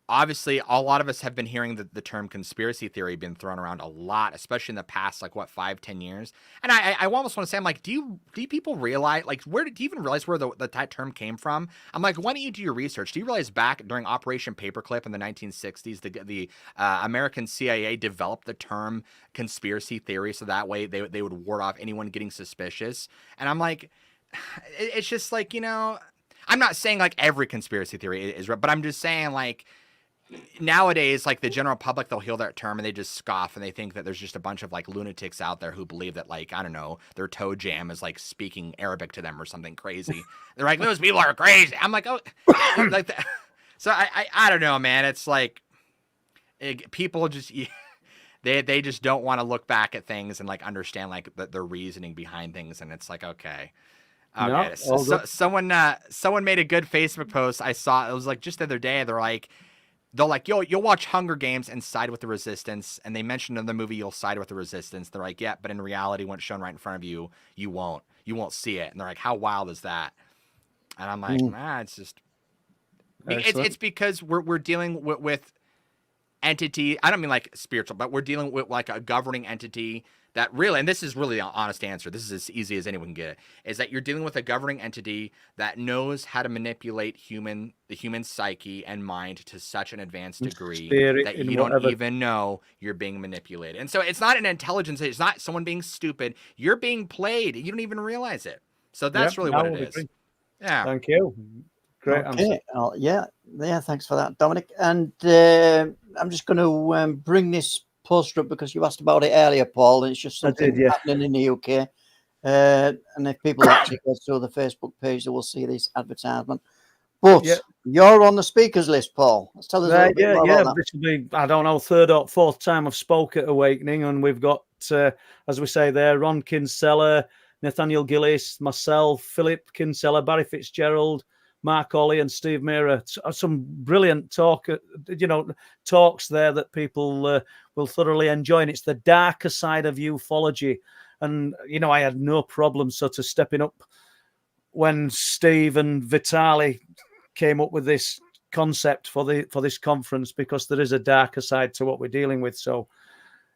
obviously a lot of us have been hearing the term conspiracy theory being thrown around a lot, especially in the past, like 5-10 years. And I almost want to say, I'm like, do people realize, like, do you even realize where that term came from? I'm like, why don't you do your research? Do you realize back during Operation Paperclip in the 1960s, the American CIA developed the term conspiracy theory so that way they would ward off anyone getting suspicious? And I'm like, it's just like, I'm not saying like every conspiracy theory is right, but I'm just saying like, nowadays, like the general public, they'll hear that term and they just scoff and they think that there's just a bunch of like lunatics out there who believe that like, I don't know, their toe jam is like speaking Arabic to them or something crazy. They're like, those people are crazy. I'm like, oh, like that. So I don't know, man. It's like people just they just don't want to look back at things and like understand like the reasoning behind things, and it's like okay. Okay, so someone made a good Facebook post. I saw it was like just the other day. They're like, yo, you'll watch Hunger Games and side with the Resistance. And they mentioned in the movie, you'll side with the Resistance. They're like, yeah, but in reality, when it's shown right in front of you, you won't see it. And they're like, how wild is that? And I'm like, it's just, it's because we're dealing with entity. I don't mean like spiritual, but we're dealing with like a governing entity that really, and this is really an honest answer, this is as easy as anyone can get it, is that you're dealing with a governing entity that knows how to manipulate the human psyche and mind to such an advanced degree that you don't even know you're being manipulated. And so it's not an intelligence, it's not someone being stupid, you're being played, you don't even realize it. So that's really what it is. Yeah. Thank you. Great answer. Yeah, thanks for that, Dominic. And I'm just going to bring this poster up because you asked about it earlier, Paul. And it's just something happening in the UK. And if people actually go to the Facebook page, they will see this advertisement. But you're on the speakers list, Paul. Let's tell us a little bit more about that. This will be, I don't know, third or fourth time I've spoke at Awakening, and we've got, as we say there, Ron Kinsella, Nathaniel Gillis, myself, Philip Kinsella, Barry Fitzgerald, Mark Ollie and Steve Mira. Some brilliant talks there that people will thoroughly enjoy. And it's the darker side of ufology. And, I had no problem sort of stepping up when Steve and Vitali came up with this concept for this conference, because there is a darker side to what we're dealing with. So,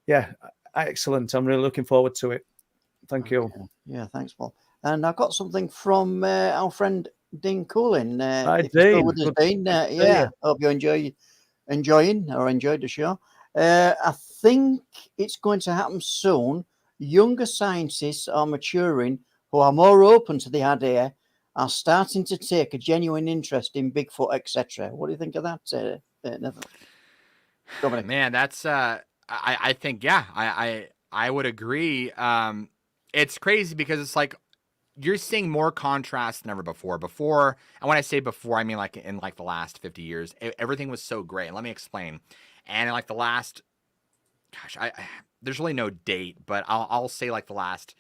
yeah, excellent. I'm really looking forward to it. Thank you. Yeah, thanks, Paul. And I've got something from our friend Dean Coolin. Hi, Dean. With us, Dean. Hope you enjoyed the show. I think it's going to happen soon. Younger scientists are maturing who are more open to the idea, are starting to take a genuine interest in Bigfoot, etc. What do you think of that, Dominic? Man, that's I think I would agree. It's crazy because it's like you're seeing more contrast than ever before. Before, and when I say before, I mean like in like the last 50 years, everything was so great. And let me explain. And in like the last, gosh, there's really no date, but I'll say like the last,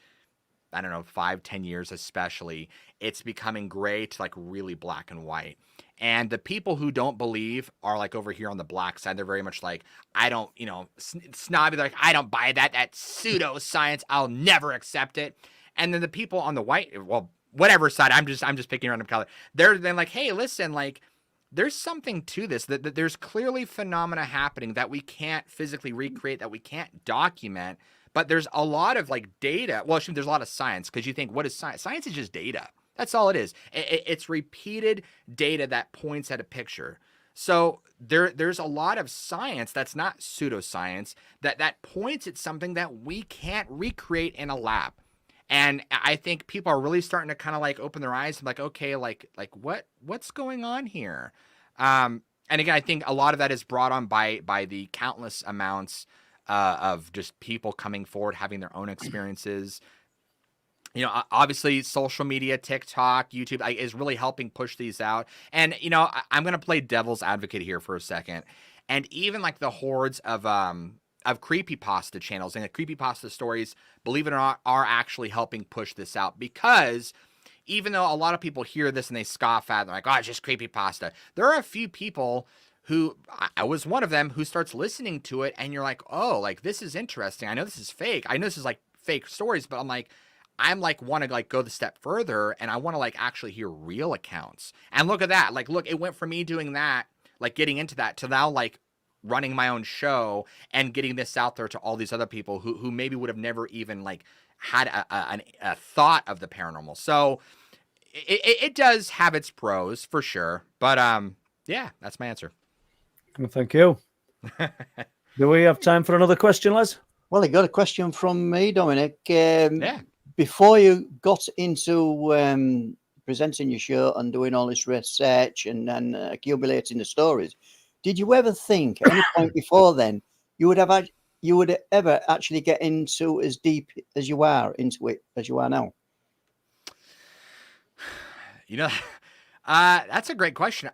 I don't know, 5-10 years especially, it's becoming gray to like really black and white. And the people who don't believe are like over here on the black side. They're very much like, I don't, snobby. They're like, I don't buy that. That's pseudoscience. I'll never accept it. And then the people on the white, well, whatever side, I'm just picking random color. They're then like, hey, listen, like, there's something to this, that there's clearly phenomena happening that we can't physically recreate, that we can't document. But there's a lot of like data. Well, there's a lot of science, because you think, what is science? Science is just data. That's all it is. It's repeated data that points at a picture. So there's a lot of science that's not pseudoscience that points at something that we can't recreate in a lab. And I think people are really starting to kind of like open their eyes and like, okay, like what's going on here? And again, I think a lot of that is brought on by the countless amounts of just people coming forward, having their own experiences. Obviously social media, TikTok, YouTube is really helping push these out. And, I'm going to play devil's advocate here for a second. And even like the hordes of creepypasta channels and the creepypasta stories, believe it or not, are actually helping push this out, because even though a lot of people hear this and they scoff at it, they're like, oh, it's just creepypasta. There are a few people who, I was one of them, who starts listening to it, and you're like, oh, like, this is interesting. I know this is fake. I know this is like fake stories, but I'm like want to like go the step further, and I want to like actually hear real accounts. And look at that. Like, look, it went from me doing that, like getting into that, to now like running my own show and getting this out there to all these other people who maybe would have never even like had a thought of the paranormal. So it does have its pros for sure. But yeah, that's my answer. Well, thank you. Do we have time for another question, Les? Well, I got a question from me, Dominic. Yeah. Before you got into presenting your show and doing all this research and accumulating the stories, did you ever think at any point before then you would ever actually get into as deep as you are into it as you are now? That's a great question.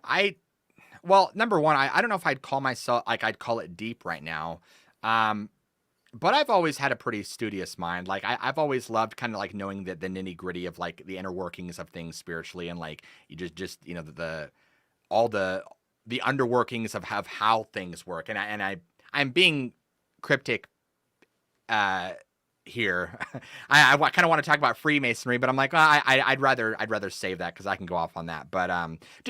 Well, number one, I don't know if I'd call myself, like, I'd call it deep right now. But I've always had a pretty studious mind. Like, I've always loved kind of like knowing the nitty gritty of like the inner workings of things spiritually, and like you just all the underworkings of how things work. And I'm being cryptic here. I kind of want to talk about Freemasonry, but I'm like, well, I'd rather save that, because I can go off on that. But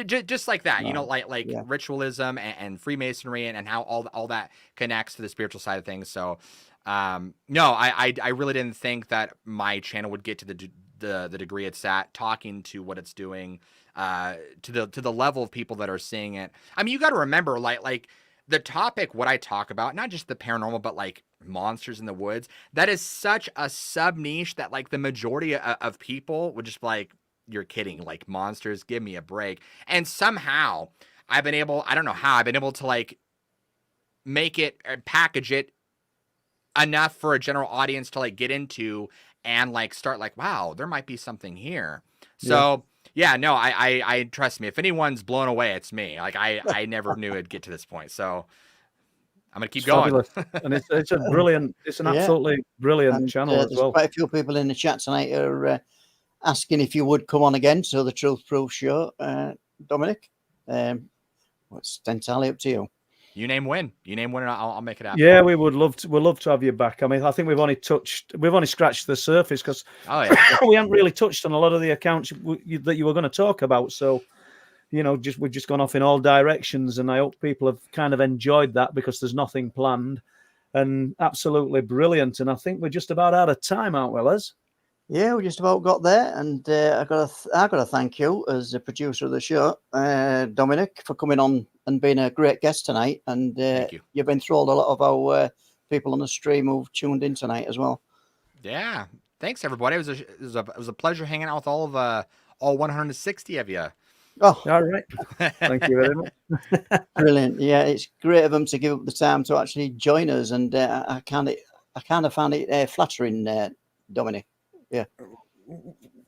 just like that, like yeah. Ritualism and Freemasonry and how all that connects to the spiritual side of things. So no, I really didn't think that my channel would get to the degree it's at, talking to what it's doing, to the level of people that are seeing it. I mean, you got to remember, like the topic, what I talk about, not just the paranormal, but like monsters in the woods, that is such a sub niche that like the majority of people would just be like, you're kidding, like monsters, give me a break. And somehow I've been able, I don't know how, I've been able to like make it, package it enough for a general audience to like get into and like start like, wow, there might be something here. So yeah, no, I trust me, if anyone's blown away, it's me. Like I never knew it'd get to this point. So I'm gonna keep going. And it's a brilliant, it's an absolutely brilliant channel as well. Quite a few people in the chat tonight are asking if you would come on again to the Truth Proof show, Dominic. It's entirely up to you. You name when, and I'll make it happen. Yeah, we would love to have you back. I mean, I think we've only scratched the surface, because we haven't really touched on a lot of the accounts that you were going to talk about. So, we've just gone off in all directions, and I hope people have kind of enjoyed that, because there's nothing planned, and absolutely brilliant. And I think we're just about out of time, aren't we, Les? Yeah, we just about got there, and I got to thank you as the producer of the show, Dominic, for coming on and being a great guest tonight. And thank you. You've enthralled a lot of our people on the stream who've tuned in tonight as well. Yeah, thanks everybody. It was a pleasure hanging out with all 160 of you. Oh, all right. Thank you very much. Brilliant. Yeah, it's great of them to give up the time to actually join us, and I kind of found it flattering, Dominic. Yeah.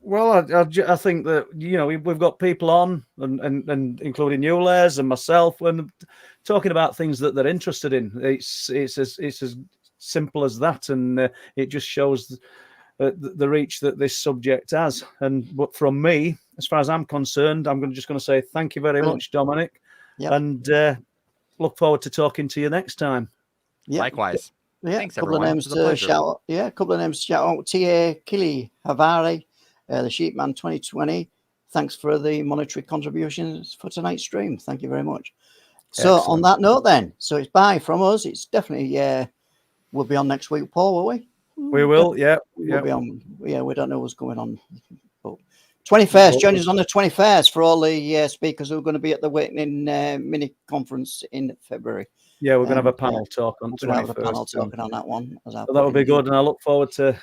Well, I think that, you know, we've got people on and including you, Les, and myself, and talking about things that they're interested in. It's as simple as that, and it just shows the reach that this subject has. But from me, as far as I'm concerned, I'm just going to say thank you very much, Dominic, and look forward to talking to you next time. Likewise. Yeah, thanks, a couple everyone. of names to shout out. Yeah, a couple of names to shout out. T.A. Kili Havari, the Sheepman 2020. Thanks for the monetary contributions for tonight's stream. Thank you very much. So on that note then, so it's bye from us. It's definitely, we'll be on next week, Paul, will we? We will, yeah. We'll be on. Yeah, we don't know what's going on. But 21st, join us on the 21st for all the speakers who are going to be at the Awakening mini conference in February. Yeah, we're going to have a panel talk on 21st. We're going to have a panel talking on that one. So that will be good, and I look forward to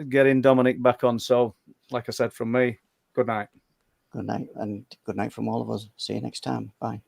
getting Dominic back on. So, like I said, from me, good night. Good night, and good night from all of us. See you next time. Bye.